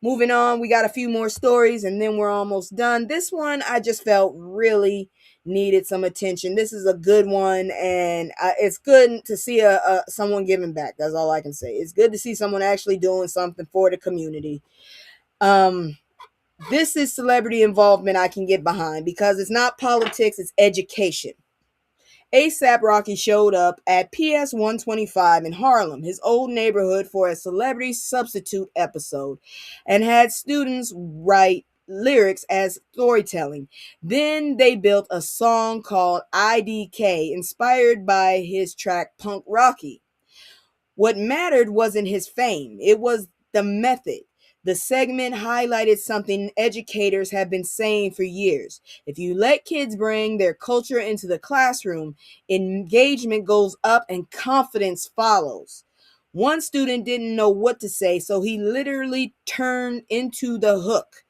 Moving on, we got a few more stories and then we're almost done. This one I just felt really needed some attention. This is a good one, and it's good to see someone giving back. That's all I can say. It's good to see someone actually doing something for the community. This is celebrity involvement I can get behind because it's not politics, it's education. ASAP Rocky showed up at PS 125 in Harlem, his old neighborhood, for a celebrity substitute episode and had students write lyrics as storytelling. Then they built a song called IDK, inspired by his track Punk Rocky. What mattered wasn't his fame, it was the method. The segment highlighted something educators have been saying for years. If you let kids bring their culture into the classroom, engagement goes up and confidence follows. One student didn't know what to say, so he literally turned into the hook.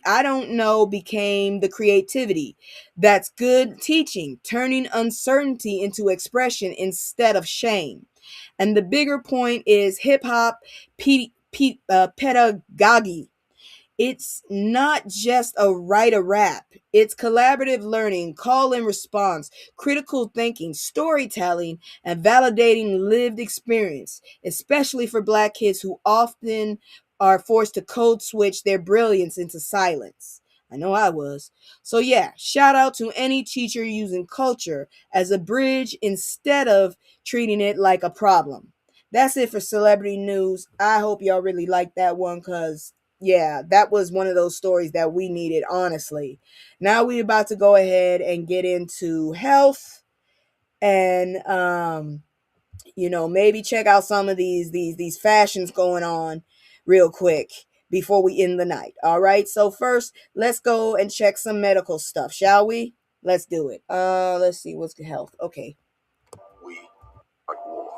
I don't know, became the creativity. That's good teaching, turning uncertainty into expression instead of shame. And the bigger point is hip hop pedagogy. It's not just a write a rap. It's collaborative learning, call and response, critical thinking, storytelling, and validating lived experience, especially for Black kids who often are forced to code switch their brilliance into silence. I know I was. So yeah, shout out to any teacher using culture as a bridge instead of treating it like a problem. That's it for celebrity news. I hope y'all really liked that one, because yeah, that was one of those stories that we needed, honestly. Now we're about to go ahead and get into health and maybe check out some of these fashions going on real quick before we end the night. All right. So first, let's go and check some medical stuff, shall we? Let's do it. Let's see what's health. Okay. We are at war.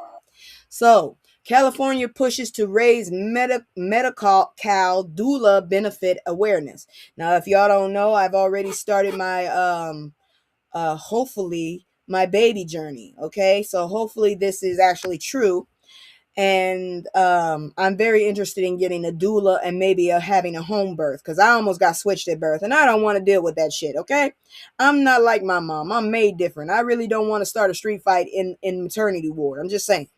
So, California pushes to raise medical doula benefit awareness. Now, if y'all don't know, I've already started my hopefully my baby journey. Okay, so hopefully this is actually true, and I'm very interested in getting a doula and maybe having a home birth, because I almost got switched at birth and I don't want to deal with that shit. Okay, I'm not like my mom. I'm made different. I really don't want to start a street fight in maternity ward. I'm just saying.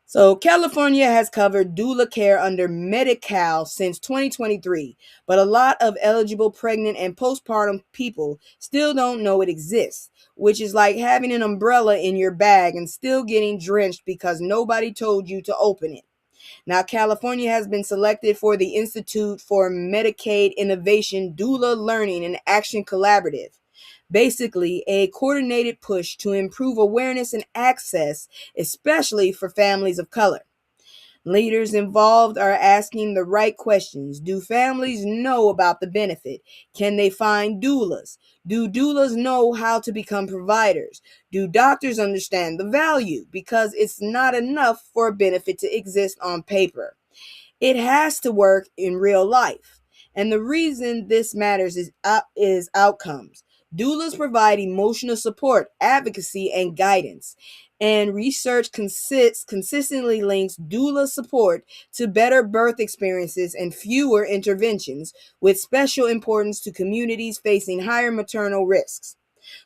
So California has covered doula care under Medi-Cal since 2023, but a lot of eligible pregnant and postpartum people still don't know it exists, which is like having an umbrella in your bag and still getting drenched because nobody told you to open it. Now, California has been selected for the Institute for Medicaid Innovation Doula Learning and Action Collaborative. Basically, a coordinated push to improve awareness and access, especially for families of color. Leaders involved are asking the right questions. Do families know about the benefit? Can they find doulas? Do doulas know how to become providers? Do doctors understand the value? Because it's not enough for a benefit to exist on paper. It has to work in real life. And the reason this matters is outcomes. Doulas provide emotional support, advocacy, and guidance. And research consistently links doula support to better birth experiences and fewer interventions, with special importance to communities facing higher maternal risks.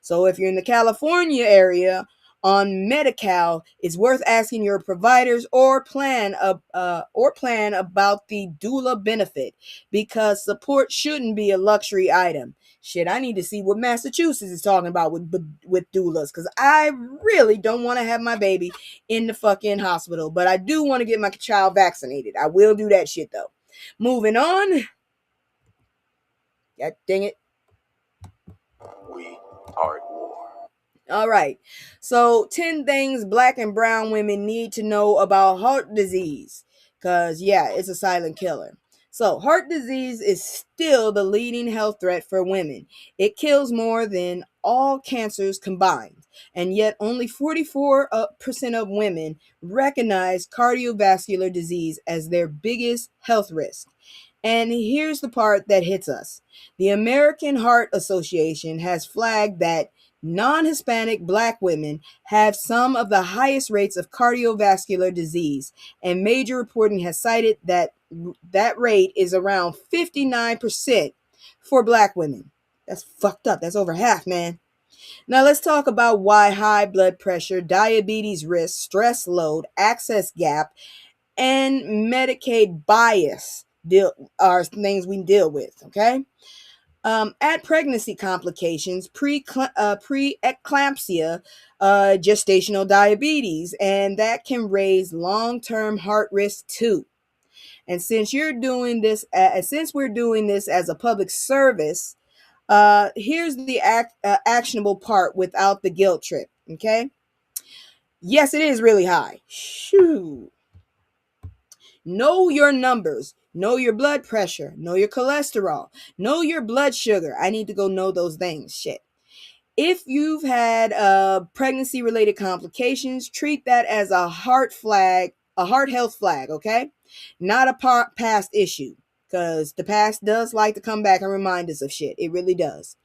So if you're in the California area, on Medi-Cal is worth asking your providers or plan about the doula benefit, because support shouldn't be a luxury item. Shit, I need to see what Massachusetts is talking about with doulas, because I really don't want to have my baby in the fucking hospital, but I do want to get my child vaccinated. I will do that shit though. Moving on. God dang it. We are at war. All right. So 10 things black and brown women need to know about heart disease. Because, yeah, it's a silent killer. So heart disease is still the leading health threat for women. It kills more than all cancers combined. And yet only 44% of women recognize cardiovascular disease as their biggest health risk. And here's the part that hits us. The American Heart Association has flagged that non-Hispanic black women have some of the highest rates of cardiovascular disease, and major reporting has cited that rate is around 59% for black women. That's fucked up. That's over half, man. Now let's talk about why high blood pressure, diabetes risk, stress load, access gap, and Medicaid bias are things we deal with, okay? Add pregnancy complications, pre-eclampsia, gestational diabetes, and that can raise long-term heart risk too. And since we're doing this as a public service, here's the actionable part without the guilt trip, okay? Yes, it is really high. Shoo. Know your numbers. Know your blood pressure. Know your cholesterol. Know your blood sugar. I need to go know those things. Shit. If you've had pregnancy-related complications, treat that as a heart health flag, okay? Not a past issue, because the past does like to come back and remind us of shit. It really does.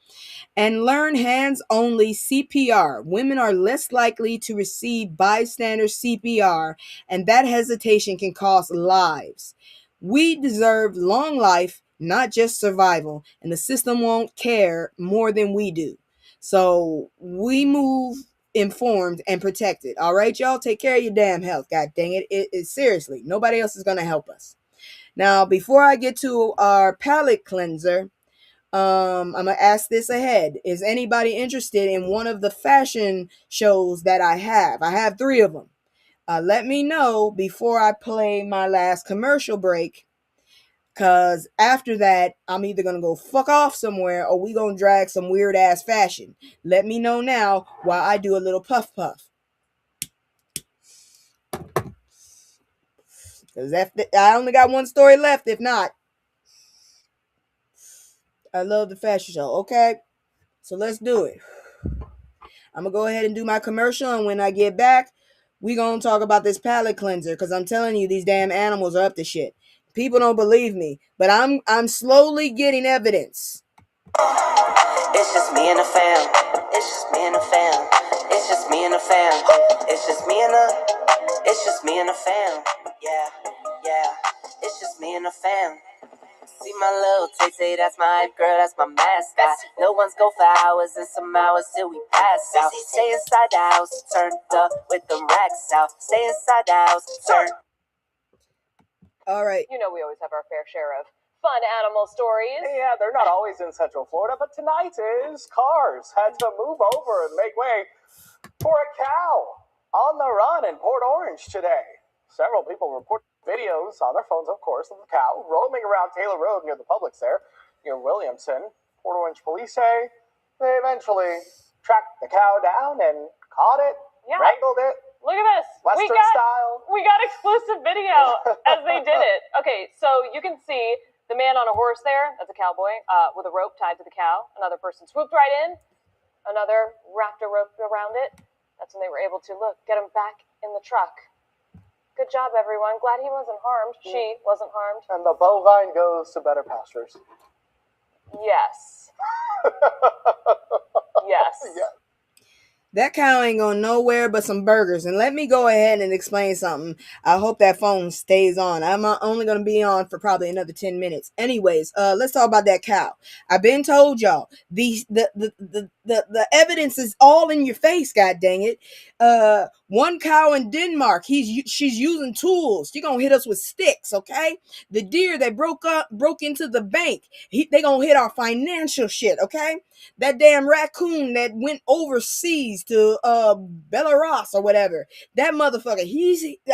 And learn hands-only CPR. Women are less likely to receive bystander CPR, and that hesitation can cost lives. We deserve long life, not just survival, and the system won't care more than we do. So we move informed and protected. All right, y'all, take care of your damn health. God dang it. It seriously, nobody else is going to help us. Now, before I get to our palate cleanser, I'm gonna ask this ahead. Is anybody interested in one of the fashion shows that I have? I have 3 of them. Let me know before I play my last commercial break, because after that, I'm either gonna go fuck off somewhere or we gonna drag some weird ass fashion. Let me know now while I do a little puff puff. Because I only got one story left. If not, I love the fashion show. Okay, so let's do it. I'm going to go ahead and do my commercial, and when I get back, we going to talk about this palate cleanser, because I'm telling you, these damn animals are up to shit. People don't believe me, but I'm slowly getting evidence. It's just me and the fam. It's just me and the fam. It's just me and the fam. It's just me and the fam. Yeah, yeah. It's just me and the fam. See my little tay-tay, that's my hype girl, that's my mascot. No one's go for hours and some hours till we pass out. Stay inside the house, turned up with them racks out. Stay inside the house, turn. All right. You know we always have our fair share of fun animal stories. Yeah, they're not always in Central Florida, but tonight is. Cars had to move over and make way for a cow on the run in Port Orange today. Several people report videos on their phones, of course, of the cow roaming around Taylor Road near the Publix there, near Williamson. Port Orange police say they eventually tracked the cow down and caught it, wrangled it. Look at this. Western style. We got exclusive video as they did it. Okay, so you can see the man on a horse there, that's a cowboy, with a rope tied to the cow. Another person swooped right in. Another wrapped a rope around it. That's when they were able to, get him back in the truck. Good job, everyone. Glad he wasn't harmed. She wasn't harmed. And the bovine goes to better pastures. Yes. Yes. Yeah. That cow ain't going nowhere but some burgers. And let me go ahead and explain something. I hope that phone stays on. I'm only going to be on for probably another 10 minutes. Anyways, let's talk about that cow. I've been told y'all, the evidence is all in your face, god dang it. One cow in Denmark, she's using tools. She gonna hit us with sticks, okay? The deer that broke into the bank, they gonna hit our financial shit, okay? That damn raccoon that went overseas to Belarus or whatever. That motherfucker,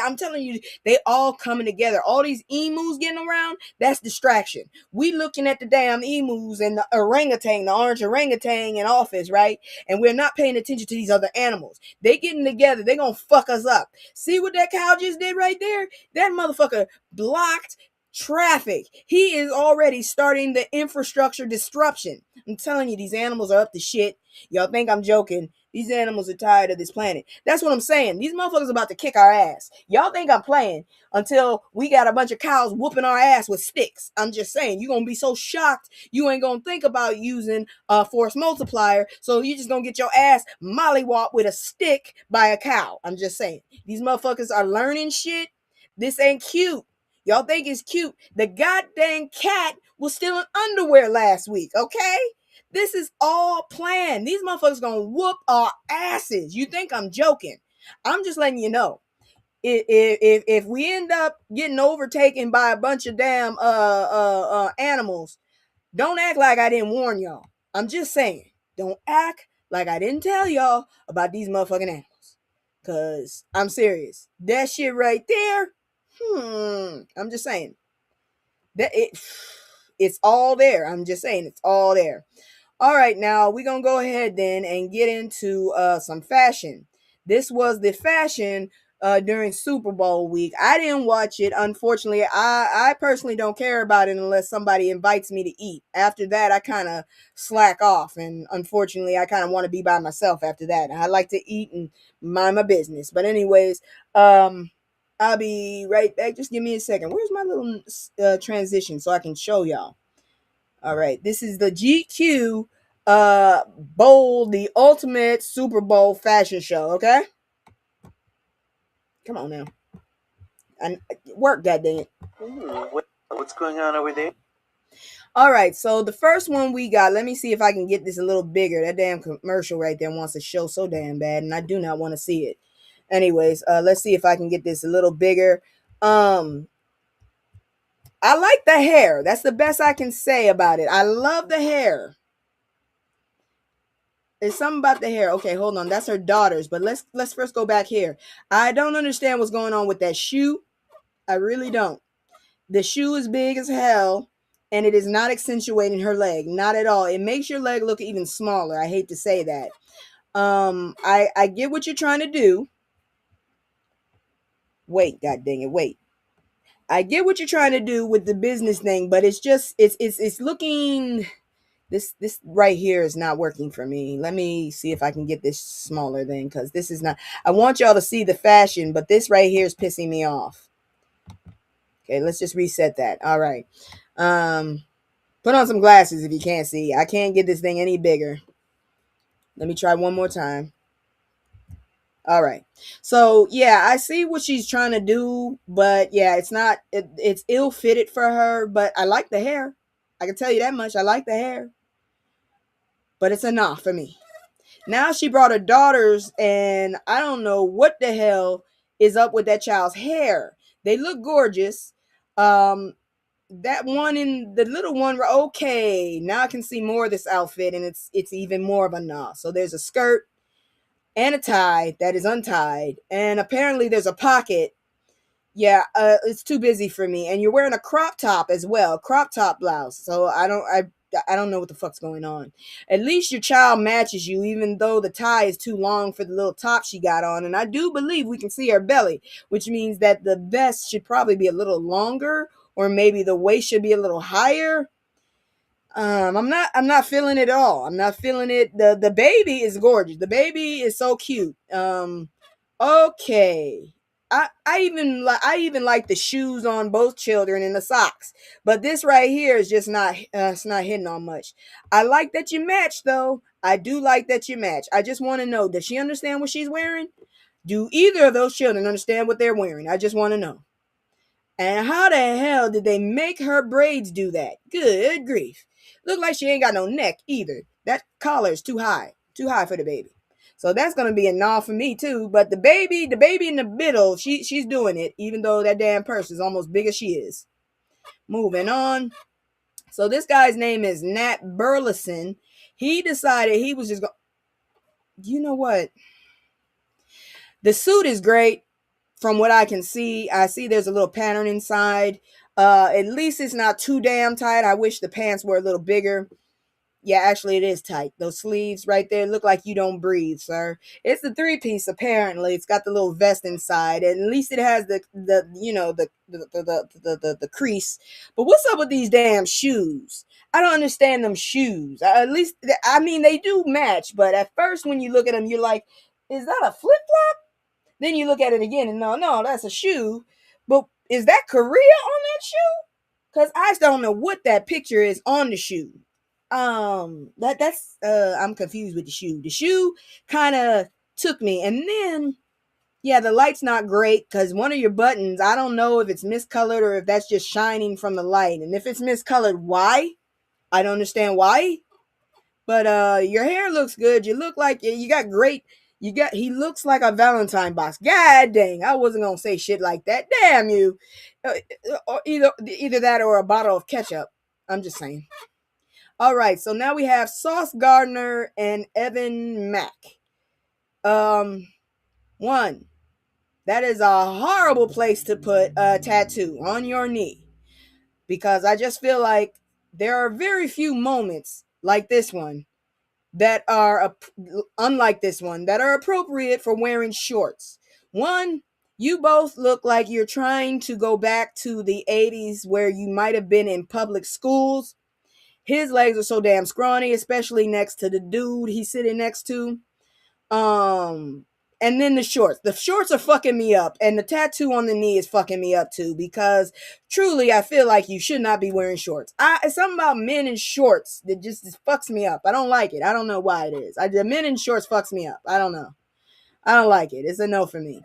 I'm telling you, they all coming together. All these emus getting around, that's distraction. We looking at the damn emus and the orangutan, the orange orangutan in office, right? And we're not paying attention to these other animals. They getting together, they gonna fuck us up. See what that cow just did right there? That motherfucker blocked traffic. He is already starting the infrastructure disruption. I'm telling you, these animals are up to shit. Y'all think I'm joking. These animals are tired of this planet. That's what I'm saying. These motherfuckers about to kick our ass. Y'all think I'm playing until we got a bunch of cows whooping our ass with sticks. I'm just saying, you're going to be so shocked, you ain't going to think about using a force multiplier. So you just going to get your ass mollywopped with a stick by a cow. I'm just saying. These motherfuckers are learning shit. This ain't cute. Y'all think it's cute. The goddamn cat was still in underwear last week, okay? This is all planned. These motherfuckers gonna whoop our asses. You think I'm joking? I'm just letting you know. If we end up getting overtaken by a bunch of damn animals, don't act like I didn't warn y'all. I'm just saying. Don't act like I didn't tell y'all about these motherfucking animals. Cause I'm serious. That shit right there. I'm just saying. It's all there. I'm just saying it's all there. All right, now we're gonna go ahead then and get into some fashion. This was the fashion during Super Bowl week. I didn't watch it, unfortunately. I personally don't care about it unless somebody invites me to eat. After that, I kind of slack off, and unfortunately, I kind of want to be by myself after that. I like to eat and mind my business. But anyways, I'll be right back. Just give me a second. Where's my little transition so I can show y'all? All right, this is the GQ Bowl, the ultimate Super Bowl fashion show, okay? Come on now. And work, goddamn it. What's going on over there? All right, so the first one we got, let me see if I can get this a little bigger. That damn commercial right there wants to show so damn bad, and I do not want to see it. Anyways, let's see if I can get this a little bigger. I like the hair. That's the best I can say about it. I love the hair. There's something about the hair. Okay, hold on. That's her daughter's, but let's first go back here. I don't understand what's going on with that shoe. I really don't. The shoe is big as hell, and it is not accentuating her leg. Not at all. It makes your leg look even smaller. I hate to say that. I get what you're trying to do. Wait, god dang it, wait. I get what you're trying to do with the business thing, but it's just it's looking this right here is not working for me. Let me see if I can get this smaller then, because this is not, I want y'all to see the fashion, but this right here is pissing me off. Okay, let's just reset that. All right. Put on some glasses if you can't see. I can't get this thing any bigger. Let me try one more time. All right. So, yeah, I see what she's trying to do, but yeah, it's ill-fitted for her, but I like the hair. I can tell you that much. I like the hair. But it's enough for me. Now she brought her daughters, and I don't know what the hell is up with that child's hair. They look gorgeous. That one and the little one were okay. Now I can see more of this outfit, and it's even more of a nah. So there's a skirt and a tie that is untied, and apparently there's a pocket. Yeah, it's too busy for me. And you're wearing a crop top as well, crop top blouse. So I don't know what the fuck's going on. At least your child matches you, even though the tie is too long for the little top she got on. And I do believe we can see her belly, which means that the vest should probably be a little longer, or maybe the waist should be a little higher. I'm not feeling it at all. I'm not feeling it. The baby is gorgeous. The baby is so cute. Okay. I even like the shoes on both children and the socks, but this right here is just not it's not hitting on much. I like that you match though. I do like that you match. I just want to know, does she understand what she's wearing? Do either of those children understand what they're wearing? I just want to know. And how the hell did they make her braids do that? Good grief. Look like she ain't got no neck either. That collar is too high for the baby. So that's gonna be a no for me too. But the baby in the middle, she's doing it, even though that damn purse is almost big as she is. Moving on. So this guy's name is Nat Burleson. He decided he was just going. You know what? The suit is great. From what I can see, I see there's a little pattern inside. At least it's not too damn tight. I wish the pants were a little bigger. Yeah, actually it is tight. Those sleeves right there look like you don't breathe, sir. It's the 3-piece apparently. It's got the little vest inside. And at least it has the crease. But what's up with these damn shoes? I don't understand them shoes. At least I mean they do match, but at first when you look at them you're like, is that a flip-flop? Then you look at it again and no, that's a shoe. But is that Korea on that shoe? Because I don't know what that picture is on the shoe. That's I'm confused with the shoe. The shoe kind of took me. And then, yeah, the light's not great because one of your buttons, I don't know if it's miscolored or if that's just shining from the light. And if it's miscolored, why? I don't understand why. But your hair looks good. You look like you got great. He looks like a Valentine box. God dang, I wasn't gonna say shit like that. Damn you. Or either that or a bottle of ketchup. I'm just saying. All right, so now we have Sauce Gardner and Evan Mack. One, that is a horrible place to put a tattoo on your knee, because I just feel like there are very few moments like this one that are unlike this one that are appropriate for wearing shorts. One, you both look like you're trying to go back to the 80s where you might have been in public schools. His legs are so damn scrawny, especially next to the dude he's sitting next to. And then the shorts. The shorts are fucking me up. And the tattoo on the knee is fucking me up too. Because truly, I feel like you should not be wearing shorts. It's something about men in shorts that just fucks me up. I don't like it. I don't know why it is. The men in shorts fucks me up. I don't know. I don't like it. It's a no for me.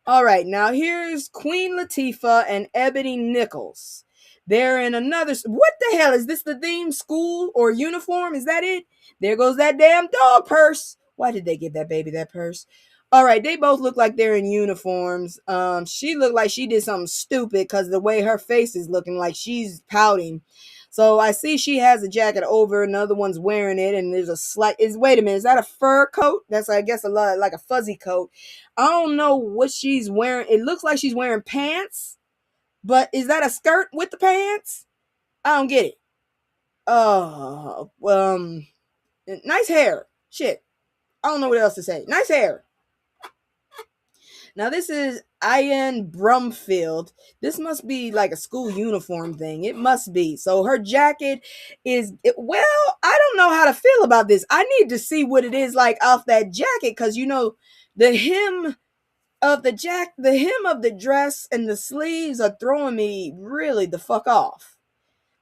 All right, now here's Queen Latifah and Ebony Nichols. They're in another. What the hell is this? The theme school or uniform? Is that it? There goes that damn dog purse. Why did they give that baby that purse? All right, they both look like they're in uniforms. She looked like she did something stupid because the way her face is looking like she's pouting. So I see she has a jacket over, another one's wearing it, and there's a slight. Wait a minute, is that a fur coat? That's I guess a lot like a fuzzy coat. I don't know what she's wearing. It looks like she's wearing pants. But is that a skirt with the pants? I don't get it. Nice hair. Shit. I don't know what else to say. Nice hair. Now this is Ian Brumfield. This must be like a school uniform thing. It must be. So her jacket is, well, I don't know how to feel about this. I need to see what it is like off that jacket because, you know, the hem of the dress and the sleeves are throwing me really the fuck off.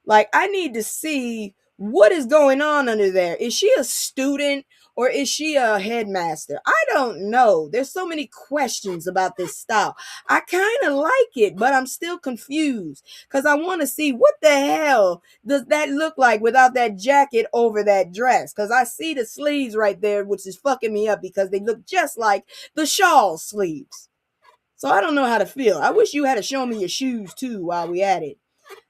Like, I need to see what is going on under there. Is she a student or is she a headmaster? I don't know. There's so many questions about this style. I kind of like it, but I'm still confused because I want to see what the hell does that look like without that jacket over that dress, because I see the sleeves right there, which is fucking me up because they look just like the shawl sleeves. So I don't know how to feel. I wish you had to show me your shoes too while we at it.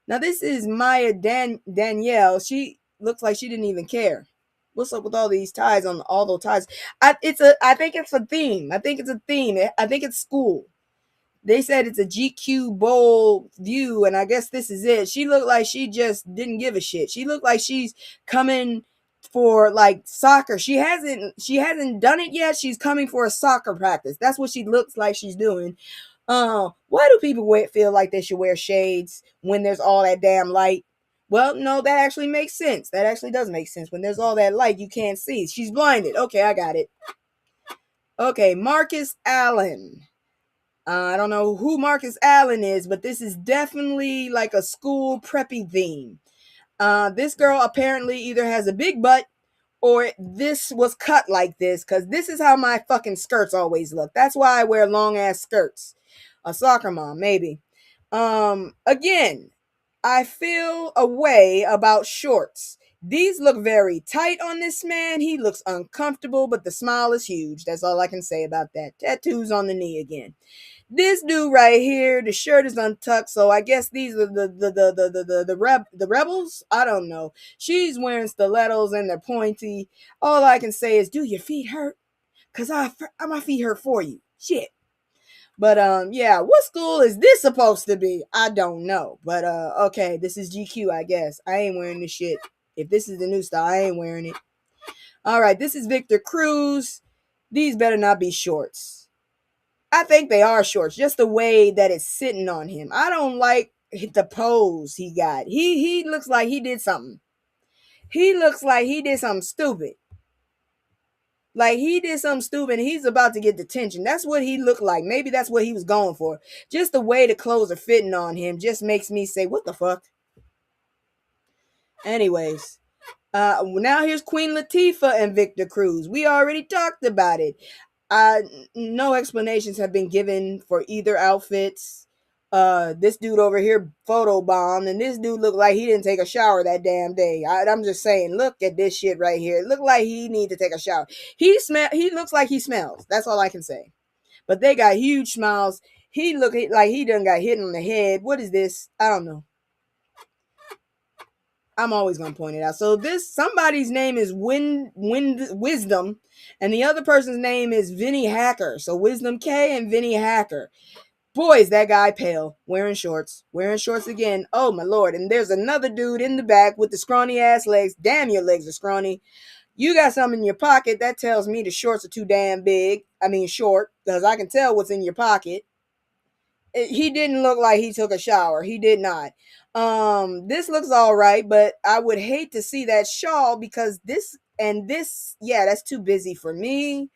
Now this is Maya Danielle. She looks like she didn't even care. What's up with all these ties on all those ties? I think it's a theme. I think it's school. They said it's a GQ bowl view, and I guess this is it. She looked like she just didn't give a shit. She looked like she's coming for like soccer. She hasn't done it yet. She's coming for a soccer practice. That's what she looks like she's doing. Why do people feel like they should wear shades when there's all that damn light? Well, no, that actually makes sense. That actually does make sense. When there's all that light, you can't see. She's blinded. Okay, I got it. Okay, Marcus Allen. I don't know who Marcus Allen is, but this is definitely like a school preppy theme. This girl apparently either has a big butt or this was cut like this, because this is how my fucking skirts always look. That's why I wear long ass skirts. A soccer mom, maybe. Again, I feel a way about shorts. These look very tight on this man. He looks uncomfortable, but the smile is huge. That's all I can say about that. Tattoos on the knee again. This dude right here, the shirt is untucked, so I guess these are the rebels. I don't know. She's wearing stilettos and they're pointy. All I can say is, do your feet hurt? Cause my feet hurt for you. Shit. But yeah, what school is this supposed to be? I don't know. But okay, this is GQ, I guess. I ain't wearing this shit. If this is the new style, I ain't wearing it. All right, this is Victor Cruz. These better not be shorts. I think they are shorts, just the way that it's sitting on him. I don't like the pose he got. He looks like he did something. He looks like he did something stupid. Like he did something stupid and he's about to get detention. That's what he looked like. Maybe that's what he was going for. Just the way the clothes are fitting on him just makes me say, what the fuck? Anyways, now here's Queen Latifah and Victor Cruz. We already talked about it. No explanations have been given for either outfits. This dude over here photobombed, and this dude looked like he didn't take a shower that damn day. I'm just saying, look at this shit right here. It looked like he need to take a shower. He looks like he smells. That's all I can say. But they got huge smiles. He look like he done got hit on the head. What is this? I don't know. I'm always gonna point it out. So somebody's name is Wisdom, and the other person's name is Vinny Hacker. So Wisdom K and Vinny Hacker. Boy, is that guy pale, wearing shorts again. Oh my lord! And there's another dude in the back with the scrawny ass legs. Damn, your legs are scrawny. You got something in your pocket. That tells me the shorts are too damn big. I mean short, because I can tell what's in your pocket. He didn't look like he took a shower. He did not. This looks all right, but I would hate to see that shawl because this, yeah, that's too busy for me.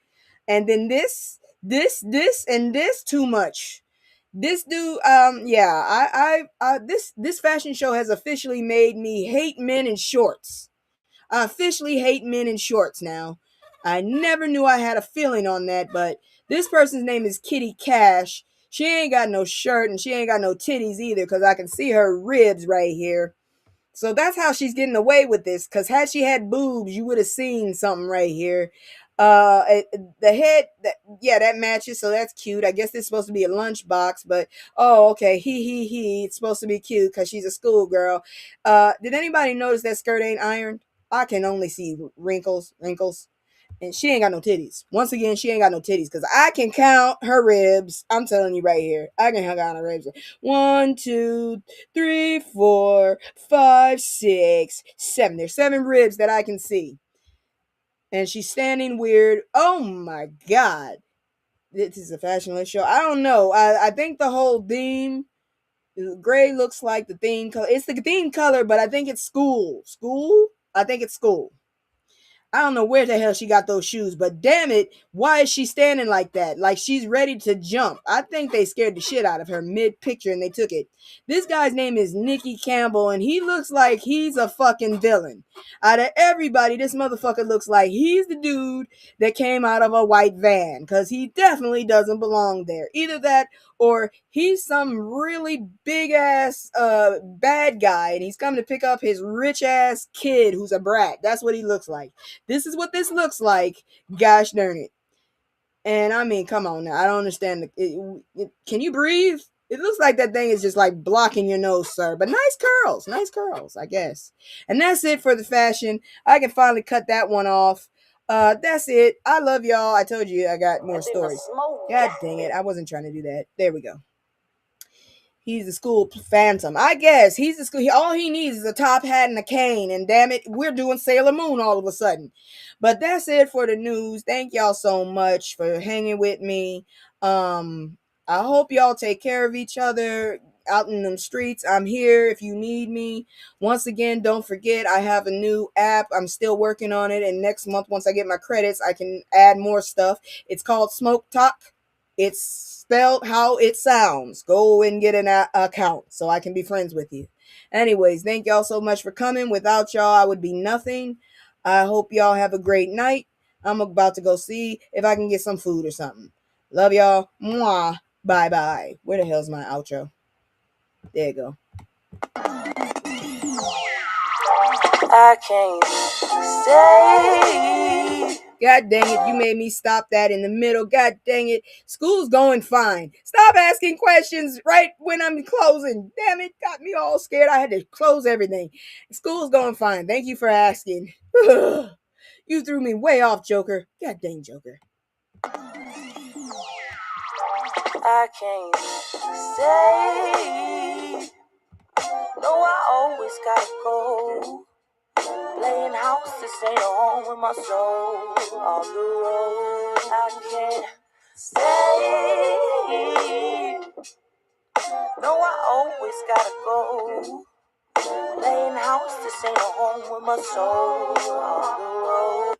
And then this, and this too much. This dude, yeah, this fashion show has officially made me hate men in shorts. I officially hate men in shorts now. I never knew I had a feeling on that, but this person's name is Kitty Cash. She ain't got no shirt and she ain't got no titties either because I can see her ribs right here. So that's how she's getting away with this, because had she had boobs, you would have seen something right here. The head, that matches, so that's cute. I guess it's supposed to be a lunchbox, but oh, okay, he. It's supposed to be cute because she's a schoolgirl. Did anybody notice that skirt ain't ironed? I can only see wrinkles. And she ain't got no titties. Once again, she ain't got no titties because I can count her ribs. I'm telling you right here. I can count her ribs. 1, 2, 3, 4, 5, 6, 7. There's 7 ribs that I can see. And she's standing weird. Oh my God. This is a fashionless show. I don't know. I think the whole theme, gray looks like the theme color. It's the theme color, but I think it's school. School? I think it's school. I don't know where the hell she got those shoes, but damn it, why is she standing like that? Like she's ready to jump. I think they scared the shit out of her mid-picture and they took it. This guy's name is Nicky Campbell, and he looks like he's a fucking villain. Out of everybody, this motherfucker looks like he's the dude that came out of a white van, because he definitely doesn't belong there. Either that or he's some really big ass bad guy and he's coming to pick up his rich ass kid who's a brat. That's what he looks like. This is what this looks like. Gosh darn it. And I mean, come on now. I don't understand. Can you breathe? It looks like that thing is just like blocking your nose, sir. But nice curls, I guess. And that's it for the fashion. I can finally cut that one off. That's it. I love y'all. I told you I got more stories. God dang it. I wasn't trying to do that. There we go. He's the school phantom. I guess he's the school. All he needs is a top hat and a cane. And damn it, we're doing Sailor Moon all of a sudden. But that's it for the news. Thank y'all so much for hanging with me. I hope y'all take care of each other out in them streets. I'm here if you need me. Once again, don't forget I have a new app. I'm still working on it. And next month, once I get my credits, I can add more stuff. It's called Smoke Talk. It's spelled how it sounds. Go and get an account so I can be friends with you. Anyways, thank y'all so much for coming. Without y'all, I would be nothing. I hope y'all have a great night. I'm about to go see if I can get some food or something. Love y'all. Mwah. Bye bye. Where the hell's my outro? There you go. I can't stay. God dang it, you made me stop that in the middle. God dang it. School's going fine. Stop asking questions right when I'm closing. Damn it, got me all scared. I had to close everything. School's going fine. Thank you for asking. You threw me way off, Joker. God dang, Joker. I can't stay. No, I always gotta go. Playing house, this ain't a home with my soul. On the road, I can't stay. No, I always gotta go. Playing house, this ain't a home with my soul. On the road.